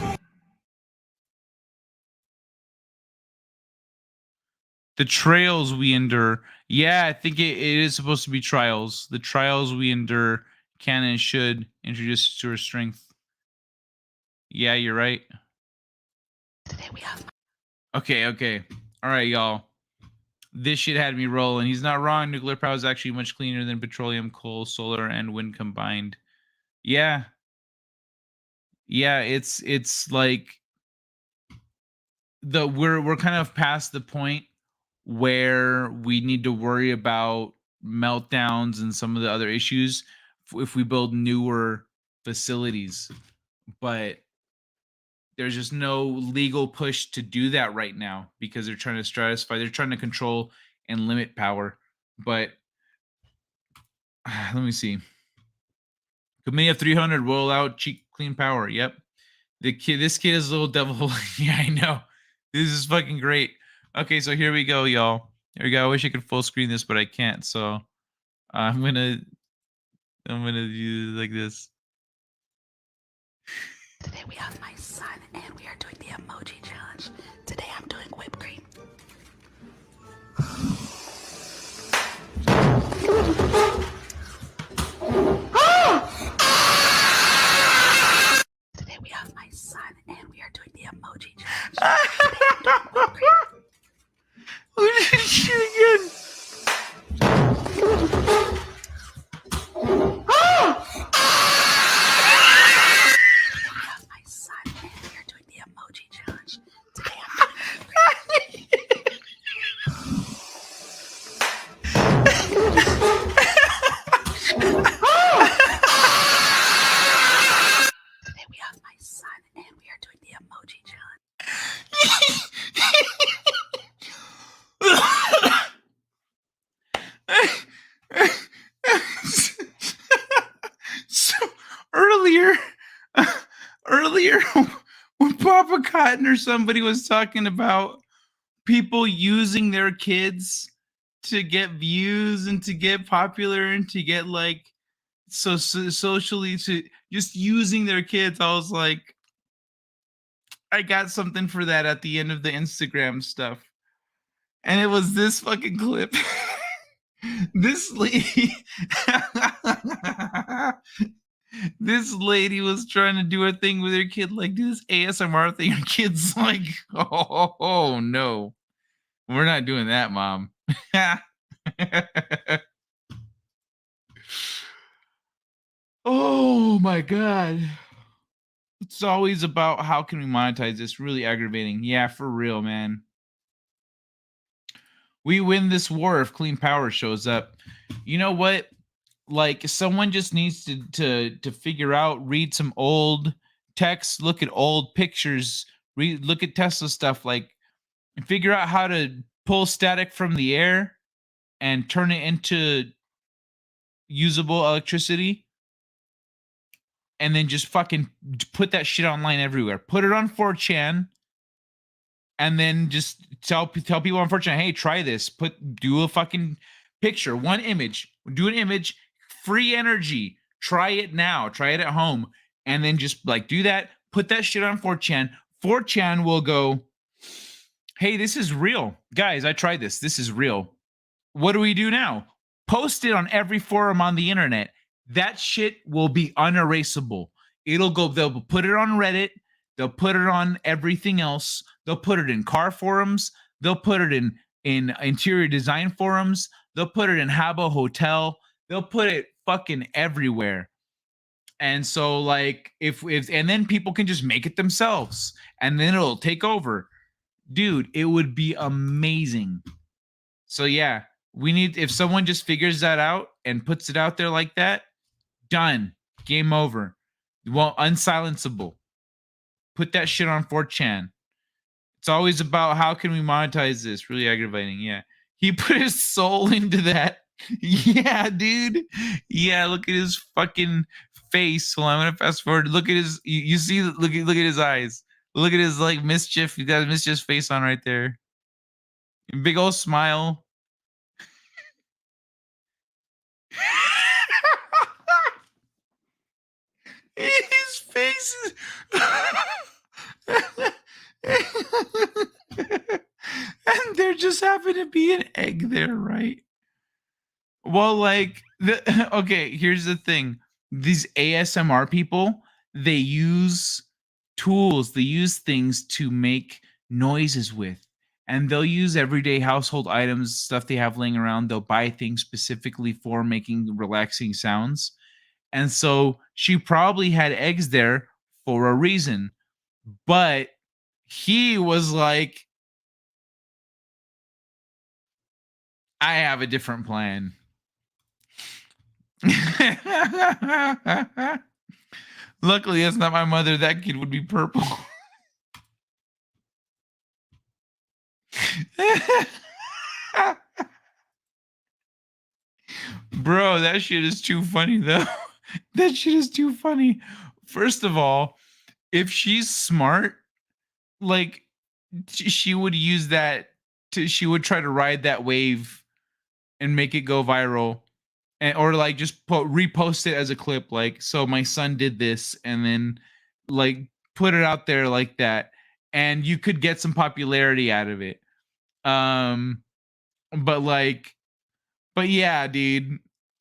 The trails we endure. Yeah, I think it is supposed to be trials. The trials we endure can and should introduce to our strength. Yeah, you're right. Okay. All right, y'all. This shit had me rolling. He's not wrong. Nuclear power is actually much cleaner than petroleum, coal, solar, and wind combined. Yeah. Yeah, it's like we're kind of past the point where we need to worry about meltdowns and some of the other issues if we build newer facilities. But there's just no legal push to do that right now because they're trying to stratify, they're trying to control and limit power. But let me see. Committee of 300 roll out cheap clean power. Yep. This kid is a little devil. Yeah, I know. This is fucking great. Okay, so here we go, y'all. Here we go. I wish I could full screen this, but I can't. So I'm gonna do like this. Today we have my son, and we are doing the emoji challenge. Today I'm doing whipped cream. Today we have my son, and we are doing the emoji challenge. Today I'm doing whipped cream. Who did shit again? Today we have my son, and we are doing the emoji challenge. So earlier when Papa Cotton or somebody was talking about people using their kids to get views and to get popular and to get like socially, to just using their kids, I was like, I got something for that at the end of the Instagram stuff. And it was this fucking clip. This lady this lady was trying to do a thing with her kid, like do this ASMR thing. Her kid's like, oh no, we're not doing that, Mom. Oh my god. It's always about how can we monetize this. Really aggravating. Yeah, for real, man. We win this war if clean power shows up. You know what? Like someone just needs to figure out, read some old texts, look at old pictures, look at Tesla stuff, like, and figure out how to pull static from the air and turn it into usable electricity. And then just fucking put that shit online everywhere. Put it on 4chan. And then just tell people on 4chan, hey, try this. Do a fucking picture, one image. Do an image, free energy. Try it now. Try it at home. And then just like do that. Put that shit on 4chan. 4chan will go, hey, this is real. Guys, I tried this. This is real. What do we do now? Post it on every forum on the internet. That shit will be unerasable. They'll put it on Reddit. They'll put it on everything else. They'll put it in car forums. They'll put it in in interior design forums. They'll put it in Habbo Hotel. They'll put it fucking everywhere. And so like if and then people can just make it themselves and then it'll take over. Dude, it would be amazing. So yeah, we need, if someone just figures that out and puts it out there like that, done. Game over. Well, unsilenceable. Put that shit on 4chan. It's always about how can we monetize this? Really aggravating. Yeah. He put his soul into that. Yeah, dude. Yeah, look at his fucking face. Well, I'm gonna fast forward. Look at his. You see? Look at his eyes. Look at his like mischief. He got a mischief face on right there. Big old smile. His face is. And there just happened to be an egg there, right? Well, like okay, here's the thing. These ASMR people, they use tools, they use things to make noises with. And they'll use everyday household items, stuff they have laying around. They'll buy things specifically for making relaxing sounds. And so she probably had eggs there for a reason. But he was like, I have a different plan. Luckily, that's not my mother. That kid would be purple. Bro, that shit is too funny, though. That shit is too funny. First of all, if she's smart, like, she would use that she would try to ride that wave and make it go viral. And, or like just repost it as a clip, like, so my son did this, and then like put it out there like that, and you could get some popularity out of it. But yeah, dude,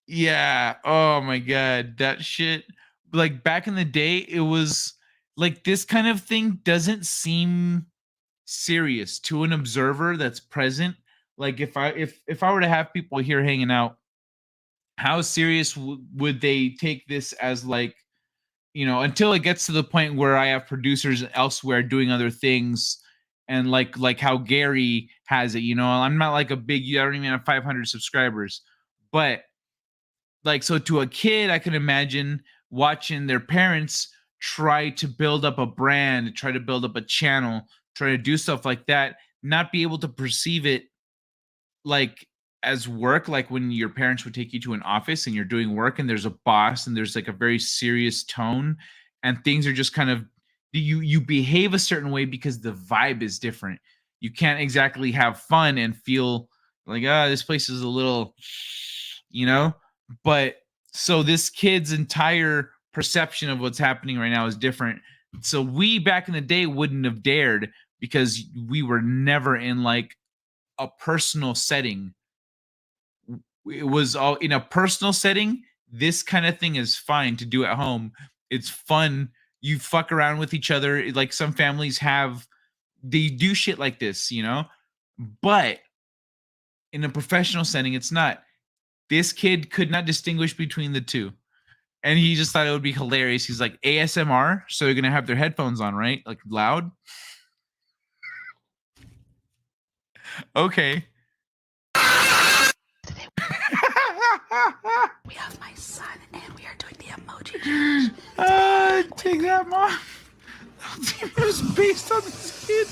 yeah. Oh my god, that shit. Like back in the day, it was like this kind of thing doesn't seem serious to an observer that's present. Like if I were to have people here hanging out, how serious would they take this as, like, you know, until it gets to the point where I have producers elsewhere doing other things, and like how Gary has it, you know, I'm not like a big, I don't even have 500 subscribers, but like, so to a kid, I can imagine watching their parents try to build up a brand, try to build up a channel, try to do stuff like that, not be able to perceive it like as work, like when your parents would take you to an office and you're doing work and there's a boss and there's like a very serious tone and things are just kind of, you behave a certain way because the vibe is different. You can't exactly have fun and feel like, this place is a little, you know. But so this kid's entire perception of what's happening right now is different. So we back in the day wouldn't have dared because we were never in like a personal setting. It was all in a personal setting. This kind of thing is fine to do at home. It's fun. You fuck around with each other. Like some families they do shit like this, you know. But in a professional setting, it's not. This kid could not distinguish between the two, and he just thought it would be hilarious. He's like, ASMR, so they're gonna have their headphones on, right? Like loud. Okay. We have my son, and we are doing the emoji challenge. Take that, Mom. It was based on this kid.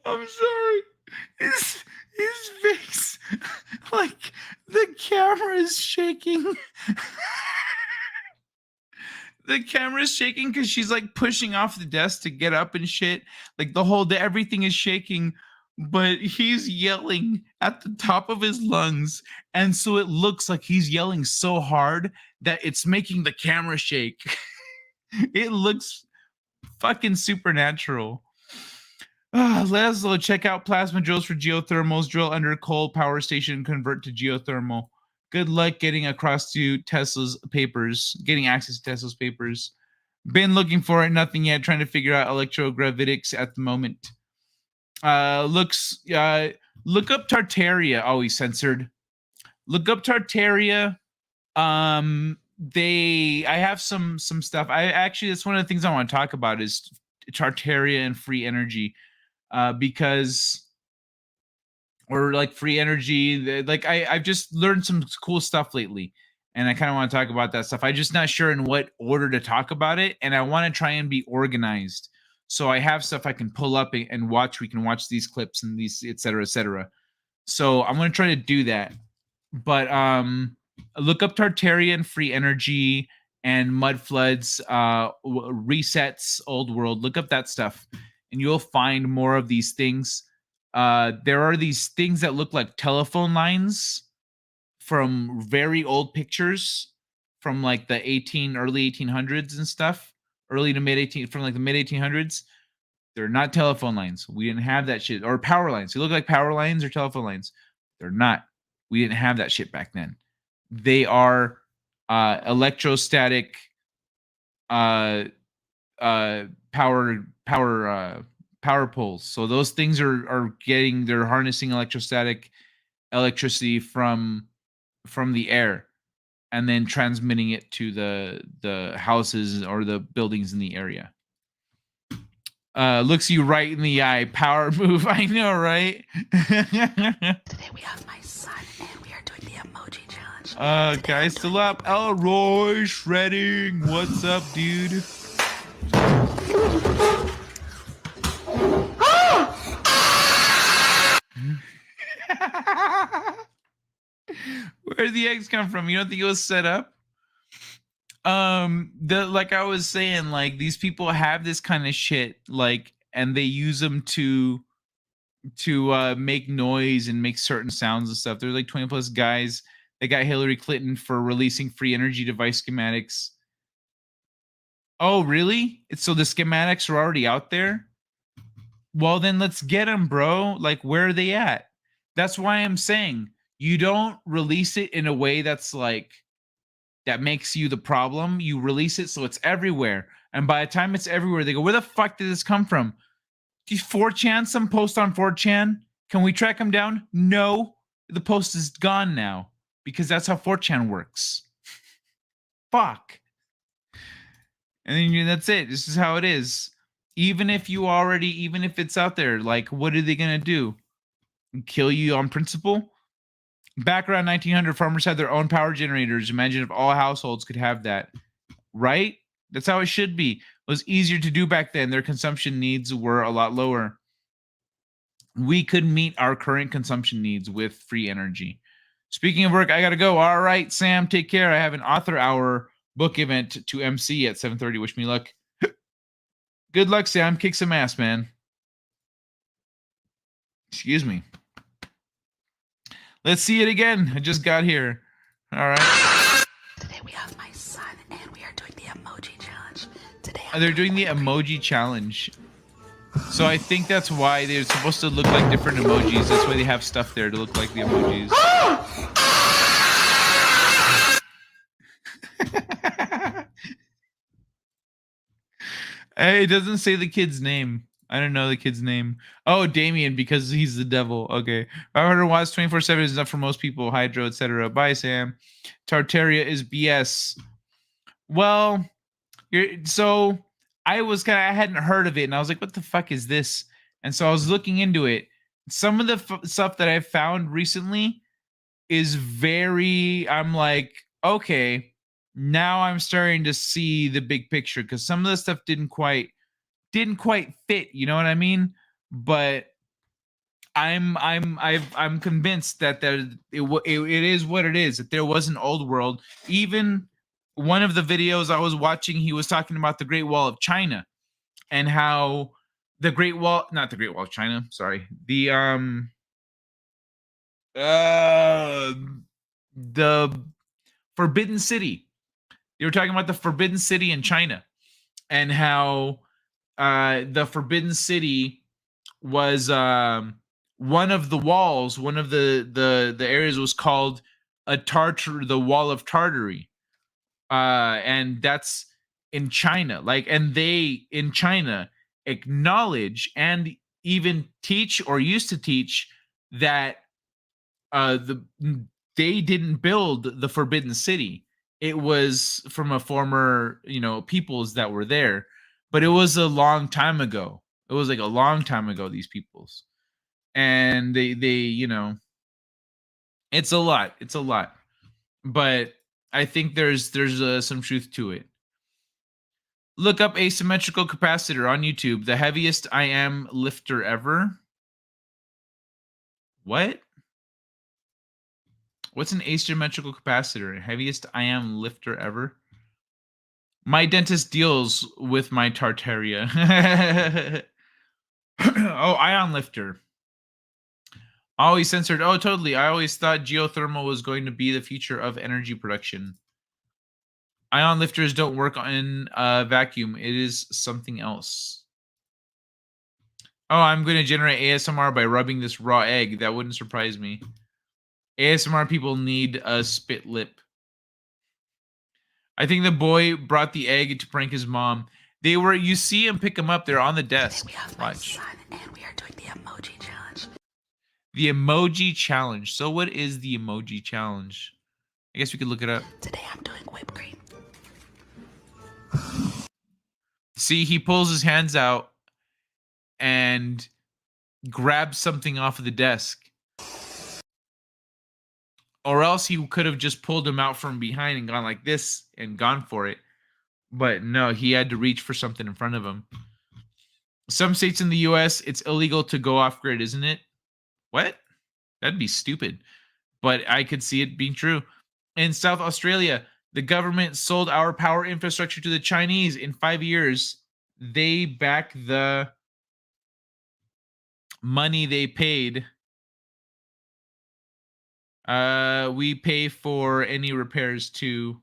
I'm sorry. His face, like the camera is shaking. The camera's shaking because she's like pushing off the desk to get up and shit. Like the whole day, everything is shaking, but he's yelling at the top of his lungs. And so it looks like he's yelling so hard that it's making the camera shake. It looks fucking supernatural. Laszlo, check out plasma drills for geothermals. Drill under coal power station, convert to geothermal. Good luck getting across to Tesla's papers, getting access to Tesla's papers. Been looking for it, nothing yet. Trying to figure out electrogravitics at the moment. Look up Tartaria. Oh, he's censored. Look up Tartaria. I have some stuff. That's one of the things I want to talk about is Tartaria and free energy, because or like free energy. Like I've just learned some cool stuff lately, and I kind of want to talk about that stuff. I'm just not sure in what order to talk about it, and I want to try and be organized. So I have stuff I can pull up and watch. We can watch these clips and these, et cetera, et cetera. So I'm going to try to do that. But look up Tartaria and free energy and mud floods, resets, old world. Look up that stuff, and you'll find more of these things. There are these things that look like telephone lines from very old pictures from like the early 1800s and stuff, early to mid 18 from like the mid 1800s. They're not telephone lines. We didn't have that shit. Or power lines. They look like power lines or telephone lines. They're not. We didn't have that shit back then. They are electrostatic power poles. So those things they're harnessing electricity from the air and then transmitting it to the houses or the buildings in the area. Looks you right in the eye. Power move. I know, right? Today we have my son and we are doing the emoji challenge. Guys, still up. Elroy shredding. What's up, dude? Where did the eggs come from? You don't think it was set up? Like I was saying, like these people have this kind of shit, like, and they use them to make noise and make certain sounds and stuff. There's like 20 plus guys that got Hillary Clinton for releasing free energy device schematics. Oh, really? So the schematics are already out there? Well, then let's get them, bro. Like, where are they at? That's why I'm saying you don't release it in a way that's like, that makes you the problem. You release it so it's everywhere. And by the time it's everywhere, they go, where the fuck did this come from? 4chan, some post on 4chan? Can we track them down? No. The post is gone now because that's how 4chan works. Fuck. And then that's it. This is how it is. Even if it's out there, like, what are they going to do? Kill you on principle? Back around 1900, farmers had their own power generators. Imagine if all households could have that, right? That's how it should be. It was easier to do back then. Their consumption needs were a lot lower. We could meet our current consumption needs with free energy. Speaking of work, I got to go. All right, Sam, take care. I have an author hour book event to MC at 7:30. Wish me luck. Good luck, Sam. Kick some ass, man. Excuse me. Let's see it again. I just got here. All right. Today we have my son and we are doing the emoji challenge. They're doing the emoji challenge. So I think that's why they're supposed to look like different emojis. That's why they have stuff there to look like the emojis. Hey, it doesn't say the kid's name. I don't know the kid's name. Oh, Damien, because he's the devil. Okay. 500 watts 24/7 is enough for most people. Hydro, etc. Bye, Sam. Tartaria is BS. Well, so I hadn't heard of it, and I was like, what the fuck is this? And so I was looking into it. Some of the stuff that I found recently is I'm like, okay, now I'm starting to see the big picture, because some of the stuff didn't quite fit, you know what I mean? But I'm convinced that it is what it is, that there was an old world. Even one of the videos I was watching, he was talking about the Great Wall of China and how not the Great Wall of China, sorry. The Forbidden City. You were talking about the Forbidden City in China and how the Forbidden City was one of the walls, one of the areas was called the wall of Tartary, and that's in China. Like, and they in China acknowledge and even teach or used to teach that they didn't build the Forbidden City. It was from a former, peoples that were there, but it was a long time ago. It was like a long time ago, these peoples. And they it's a lot. It's a lot. But I think there's some truth to it. Look up asymmetrical capacitor on YouTube. The heaviest I am lifter ever. What? What's an asymmetrical capacitor? Heaviest I am lifter ever? My dentist deals with my Tartaria. Oh, ion lifter. Always censored. Oh, totally. I always thought geothermal was going to be the future of energy production. Ion lifters don't work in a vacuum. It is something else. Oh, I'm going to generate ASMR by rubbing this raw egg. That wouldn't surprise me. ASMR people need a spit lip. I think the boy brought the egg to prank his mom. They were, you see him pick him up. They're on the desk. Watch. And we are doing the emoji challenge. The emoji challenge. So what is the emoji challenge? I guess we could look it up. Today I'm doing whipped cream. See, he pulls his hands out and grabs something off of the desk. Or else he could have just pulled him out from behind and gone like this and gone for it. But no, he had to reach for something in front of him. Some states in the US, it's illegal to go off grid, isn't it? What? That'd be stupid. But I could see it being true. In South Australia, the government sold our power infrastructure to the Chinese. In 5 years, they back the money they paid. We pay for any repairs too.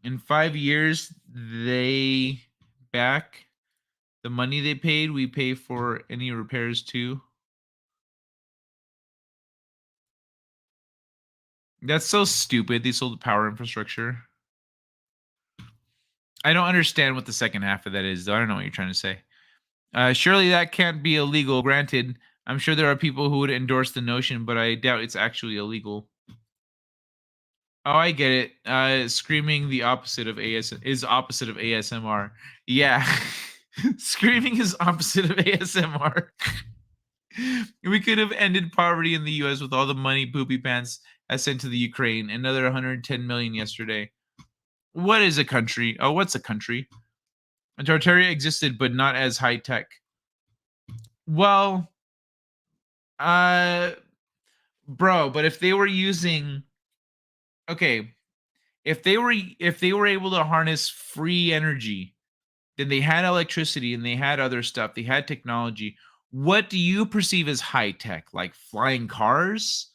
In 5 years, they back the money they paid. We pay for any repairs too. That's so stupid. They sold the power infrastructure. I don't understand what the second half of that is, though. I don't know what you're trying to say. Surely that can't be illegal. Granted, I'm sure there are people who would endorse the notion, but I doubt it's actually illegal. Oh, I get it. Screaming the opposite of is opposite of ASMR. Yeah. Screaming is opposite of ASMR. We could have ended poverty in the US with all the money Poopy Pants has sent to the Ukraine. Another 110 million yesterday. What is a country? Oh, what's a country? Tartaria existed, but not as high tech. Well, bro, but if they were using, okay, if they were able to harness free energy, then they had electricity and they had other stuff. They had technology. What do you perceive as high tech? Like flying cars?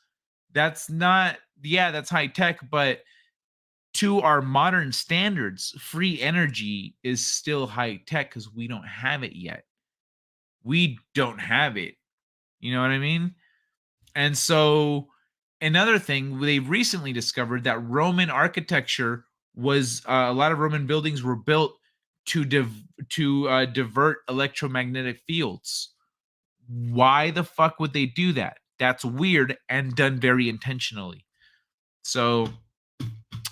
That's not, yeah, that's high tech, but to our modern standards, free energy is still high tech because we don't have it yet. We don't have it. You know what I mean? And so another thing, they've recently discovered that Roman architecture was a lot of Roman buildings were built to divert electromagnetic fields. Why the fuck would they do that? That's weird and done very intentionally. So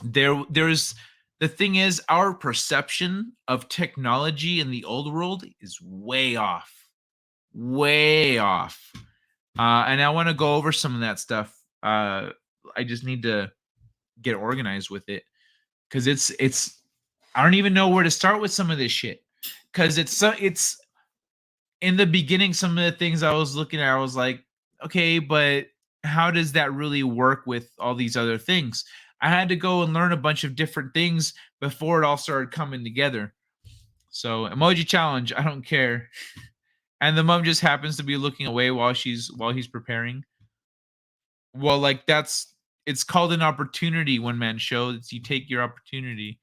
there's the thing is, our perception of technology in the old world is way off. Way off. And I want to go over some of that stuff. I just need to get organized with it because it's I don't even know where to start with some of this shit because it's in the beginning. Some of the things I was looking at, I was like, okay, but how does that really work with all these other things? I had to go and learn a bunch of different things before it all started coming together. So emoji challenge, I don't care. And the mom just happens to be looking away while he's preparing. Well, like it's called an opportunity one man show. It's you take your opportunity.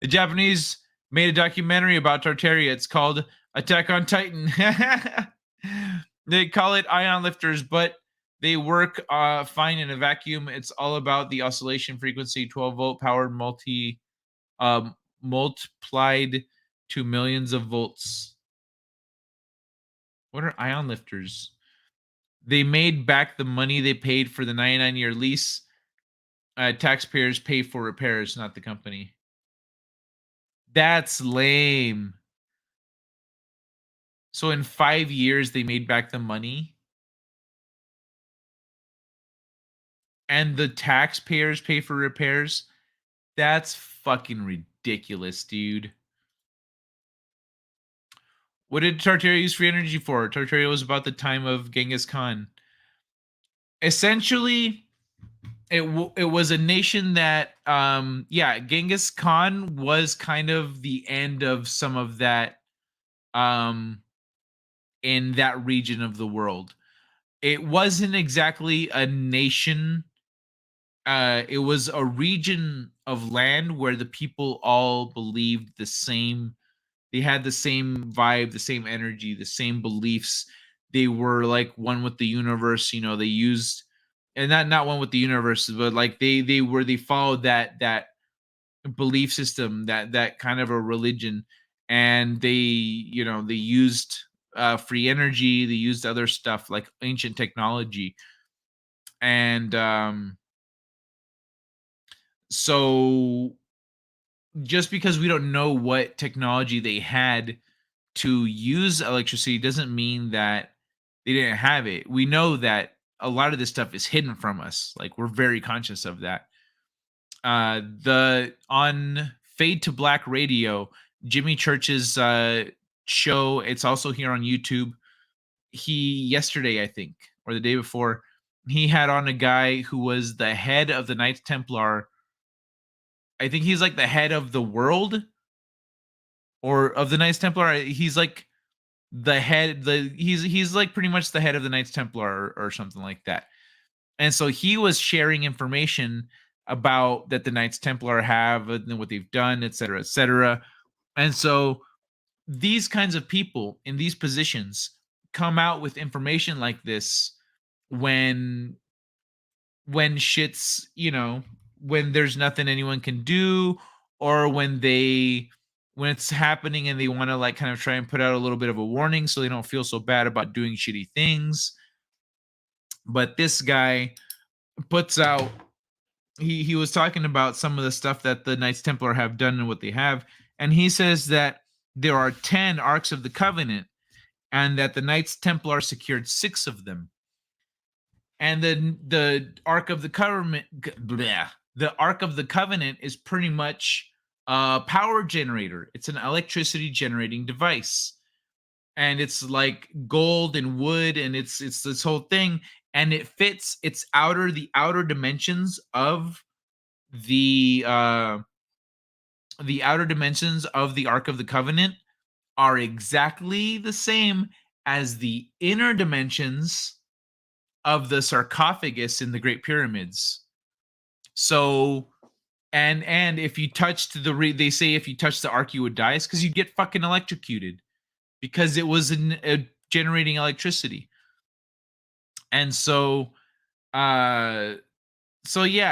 The Japanese made a documentary about Tartaria. It's called Attack on Titan. They call it ion lifters, but They work fine in a vacuum. It's all about the oscillation frequency, 12-volt power multiplied to millions of volts. What are ion lifters? They made back the money they paid for the 99-year lease. Taxpayers pay for repairs, not the company. That's lame. So in 5 years, they made back the money. And the taxpayers pay for repairs. That's fucking ridiculous, dude. What did Tartaria use free energy for? Tartaria was about the time of Genghis Khan. Essentially, it was a nation that, Genghis Khan was kind of the end of some of that in that region of the world. It wasn't exactly a nation. It was a region of land where the people all believed the same. They had the same vibe, the same energy, the same beliefs. They were like one with the universe. They used, and not one with the universe, but like they followed that belief system, that kind of a religion, and they used free energy. They used other stuff like ancient technology, and so just because we don't know what technology they had to use electricity doesn't mean that they didn't have it. We know that a lot of this stuff is hidden from us. Like, we're very conscious of that. On Fade to Black Radio, Jimmy Church's show, it's also here on YouTube. Yesterday, I think, or the day before, he had on a guy who was the head of the Knights Templar. I think he's like the head of the world, or of the Knights Templar. He's like the head. He's like pretty much the head of the Knights Templar, or something like that. And so he was sharing information about that the Knights Templar have and what they've done, et cetera, et cetera. And so these kinds of people in these positions come out with information like this when shit's, when there's nothing anyone can do, or when it's happening and they want to like kind of try and put out a little bit of a warning so they don't feel so bad about doing shitty things. But this guy puts out, he was talking about some of the stuff that the Knights Templar have done and what they have, and he says that there are 10 Arks of the Covenant, and that the Knights Templar secured 6 of them. And the Ark of the Covenant, the Ark of the Covenant is pretty much a power generator. It's an electricity generating device, and it's like gold and wood, and it's this whole thing, and it fits the outer dimensions of the outer dimensions of the Ark of the Covenant are exactly the same as the inner dimensions of the sarcophagus in the Great Pyramids. So, and if you touched they say if you touch the Ark, you would die, because you'd get fucking electrocuted, because it was generating electricity. And so, yeah,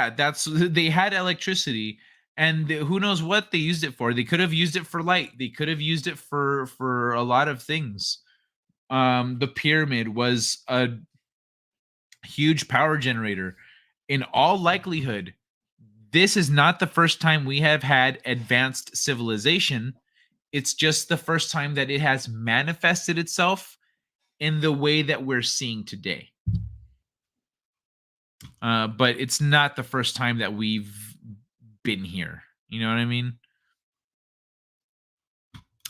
they had electricity, and who knows what they used it for. They could have used it for light. They could have used it for a lot of things. The pyramid was a huge power generator. In all likelihood, this is not the first time we have had advanced civilization. It's just the first time that it has manifested itself in the way that we're seeing today. But it's not the first time that we've been here. You know what I mean?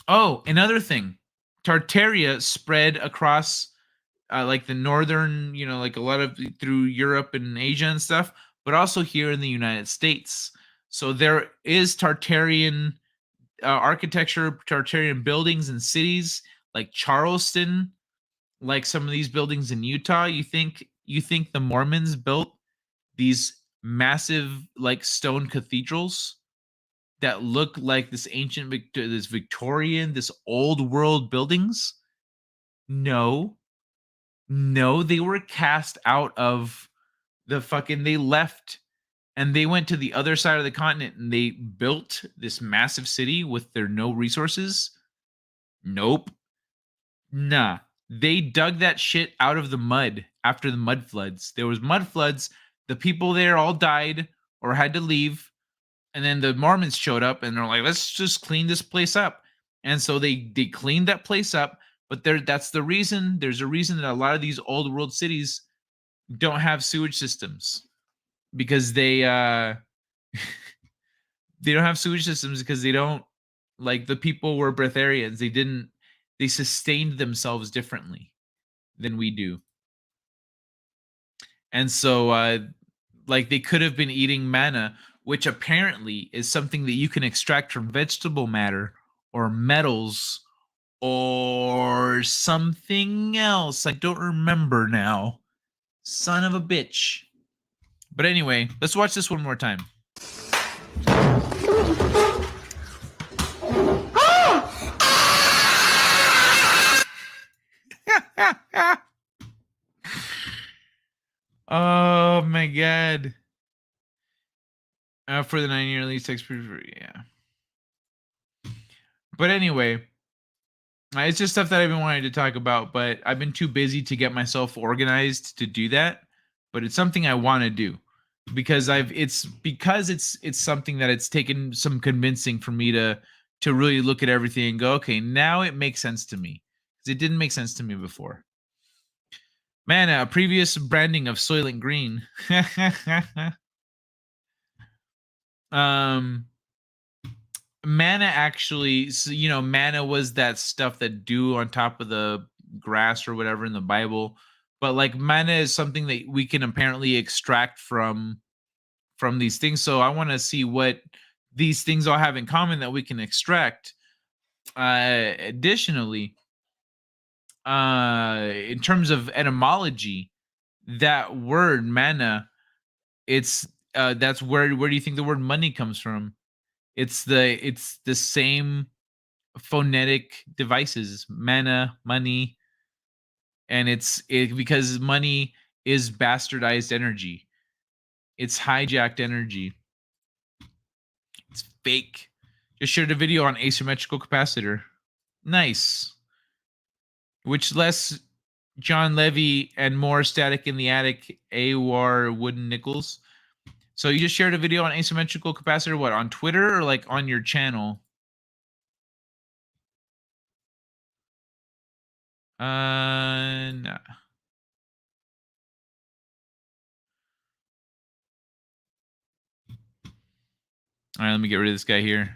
Oh, another thing. Tartaria spread across like the northern, like a lot of through Europe and Asia and stuff, but also here in the United States. So there is Tartarian architecture, Tartarian buildings and cities like Charleston, like some of these buildings in Utah. You think the Mormons built these massive like stone cathedrals that look like this ancient this Victorian, this old world buildings? No. No, they were cast out of the fucking. They left and they went to the other side of the continent and they built this massive city with their no resources. Nope. Nah. They dug that shit out of the mud after the mud floods. There was mud floods. The people there all died or had to leave. And then the Mormons showed up and they're like, let's just clean this place up. And so they cleaned that place up. But that's the reason. There's a reason that a lot of these old world cities don't have sewage systems, because they don't have sewage systems because they don't, like, the people were breatharians. They sustained themselves differently than we do. And so like they could have been eating manna, which apparently is something that you can extract from vegetable matter or metals or something else. I don't remember now. Son of a bitch. But anyway, let's watch this one more time. Oh my god. For the 9-year lease experience, yeah. But anyway, it's just stuff that I've been wanting to talk about, but I've been too busy to get myself organized to do that. But it's something I want to do because it's something that it's taken some convincing for me to really look at everything and go, okay, now it makes sense to me, because it didn't make sense to me before. Man, a previous branding of Soylent Green. Manna actually, manna was that stuff that dew on top of the grass or whatever in the Bible. But like manna is something that we can apparently extract from these things. So I want to see what these things all have in common that we can extract. Additionally, in terms of etymology, that word manna, it's that's where do you think the word money comes from? It's the same phonetic devices, manna, money, and it's because money is bastardized energy. It's hijacked energy. It's fake. Just shared a video on asymmetrical capacitor. Nice. Which less John Levy and more Static in the Attic, AWAR wooden nickels. So you just shared a video on asymmetrical capacitor, what, on Twitter or like on your channel? No. All right, let me get rid of this guy here.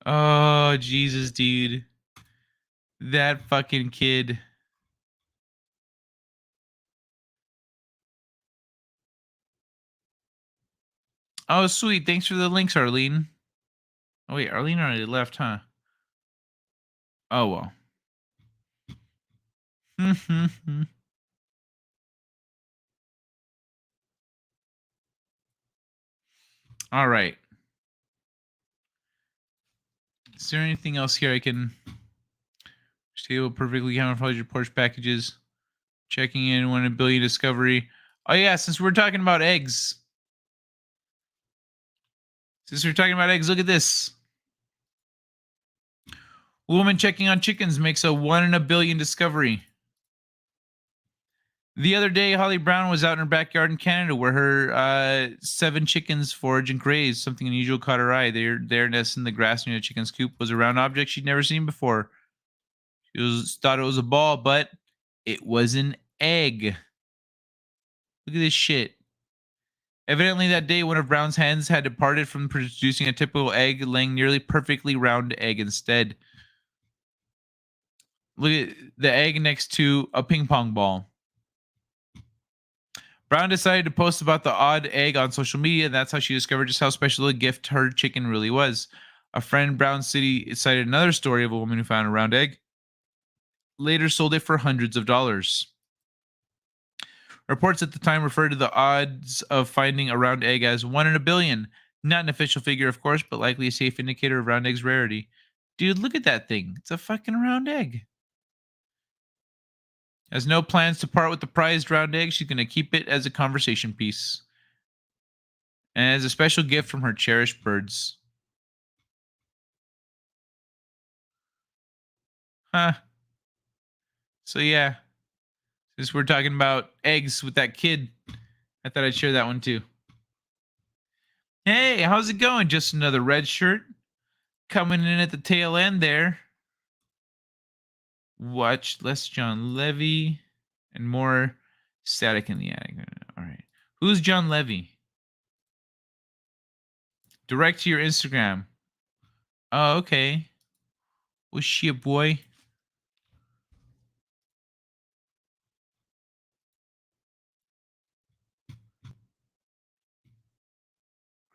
Oh, Jesus, dude. That fucking kid. Oh, sweet. Thanks for the links, Arlene. Oh, wait, Arlene already left, huh? Oh, well. All right. Is there anything else here I can... Stable perfectly camouflage your Porsche packages. Checking in 1 billion discovery. Oh, yeah, since we're talking about eggs. Look at this. Woman checking on chickens makes a 1 in a billion discovery. The other day, Holly Brown was out in her backyard in Canada where her 7 chickens forage and graze. Something unusual caught her eye. Their nest in the grass near the chicken's coop was a round object she'd never seen before. She thought it was a ball, but it was an egg. Look at this shit. Evidently that day, one of Brown's hens had departed from producing a typical egg, laying nearly perfectly round egg instead. Look at the egg next to a ping pong ball. Brown decided to post about the odd egg on social media, and that's how she discovered just how special a gift her chicken really was. A friend in Brown City cited another story of a woman who found a round egg. Later sold it for hundreds of dollars. Reports at the time referred to the odds of finding a round egg as 1 in a billion. Not an official figure, of course, but likely a safe indicator of round eggs' rarity. Dude, look at that thing. It's a fucking round egg. Has no plans to part with the prized round egg. She's going to keep it as a conversation piece. And as a special gift from her cherished birds. Huh. So yeah. Since we're talking about eggs with that kid, I thought I'd share that one too. Hey, how's it going? Just another red shirt. Coming in at the tail end there. Watch less John Levy and more Static in the Attic. All right. Who's John Levy? Direct to your Instagram. Oh, okay. Was she a boy?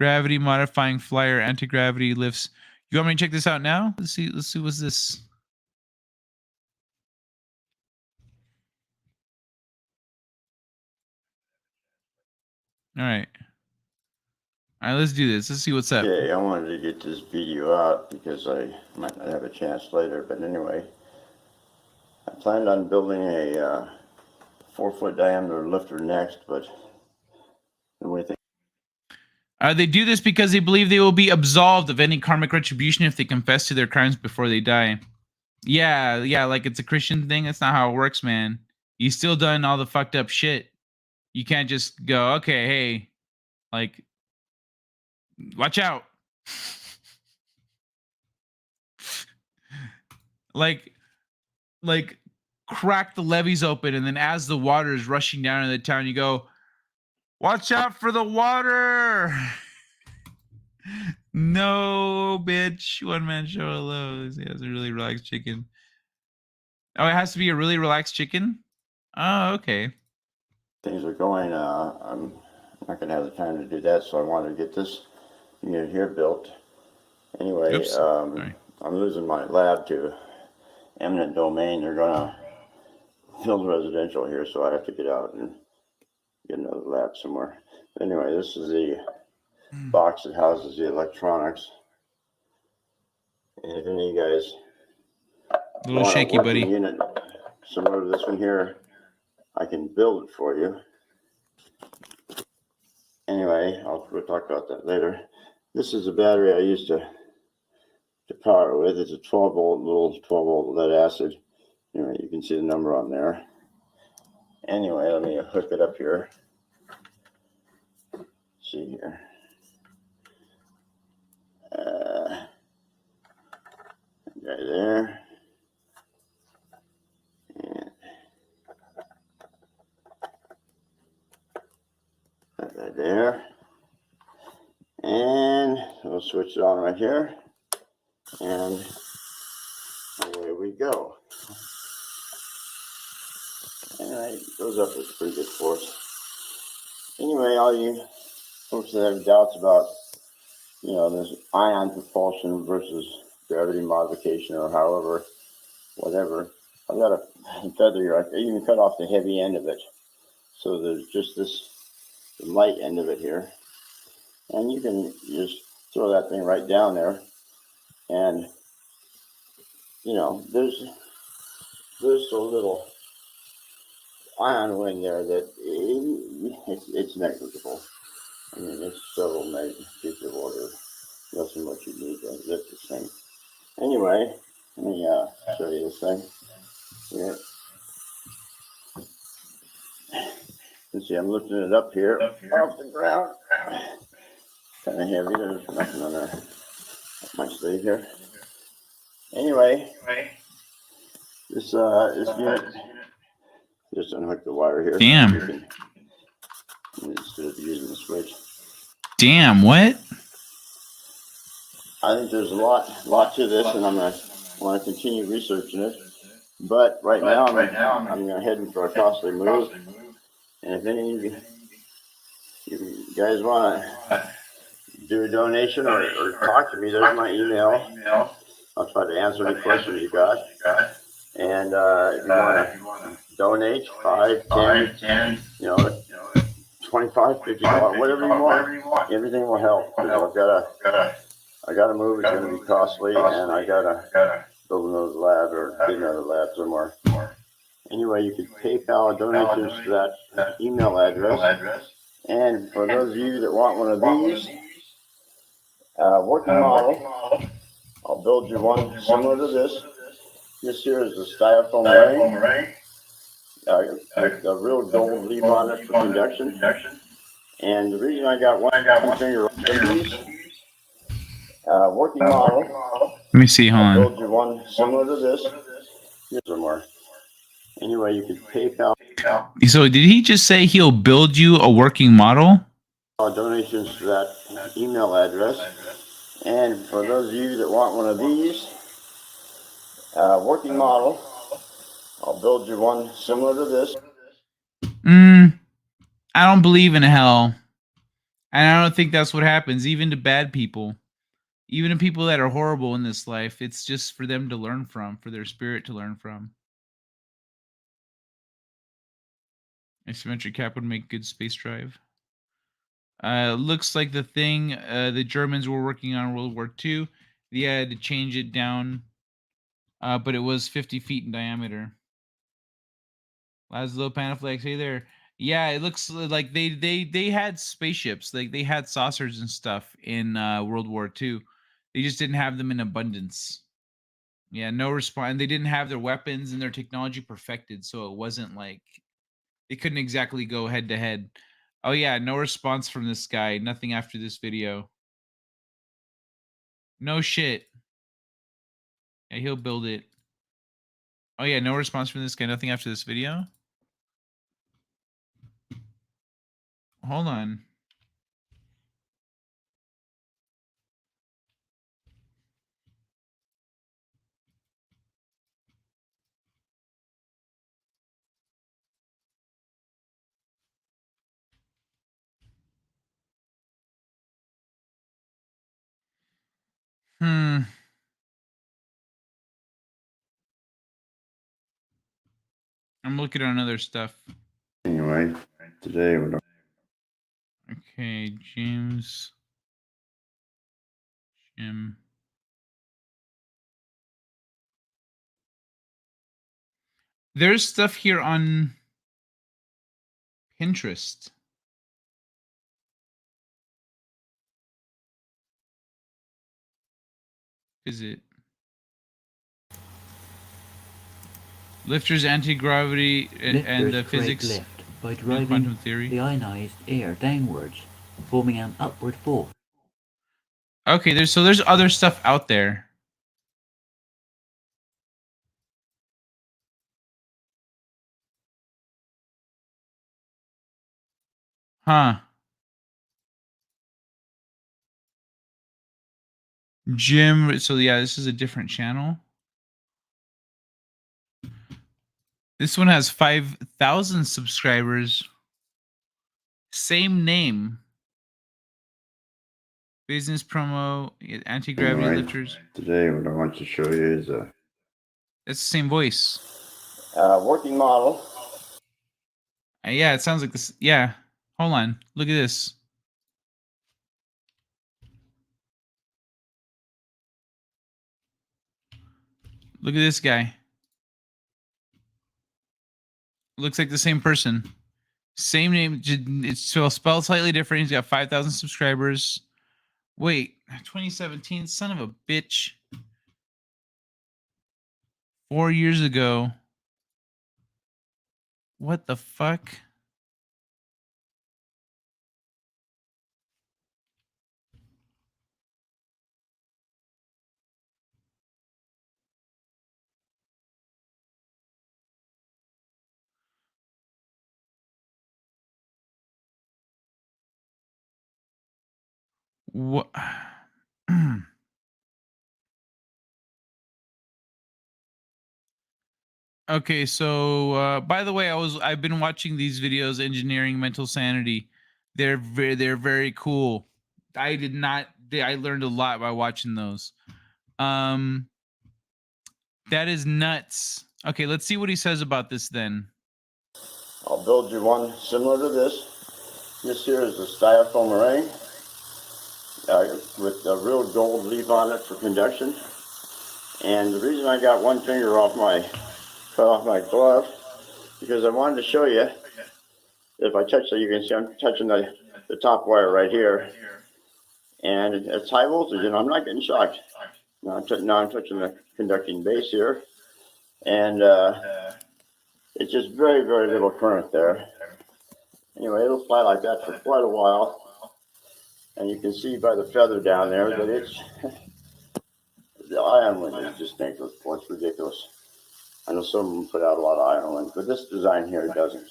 Gravity modifying flyer, anti-gravity lifts. You want me to check this out now? Let's see what's this. All right. All right, let's do this. Let's see what's up. Okay, I wanted to get this video out because I might not have a chance later, but anyway, I planned on building a 4-foot diameter lifter next, but the way things They do this because they believe they will be absolved of any karmic retribution if they confess to their crimes before they die. Yeah, like it's a Christian thing. That's not how it works, man. You still done all the fucked up shit. You can't just go, okay, hey, like, watch out. like crack the levees open, and then as the water is rushing down into the town, you go, watch out for the water. No, bitch. One man show hello. He has a really relaxed chicken. Oh, it has to be a really relaxed chicken? Oh, okay. are going, I'm not going to have the time to do that, so I wanted to get this unit here built. Anyway, I'm losing my lab to eminent domain. They're going to build residential here, so I have to get out and get another lab somewhere. Anyway, this is the box that houses the electronics. And if any of you guys a little shaky, buddy. Unit similar to this one here, I can build it for you. Anyway, we'll talk about that later. This is a battery I used to power with. It's a 12-volt, little 12-volt lead acid. Anyway, you can see the number on there. Anyway, let me hook it up here. Let's see here. Right there. And right there. And we'll switch it on right here. And away we go. Anyway, it goes up with pretty good force. Anyway, all you folks that have doubts about, this ion propulsion versus gravity modification or however, whatever, I've got a feather here. I even cut off the heavy end of it. So there's just the light end of it here. And you can just throw that thing right down there. And, there's so little ion wind there that it's negligible. I mean, it's several magnitudes of order, less than what you need to lift this thing. Anyway, let me show you this thing here. You see, I'm lifting it up here off the ground. Kind of heavy. There's nothing on there. My sleeve here. Anyway, this unit. Just unhook the wire here. Damn. Instead of using the switch. Damn, what? I think there's a lot to this, and I'm gonna want to continue researching it. But right now, I'm heading for a costly move. And if any of you guys want to do a donation or talk to me, there's my email. I'll try to answer any questions you got. And if you want to donate, $5, $10, $25, $50, whatever you want, everything will help. I've got I got to move. It's going to be costly, and I got to build another lab or get another lab somewhere. Anyway, you could PayPal donations to that email address. And for those of you that want one of these, working model, I'll build you one similar to this. This here is the styrofoam ring with the real gold leaf on it for conduction. And the reason I got one finger of these, working model, Let me see. Hold I'll on. build you one similar to this. Here's somewhere. Anyway, you could PayPal. So did he just say he'll build you a working model? Donations to that email address. And for those of you that want one of these, working model, I'll build you one similar to this. I don't believe in hell. And I don't think that's what happens, even to bad people. Even to people that are horrible in this life. It's just for them to learn from, for their spirit to learn from. Asymmetric cap would make good space drive. Looks like the thing the Germans were working on in World War II. They had to change it down, but it was 50 feet in diameter. Laszlo Panaflex, hey there. Yeah, it looks like they had spaceships, like they had saucers and stuff in World War II. They just didn't have them in abundance. Yeah, no response. They didn't have their weapons and their technology perfected, so it wasn't like they couldn't exactly go head to head. Oh yeah, no response from this guy. Nothing after this video. No shit. Yeah, he'll build it. Oh yeah, no response from this guy. Nothing after this video. Hold on. I'm looking on other stuff. Anyway, today we're Okay, James. Jim. There's stuff here on Pinterest. Is it? Lifters, anti-gravity, and the physics lift by in driving quantum theory. the ionized air downwards, forming an upward force. Okay, there's other stuff out there. Huh. Jim, so yeah, this is a different channel. This one has 5,000 subscribers. Same name. Business promo, anti-gravity lifters. Today what I want to show you is It's the same voice. working model. Yeah, it sounds like this. Yeah. Hold on. Look at this. Look at this guy. Looks like the same person. Same name. It's spelled slightly different. He's got 5,000 subscribers. Wait, 2017. Son of a bitch. 4 years ago. What the fuck? What? Okay, so by the way, I've been watching these videos, engineering mental sanity. They're very cool. I learned a lot by watching those. That is nuts. Okay, let's see what he says about this then. I'll build you one similar to this. This here is the styrofoam ring. with a real gold leaf on it for conduction. And the reason I got one finger cut off my glove, because I wanted to show you, if I touch it, you can see I'm touching the top wire right here. And it's high voltage, and I'm not getting shocked. Now I'm touching the conducting base here. And it's just very, very little current there. Anyway, it'll fly like that for quite a while. And you can see by the feather down there that it's, the ion wind is just negligible. It's ridiculous. I know some of them put out a lot of ion wind, but this design here doesn't.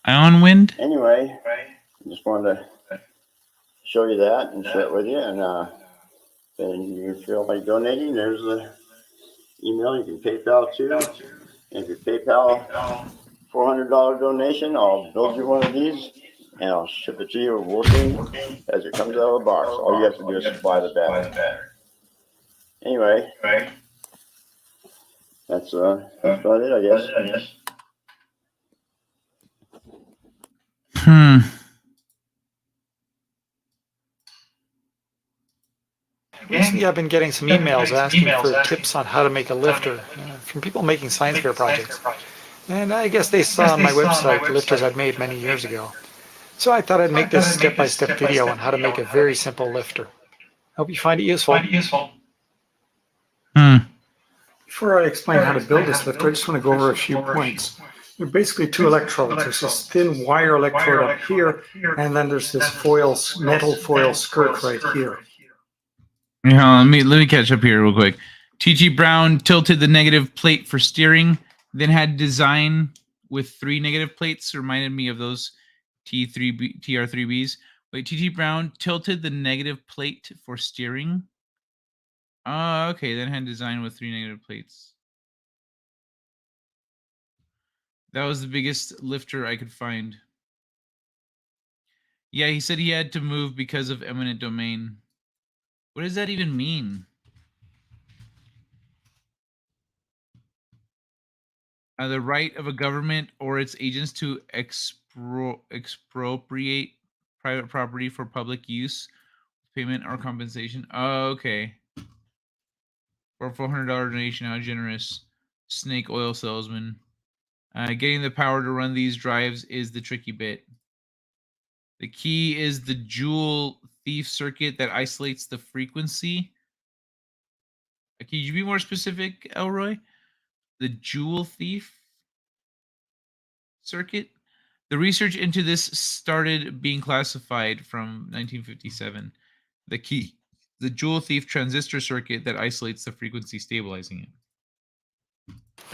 Ion wind? Anyway, I just wanted to show you that and share it with you. And you feel like donating, there's the email. You can PayPal too. And if you PayPal $400 donation, I'll build you one of these and I'll ship it to you working as it comes out of the box. All you have to do is supply the battery. Anyway, that's about it, I guess. Recently, I've been getting some emails asking for tips on how to make a lifter from people making science fair projects. And I guess they saw on my website the lifters I'd made many years ago. So I thought I'd make this step-by-step video on how to make a very simple lifter. Hope you find it useful. Before I explain how to build this lifter, I just want to go over a few points. There are basically two electrodes. There's this thin wire electrode up here, and then there's this metal foil skirt right here. Yeah, let me catch up here real quick. T.G. Brown tilted the negative plate for steering, then had design with 3 negative plates. Reminded me of those TR3Bs. Wait, T.G. Brown tilted the negative plate for steering. Oh, okay. Then had design with 3 negative plates. That was the biggest lifter I could find. Yeah, he said he had to move because of eminent domain. What does that even mean? The right of a government or its agents to expropriate private property for public use, payment or compensation. Oh, okay. For a $400 donation, how generous. Snake oil salesman. Getting the power to run these drives is the tricky bit. The key is the Joule thief circuit that isolates the frequency. Can you be more specific, Elroy? The Joule thief circuit? The research into this started being classified from 1957. The key, the Joule thief transistor circuit that isolates the frequency, stabilizing it.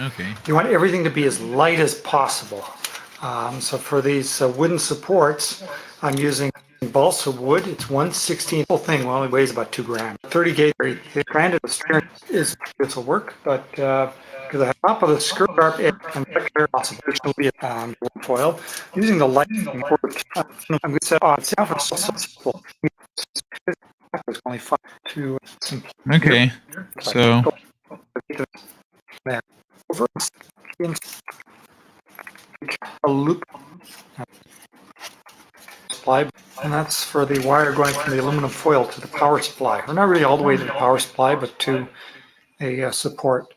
Okay. You want everything to be as light as possible. So for these wooden supports, I'm using balsa wood. It's 1/16 whole thing. Well, it weighs about 2 grams. 30 gauge. Granted, the steering this will work, but because I have top of the skirt sharp edge and the possible, which will be foil. Using the light, I'm going to set off. It's now for simple. It's only 5 to simple. Okay, so. Over a loop supply, and that's for the wire going from the aluminum foil to the power supply, or not really all the way to the power supply, but to a support.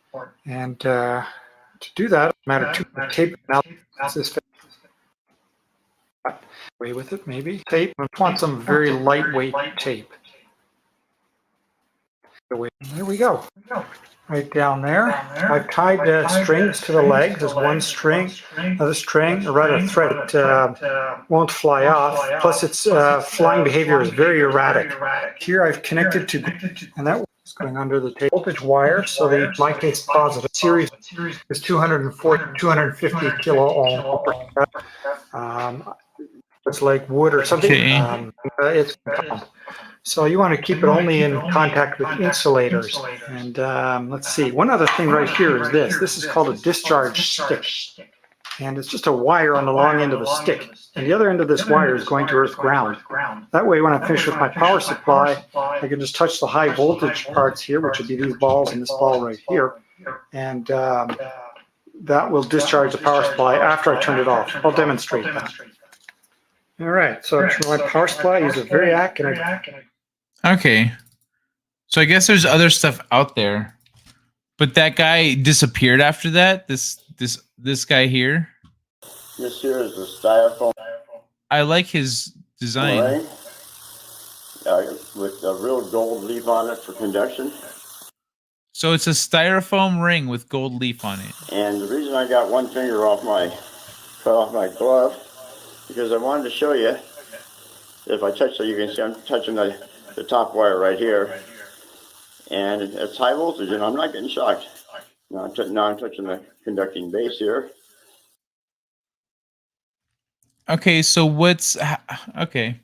And to do that, matter to tape now this way with it, maybe tape. I want some very lightweight tape. There we go. Right down there. I've tied strings to the legs. There's one string, another string, or rather thread. It won't fly off. Plus, its flying behavior is very erratic. Here, I've connected to, and that is going under the tape. Voltage wire, so the, in my case, positive. Series is 240, 250 kilo ohm. It's like wood or something. Okay. It's so you want to keep it only in contact with insulators. And let's see, one other thing right here is this. This is called a discharge stick. And it's just a wire on the long end of the stick. And the other end of this wire is going to earth ground. That way, when I finish with my power supply, I can just touch the high voltage parts here, which would be these balls and this ball right here. And that will discharge the power supply after I turn it off. I'll demonstrate that. All right, so for my power supply, I use a very accurate Okay. So I guess there's other stuff out there. But that guy disappeared after that? This guy here? This here is the styrofoam I like his design. ring with a real gold leaf on it for conduction. So it's a styrofoam ring with gold leaf on it. And the reason I got one finger cut off my glove, because I wanted to show you, if I touch it, you can see I'm touching the top wire right here. And it's high voltage, and I'm not getting shocked. Now I'm touching the conducting base here. Okay, so what's... Okay.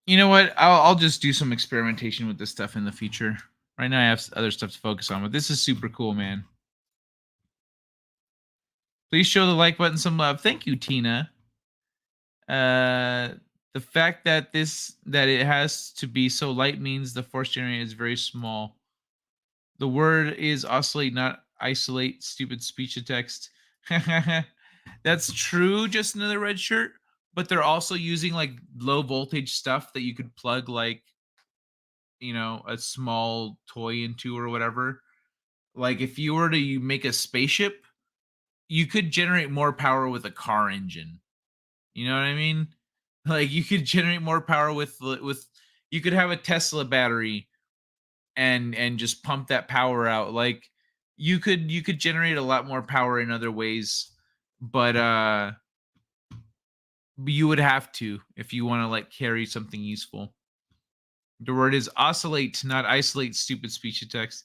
You know what? I'll just do some experimentation with this stuff in the future. Right now I have other stuff to focus on, but this is super cool, man. Please show the like button some love. Thank you, Tina. The fact that it has to be so light means the force generator is very small. The word is oscillate, not isolate. Stupid speech to text. That's true. Just another red shirt. But they're also using like low voltage stuff that you could plug like, you know, a small toy into or whatever. Like if you were to make a spaceship, you could generate more power with a car engine. You know what I mean? Like you could generate more power with you could have a Tesla battery and just pump that power out. Like you could generate a lot more power in other ways, but you would have to if you want to like carry something useful. The word is oscillate, not isolate. Stupid speech to text.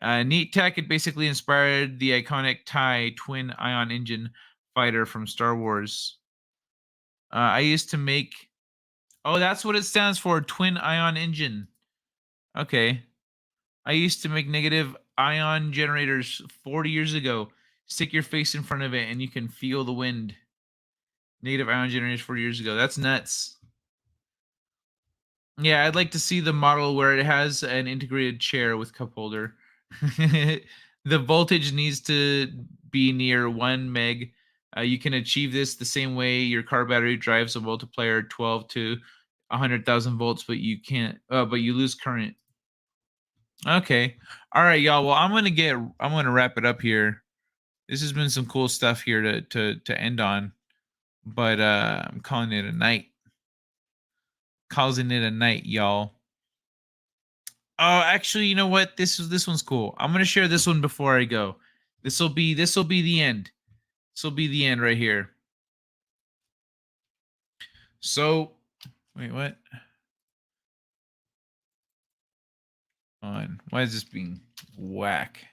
Neat tech. It basically inspired the iconic TIE twin ion engine fighter from Star Wars. I used to make... Oh, that's what it stands for. Twin ion engine. Okay. I used to make negative ion generators 40 years ago. Stick your face in front of it and you can feel the wind. Negative ion generators 40 years ago. That's nuts. Yeah, I'd like to see the model where it has an integrated chair with cup holder. The voltage needs to be near 1 meg. You can achieve this the same way your car battery drives a multiplier 12 to 100,000 volts, but you can't. But you lose current. Okay. All right, y'all. Well, I'm gonna wrap it up here. This has been some cool stuff here to end on, but I'm calling it a night. Calling it a night, y'all. Oh, actually, you know what? This one's cool. I'm gonna share this one before I go. This will be the end. This will be the end right here. So, wait, what? On. Why is this being whack?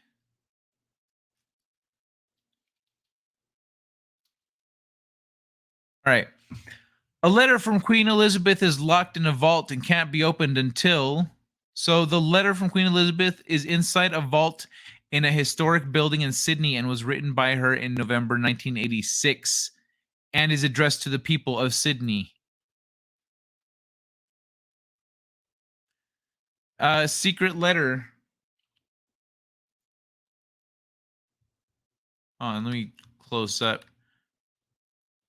All right. A letter from Queen Elizabeth is locked in a vault and can't be opened until... So the letter from Queen Elizabeth is inside a vault in a historic building in Sydney and was written by her in November 1986 and is addressed to the people of Sydney. Secret letter. Let me close up.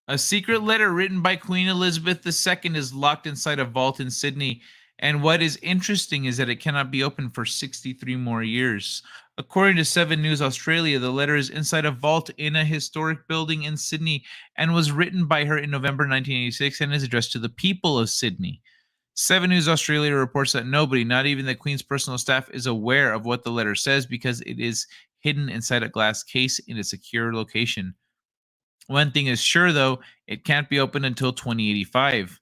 A secret letter written by Queen Elizabeth II is locked inside a vault in Sydney. And what is interesting is that it cannot be opened for 63 more years. According to 7 News Australia, the letter is inside a vault in a historic building in Sydney and was written by her in November 1986 and is addressed to the people of Sydney. 7 News Australia reports that nobody, not even the Queen's personal staff, is aware of what the letter says because it is hidden inside a glass case in a secure location. One thing is sure, though, it can't be opened until 2085.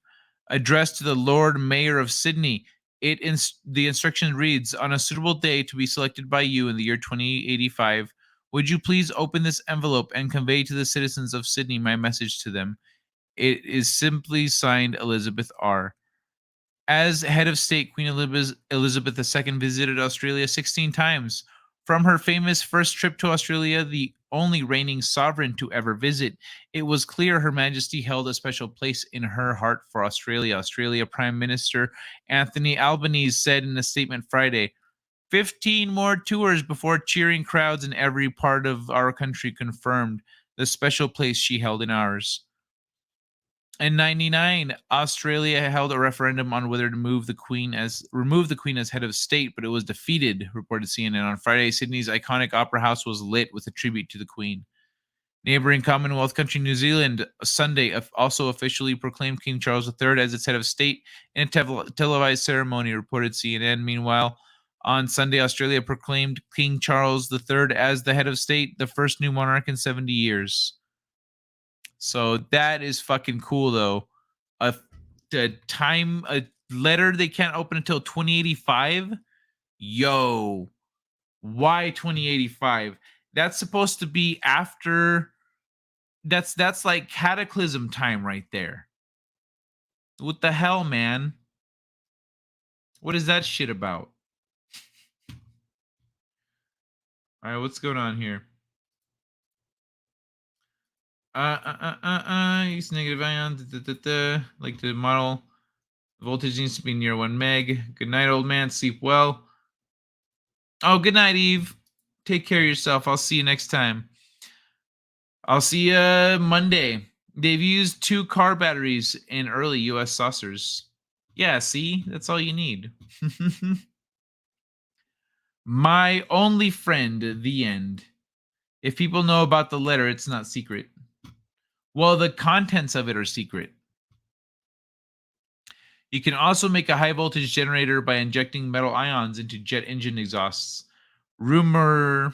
Addressed to the Lord Mayor of Sydney, the instruction reads, on a suitable day to be selected by you in the year 2085, would you please open this envelope and convey to the citizens of Sydney my message to them? It is simply signed Elizabeth R. As head of state, Queen Elizabeth II visited Australia 16 times. From her famous first trip to Australia, the only reigning sovereign to ever visit, it was clear Her Majesty held a special place in her heart for Australia. Australia Prime Minister Anthony Albanese said in a statement Friday, 15 more tours before cheering crowds in every part of our country confirmed the special place she held in ours. In 99, Australia held a referendum on whether to remove the Queen as head of state, but it was defeated, reported CNN. On Friday, Sydney's iconic Opera House was lit with a tribute to the Queen. Neighboring Commonwealth country New Zealand Sunday also officially proclaimed King Charles III as its head of state in a televised ceremony, reported CNN. Meanwhile, on Sunday, Australia proclaimed King Charles III as the head of state, the first new monarch in 70 years. So that is fucking cool, though. A letter they can't open until 2085. Yo, why 2085? That's supposed to be after. That's like cataclysm time right there. What the hell, man? What is that shit about? All right, what's going on here? Use negative ion. Like the model. Voltage needs to be near 1 meg. Good night, old man. Sleep well. Oh, good night, Eve. Take care of yourself. I'll see you next time. I'll see you Monday. They've used 2 car batteries in early U.S. saucers. Yeah, see? That's all you need. My only friend, the end. If people know about the letter, it's not secret. Well, the contents of it are secret. You can also make a high voltage generator by injecting metal ions into jet engine exhausts. Rumor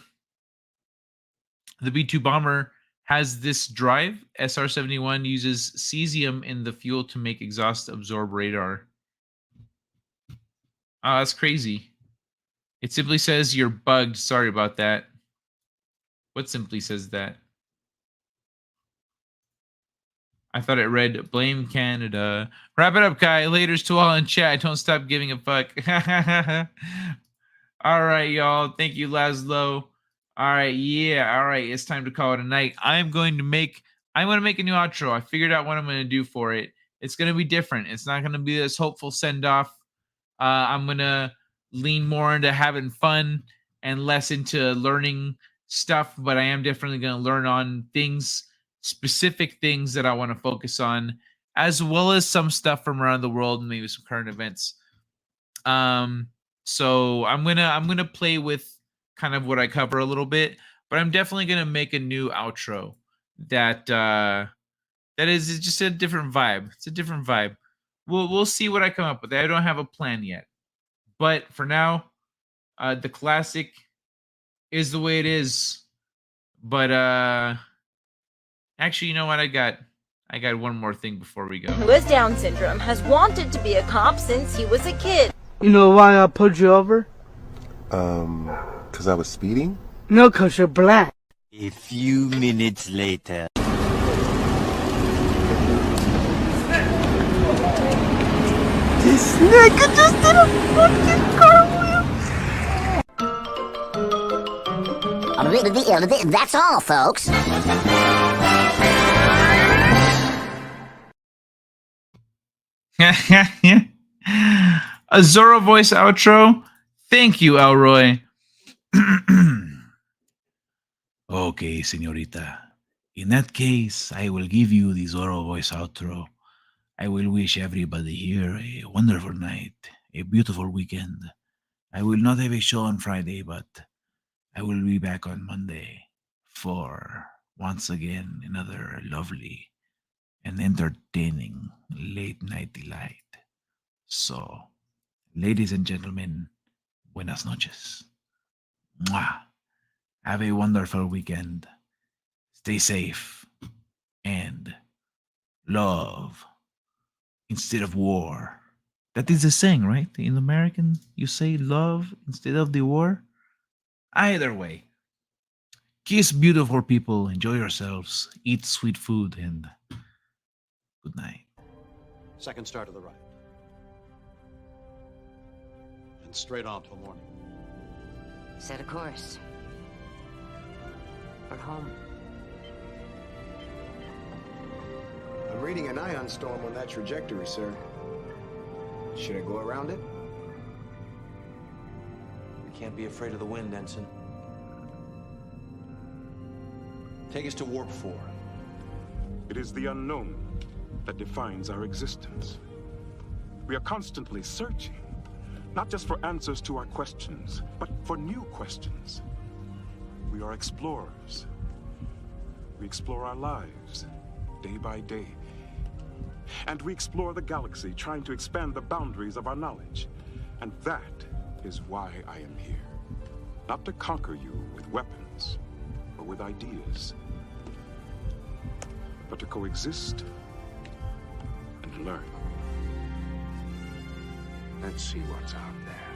the B-2 bomber has this drive. SR-71 uses cesium in the fuel to make exhaust absorb radar. Oh, that's crazy. It simply says you're bugged. Sorry about that. What simply says that? I thought it read, blame Canada. Wrap it up, Kai. Laters to all in chat. Don't stop giving a fuck. All right, y'all. Thank you, Laszlo. All right, yeah. All right, it's time to call it a night. I'm going to make a new outro. I figured out what I'm going to do for it. It's going to be different. It's not going to be this hopeful send-off. I'm going to lean more into having fun and less into learning stuff, but I am definitely going to learn on things, specific things that I want to focus on, as well as some stuff from around the world and maybe some current events. So I'm gonna play with kind of what I cover a little bit, but I'm definitely gonna make a new outro that is just a different vibe. It's a different vibe. We'll see what I come up with. I don't have a plan yet, but for now, the classic is the way it is. But actually, you know what? I got one more thing before we go. Who has Down syndrome has wanted to be a cop since he was a kid. You know why I pulled you over? 'Cause I was speeding? No, 'cause you're black. A few minutes later. This nigga just did a fucking cartwheel. That's all, folks. A Zorro voice outro. Thank you, Elroy. Okay, señorita. In that case, I will give you the Zorro voice outro. I will wish everybody here a wonderful night, a beautiful weekend. I will not have a show on Friday, but I will be back on Monday for, once again, another lovely and entertaining late night delight. So, ladies and gentlemen, buenas noches. Mwah. Have a wonderful weekend. Stay safe and love instead of war. That is the saying, right? In American, you say love instead of the war. Either way, kiss beautiful people, enjoy yourselves, eat sweet food, and good night. Second star to the right. And straight on till morning. Set a course. For home. I'm reading an ion storm on that trajectory, sir. Should I go around it? We can't be afraid of the wind, Ensign. Take us to warp 4. It is the unknown. that defines our existence. We are constantly searching, not just for answers to our questions, but for new questions. We are explorers. We explore our lives, day by day. And we explore the galaxy, trying to expand the boundaries of our knowledge. And that is why I am here. Not to conquer you with weapons or with ideas, but to coexist and learn. Let's see what's out there.